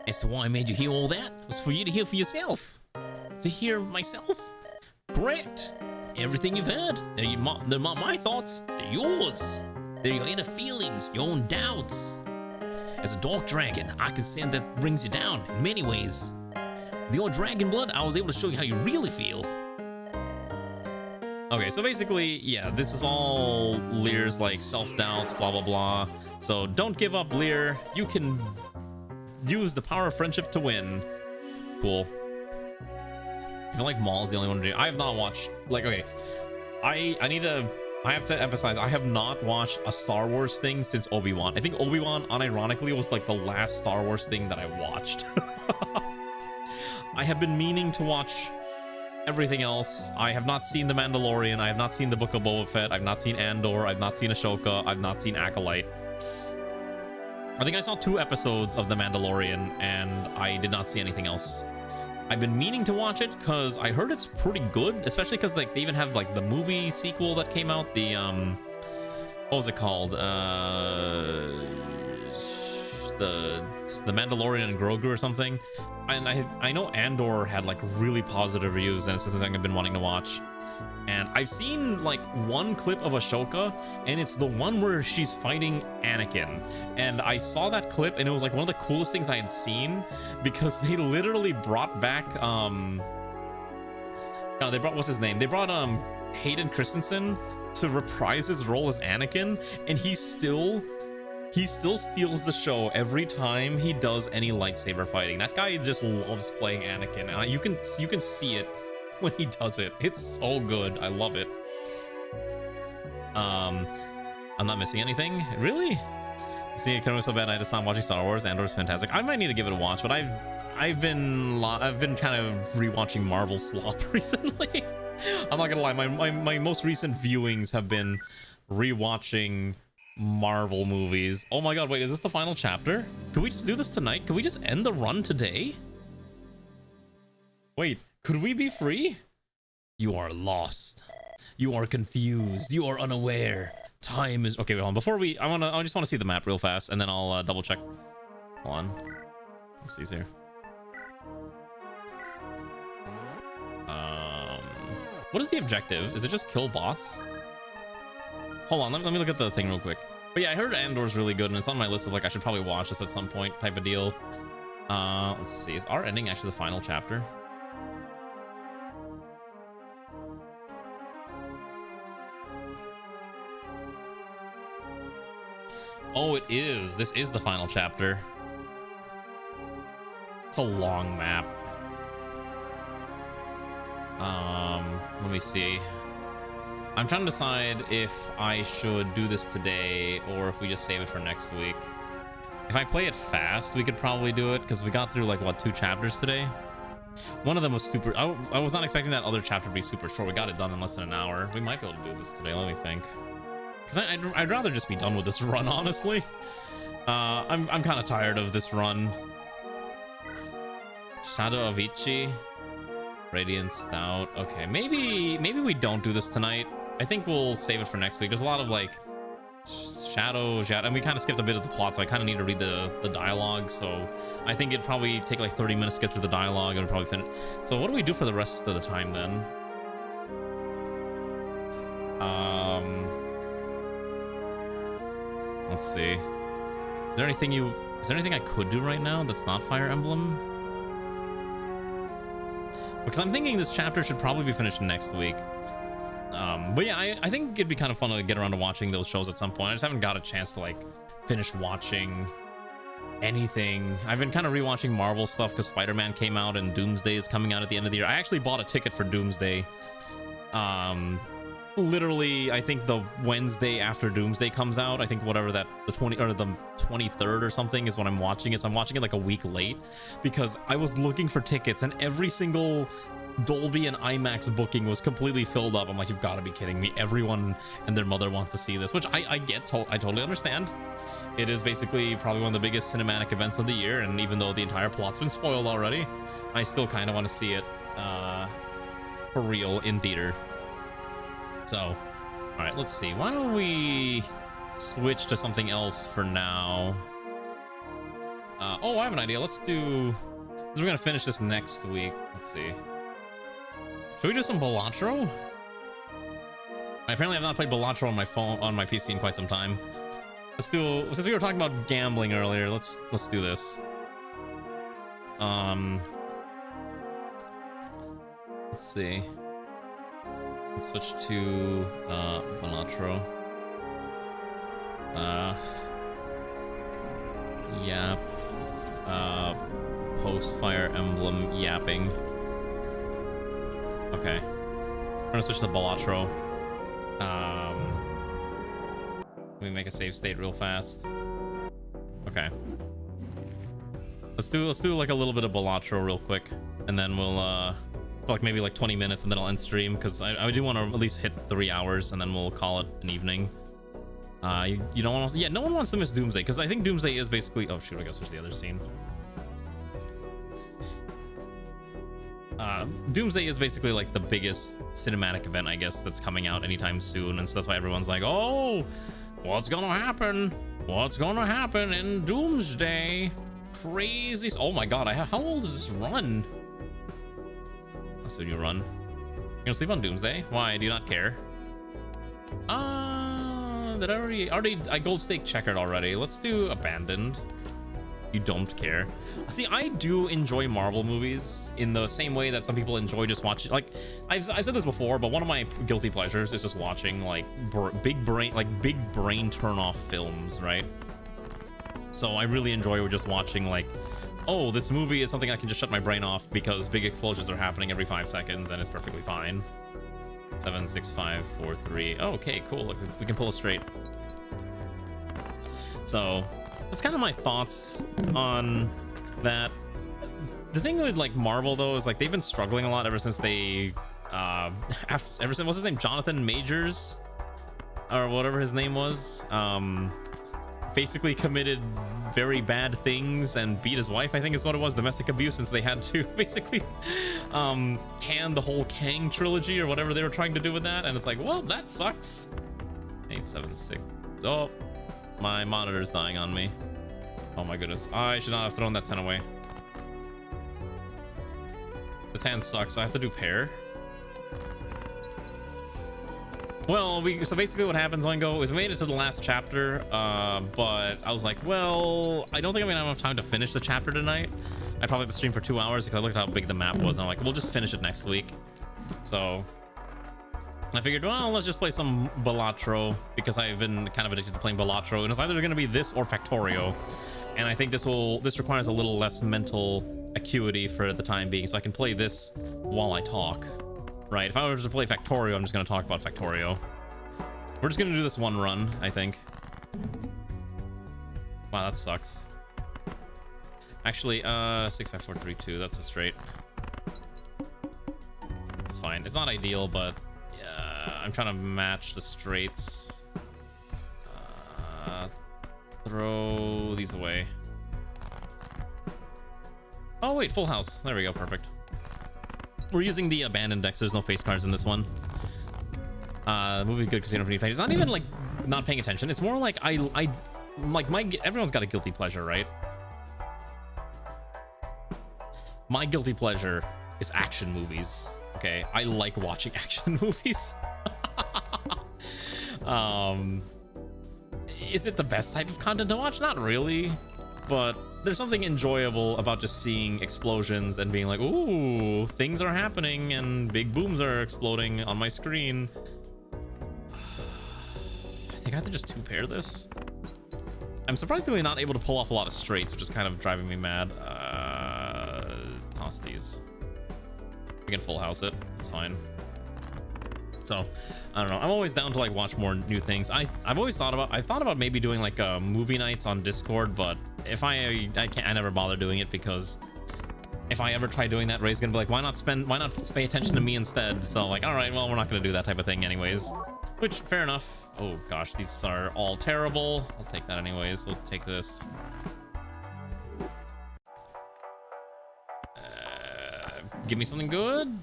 As to why I made you hear all that, was for you to hear for yourself. To hear myself? Correct. Everything you've heard, they're not my thoughts, they're yours. They're your inner feelings, your own doubts. As a dark dragon, I can sense that brings you down in many ways. With your dragon blood, I was able to show you how you really feel. Okay, so basically, yeah, this is all Lear's like self-doubts, blah blah blah. So don't give up, Lear. You can use the power of friendship to win. Cool. I feel like Maul's the only one to do. I have not watched, like, okay, I have to emphasize, I have not watched a Star Wars thing since Obi-Wan. I think Obi-Wan, unironically, was like the last Star Wars thing that I watched. I have been meaning to watch everything else. I have not seen The Mandalorian. I have not seen the Book of Boba Fett. I've not seen Andor. I've not seen Ahsoka. I've not seen Acolyte. I think I saw 2 episodes of The Mandalorian, and I did not see anything else. I've been meaning to watch it because I heard it's pretty good, especially because like they even have like the movie sequel that came out, the what was it called? The Mandalorian and Grogu or something. And I know Andor had like really positive reviews, and it's something I've been wanting to watch. And I've seen like one clip of Ahsoka, and it's the one where she's fighting Anakin. And I saw that clip, and it was like one of the coolest things I had seen, because they literally brought back they brought, what's his name? They brought Hayden Christensen to reprise his role as Anakin, and he still steals the show every time he does any lightsaber fighting. That guy just loves playing Anakin, and you can see it when he does it. It's so good. I love it. I'm not missing anything, really. See, it was so bad I had to stop watching Star Wars. Andor's fantastic. I might need to give it a watch, but I've been kind of rewatching Marvel slop recently. I'm not gonna lie, my most recent viewings have been rewatching Marvel movies. Oh my god, wait, is this the final chapter? Could we just do this tonight? Could we just end the run today? Wait, could we be free? You are lost. You are confused. You are unaware. Time is... Okay, wait, hold on. Before we... I just want to see the map real fast, and then I'll double check. Hold on. Let's see here. What is the objective? Is it just kill boss? Hold on, let me look at the thing real quick. But yeah, I heard Andor's really good, and it's on my list of like I should probably watch this at some point type of deal. Let's see. Is our ending actually the final chapter? Oh, it is. This is the final chapter. It's a long map. Let me see. I'm trying to decide if I should do this today or if we just save it for next week. If I play it fast, we could probably do it because we got through like, what, 2 chapters today? One of them was super... I was not expecting that other chapter to be super short. We got it done in less than an hour. We might be able to do this today. Let me think. Because I'd rather just be done with this run, honestly. I'm kind of tired of this run. Shadow of Ichi. Radiant Stout. Okay, maybe we don't do this tonight. I think we'll save it for next week. There's a lot of like shadow, and we kind of skipped a bit of the plot, so I kind of need to read the dialogue. So I think it'd probably take like 30 minutes to get through the dialogue, and we'll probably finish. So what do we do for the rest of the time then? Let's see. Is there anything I could do right now that's not Fire Emblem? Because I'm thinking this chapter should probably be finished next week. But yeah, I think it'd be kind of fun to get around to watching those shows at some point. I just haven't got a chance to like finish watching anything. I've been kind of rewatching Marvel stuff because Spider-Man came out and Doomsday is coming out at the end of the year. I actually bought a ticket for Doomsday. Literally, I think the Wednesday after Doomsday comes out, I think whatever that, the 23rd or something is when I'm watching it. So I'm watching it like a week late because I was looking for tickets, and every single Dolby and IMAX booking was completely filled up. I'm like, you've got to be kidding me. Everyone and their mother wants to see this, which I get. I totally understand. It is basically probably one of the biggest cinematic events of the year, and even though the entire plot's been spoiled already, I still kind of want to see it for real in theater. So, all right, let's see. Why don't we switch to something else for now? Oh, I have an idea. Let's do... We're gonna finish this next week. Let's see. Should we do some Balatro? Apparently, I've not played Balatro on my phone, on my PC in quite some time. Let's do. Since we were talking about gambling earlier, let's do this. Let's see. Let's switch to Balatro. Yap. Post Fire Emblem yapping. Okay. We're gonna switch to Balatro. Let me make a save state real fast. Okay. Let's do like a little bit of Balatro real quick, and then we'll like maybe like 20 minutes, and then I'll end stream because I do want to at least hit 3 hours, and then we'll call it an evening. You don't want to, yeah, no one wants to miss Doomsday because I think Doomsday is basically, oh shoot, I gotta switch to the other scene. Doomsday is basically like the biggest cinematic event, I guess, that's coming out anytime soon, and so that's why everyone's like, oh, what's gonna happen? What's gonna happen in Doomsday? Crazy. Oh my god, how old is this run? That's a new run. You're gonna sleep on Doomsday? Why? Do you not care? Did I gold stake checkered already? Let's do Abandoned. You don't care. See, I do enjoy Marvel movies in the same way that some people enjoy just watching. Like, I've said this before, but one of my guilty pleasures is just watching like big brain turn off films, right? So I really enjoy just watching like, oh, this movie is something I can just shut my brain off because big explosions are happening every 5 seconds and it's perfectly fine. 7, 6, 5, 4, 3. Oh, okay, cool. Look, we can pull it straight. So that's kind of my thoughts on that. The thing with like Marvel though is like they've been struggling a lot ever since they ever since, what's his name, Jonathan Majors or whatever his name was, basically committed very bad things and beat his wife, I think is what it was, domestic abuse, since they had to basically can the whole Kang trilogy or whatever they were trying to do with that. And it's like, well, that sucks. 876. Oh, my monitor's dying on me. Oh my goodness, I should not have thrown that 10 away. This hand sucks. I have to do pair. Well, so basically what happens, Oingo, is we made it to the last chapter, but I was like, well, I don't think I'm gonna have enough time to finish the chapter tonight. I probably have to stream for 2 hours because I looked at how big the map was, and I'm like, we'll just finish it next week. So I figured, well, let's just play some Balatro because I've been kind of addicted to playing Balatro, and it's either going to be this or Factorio, and I think this requires a little less mental acuity for the time being, so I can play this while I talk. Right, if I were to play Factorio, I'm just going to talk about Factorio. We're just going to do this one run, I think. Wow, that sucks. Actually, 6, 5, 4, 3, 2, that's a straight. It's fine. It's not ideal, but yeah, I'm trying to match the straights. Throw these away. Oh, wait, full house. There we go, perfect. We're using the abandoned decks. There's no face cards in this one. The movie good because you don't have any face. It's not even like not paying attention. It's more like everyone's got a guilty pleasure, right? My guilty pleasure is action movies. Okay, I like watching action movies. Is it the best type of content to watch? Not really, but there's something enjoyable about just seeing explosions and being like, ooh, things are happening and big booms are exploding on my screen. I think I have to just 2-pair this. I'm surprisingly not able to pull off a lot of straights, which is kind of driving me mad. Toss these. We can full house it. It's fine. So I don't know. I'm always down to like watch more new things. I've thought about maybe doing like movie nights on Discord, but if I never bother doing it because if I ever try doing that, Ray's gonna be like, why not pay attention to me instead? So like, all right, well, we're not gonna do that type of thing anyways, which fair enough. Oh gosh, these are all terrible. I'll take that anyways. We'll take this. Give me something good.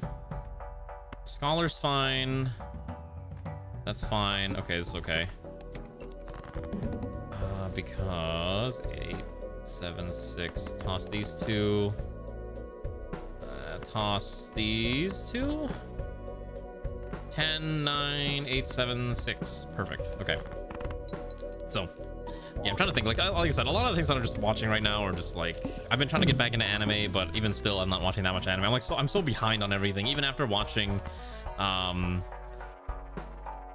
Scholar's fine. That's fine. Okay, this is okay. Because 8, 7, 6. Toss these two. Toss these two. 10, 9, 8, 7, 6. Perfect. Okay. So, yeah, I'm trying to think. Like I said, a lot of the things that I'm just watching right now are just like, I've been trying to get back into anime, but even still, I'm not watching that much anime. I'm so behind on everything. Even after watching, oh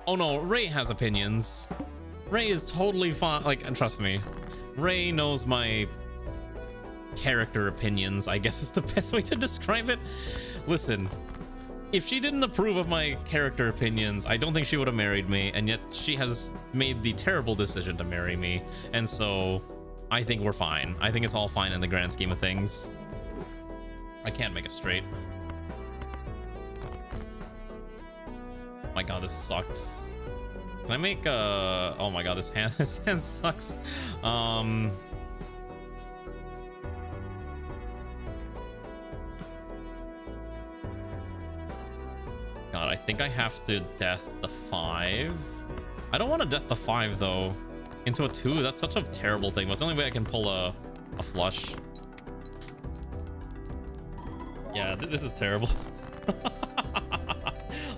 no, Ray has opinions. Ray is totally fine. Like, and trust me, Ray knows my character opinions, I guess is the best way to describe it. Listen, if she didn't approve of my character opinions, I don't think she would have married me, and yet she has made the terrible decision to marry me, and so I think we're fine. I think it's all fine in the grand scheme of things. I can't make it straight. My god, this sucks. Can I make oh my god, this hand sucks. God, I think I have to death the 5. I don't want to death the 5 though into a 2. That's such a terrible thing. That's the only way I can pull a flush. Yeah, this is terrible.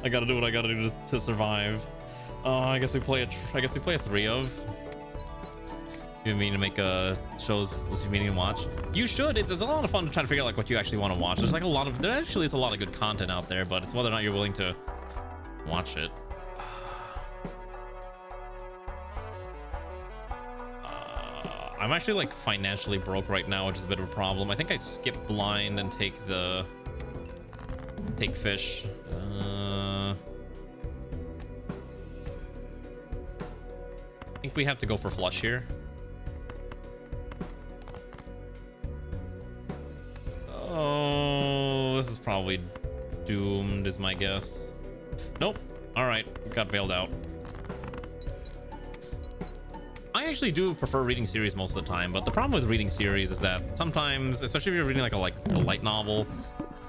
I gotta do what I gotta do to survive. I guess we play a 3 of. You mean to make shows you mean to watch? You should. It's a lot of fun to try to figure out like what you actually want to watch. There's like there actually is a lot of good content out there, but it's whether or not you're willing to watch it. I'm actually like financially broke right now, which is a bit of a problem. I think I skip blind and take fish. I think we have to go for flush here. Oh, this is probably doomed is my guess. Nope. All right, got bailed out. I actually do prefer reading series most of the time, but the problem with reading series is that sometimes, especially if you're reading like a light novel,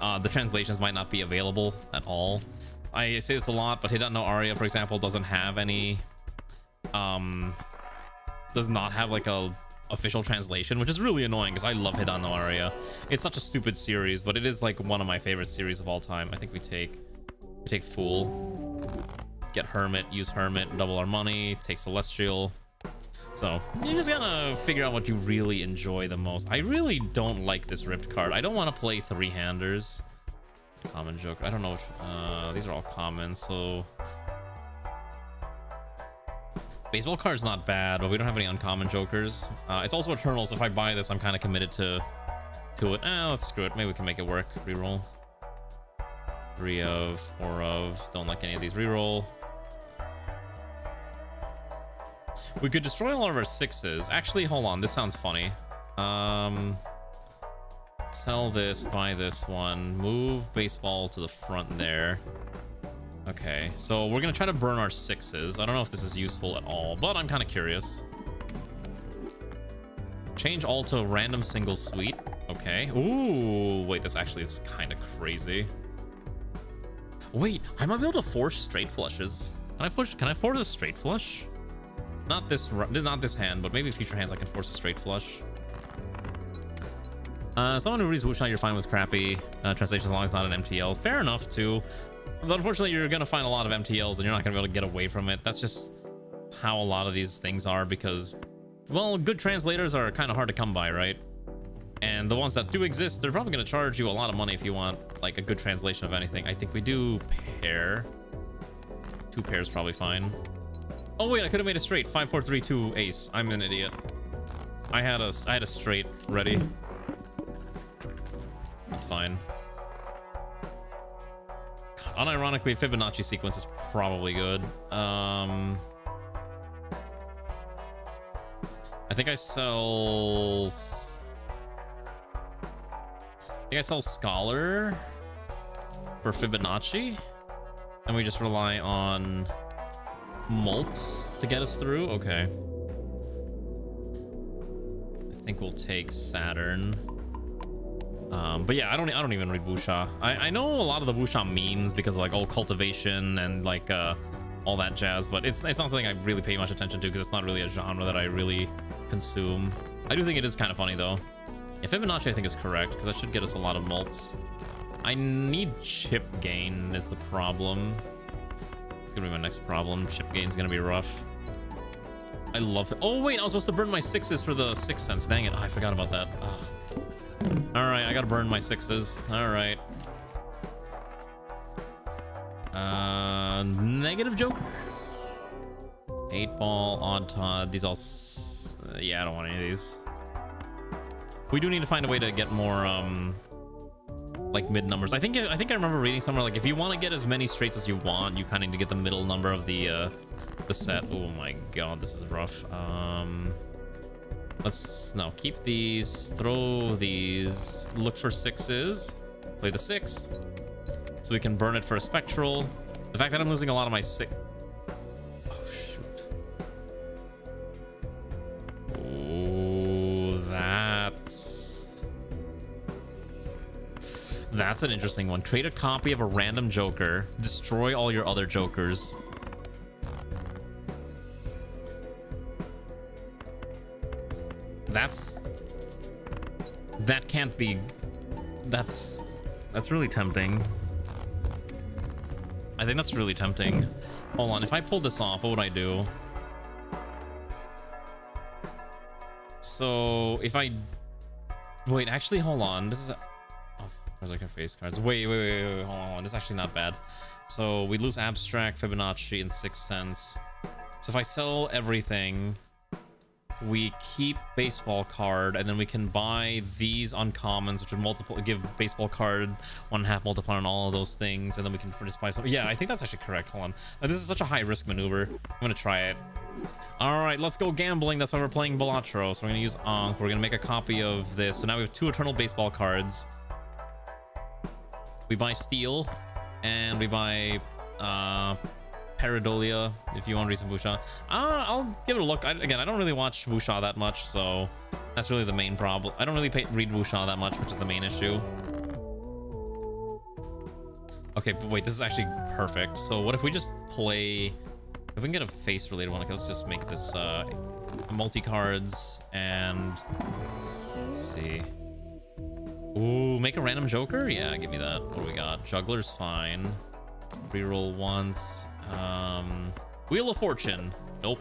the translations might not be available at all. I say this a lot, but Hidden no Aria, for example, doesn't have any does not have like a official translation, which is really annoying because I love Hidden no Aria. It's such a stupid series, but it is like one of my favorite series of all time. I think we take Fool, get Hermit, use Hermit, double our money, take Celestial. So you just gotta figure out what you really enjoy the most. I really don't like this ripped card. I don't want to play 3-handers. Common joke. I don't know which, these are all common, so baseball card's not bad, but we don't have any uncommon jokers. It's also Eternal, so if I buy this, I'm kind of committed to it. Let's screw it. Maybe we can make it work. Reroll. 3 of, 4 of. Don't like any of these. Reroll. We could destroy all of our 6s. Actually, hold on. This sounds funny. Sell this, buy this one. Move baseball to the front there. Okay, so we're gonna try to burn our 6s. I don't know if this is useful at all, but I'm kind of curious. Change all to random single suite. Okay. Ooh, wait, this actually is kind of crazy. Wait, I might be able to force straight flushes. Can I force a straight flush? Not this hand, but maybe future hands I can force a straight flush. Someone who reads Wushai, you're fine with crappy translation as long as it's not an MTL. Fair enough too. But unfortunately, you're gonna find a lot of MTLs and you're not gonna be able to get away from it. That's just how a lot of these things are because, well, good translators are kind of hard to come by, right? And the ones that do exist, they're probably gonna charge you a lot of money if you want like a good translation of anything. I think we do pair. 2 pairs probably fine. Oh wait, I could have made a straight. 5, 4, 3, 2 ace. I'm an idiot. I had a straight ready. That's fine. Unironically, Fibonacci sequence is probably good. I think I sell think I sell Scholar for Fibonacci, and we just rely on Mults to get us through. Okay. I think we'll take Saturn. But yeah, I don't even read wuxia. I know a lot of the wuxia memes because of, like, old cultivation and like all that jazz, but it's not something I really pay much attention to because it's not really a genre that I really consume. I do think it is kind of funny though. Yeah, Fibonacci I think is correct because that should get us a lot of mults. I need chip gain is the problem. It's gonna be my next problem. Chip gain's gonna be rough. I love it. Oh wait, I was supposed to burn my 6s for the 6 cents. Dang it, I forgot about that. All right, I gotta burn my 6s. All right. Negative joke. 8 ball, odd Todd. These all. Yeah, I don't want any of these. We do need to find a way to get more like mid numbers. I think I remember reading somewhere like if you want to get as many straights as you want, you kind of need to get the middle number of the set. Oh my god, this is rough. Let's keep these, throw these, look for 6s, play the 6 so we can burn it for a spectral. The fact that I'm losing a lot of my 6. Oh shoot. Oh, that's an interesting one. Create a copy of a random joker, destroy all your other jokers. That can't be. That's really tempting. I think that's really tempting. Hold on, if I pulled this off, what would I do? So if I wait, actually, hold on. This is where's like face cards? Wait, hold on. This is actually not bad. So we lose abstract, Fibonacci, and 6 cents. So if I sell everything, we keep baseball card, and then we can buy these uncommons, which would give baseball card 1.5 multiplier on all of those things, and then we can just buy some. Yeah, I think that's actually correct. Hold on. This is such a high risk maneuver. I'm gonna try it. All right, let's go gambling. That's why we're playing Balatro. So we're gonna use Ankh. We're gonna make a copy of this. So now we have 2 eternal baseball cards. We buy Steel, and we buy Paradolia, if you want to read some wuxia. I'll give it a look. Again, I don't really watch wuxia that much, so that's really the main problem. I don't really read wuxia that much, which is the main issue. Okay, but wait, this is actually perfect. So what if we just play... If we can get a face-related one, let's just make this multi-cards, and... Let's see. Ooh, make a random joker? Yeah, give me that. What do we got? Juggler's fine. Reroll once. Wheel of Fortune. Nope.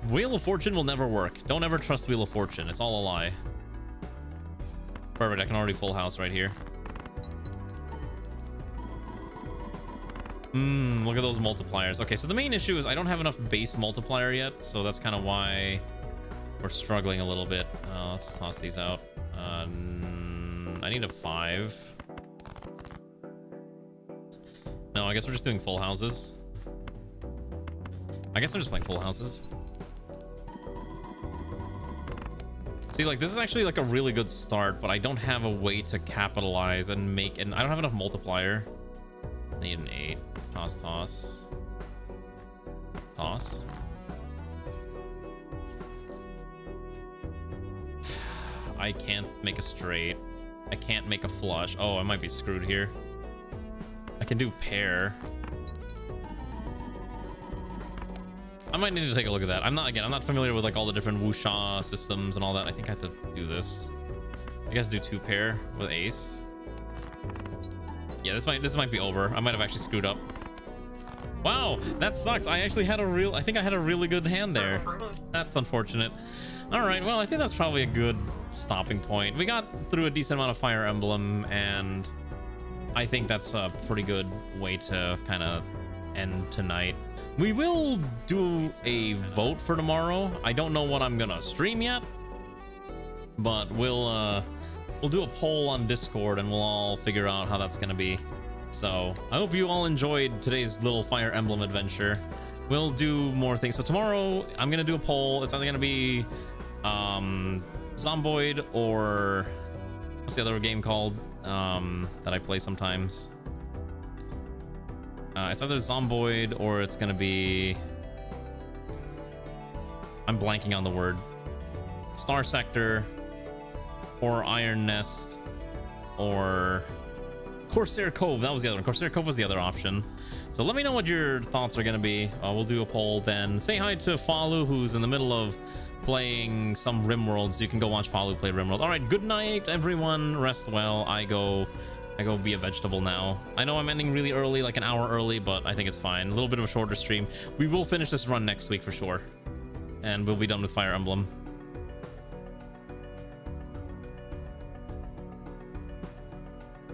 Wheel of Fortune will never work. Don't ever trust Wheel of Fortune. It's all a lie. Perfect. I can already full house right here. Look at those multipliers. Okay, so the main issue is I don't have enough base multiplier yet, so that's kind of why we're struggling a little bit. Let's toss these out. I need a 5. No, I guess we're just doing full houses. I guess I'm just playing full houses. See, like, this is actually like a really good start, but I don't have a way to capitalize and make, and I don't have enough multiplier. I need an 8. Toss, toss. Toss. I can't make a straight. I can't make a flush. Oh, I might be screwed here. I can do pair. I might need to take a look at that. I'm not familiar with like all the different wuxia systems and all that. I think I have to do this. I guess do 2 pair with ace. Yeah, this might be over. I might have actually screwed up. Wow, that sucks. I think I had a really good hand there. That's unfortunate. All right, well, I think that's probably a good stopping point. We got through a decent amount of Fire Emblem, and I think that's a pretty good way to kind of end tonight. We will do a vote for tomorrow. I don't know what I'm gonna stream yet, but we'll do a poll on Discord, and we'll all figure out how that's gonna be. So I hope you all enjoyed today's little Fire Emblem adventure. We'll do more things. So tomorrow I'm gonna do a poll. It's either gonna be Zomboid or What's the other game called that I play sometimes? It's either Zomboid or it's gonna be... I'm blanking on the word. Star Sector or Iron Nest or Corsair Cove. That was the other one. Corsair Cove was the other option. So let me know what your thoughts are gonna be. We'll do a poll then. Say hi to Falu, who's in the middle of playing some RimWorld, so you can go watch Falu play RimWorld. All right, good night, everyone. Rest well. I go be a vegetable now. I know I'm ending really early, like an hour early, but I think it's fine. A little bit of a shorter stream. We will finish this run next week for sure, and we'll be done with Fire Emblem.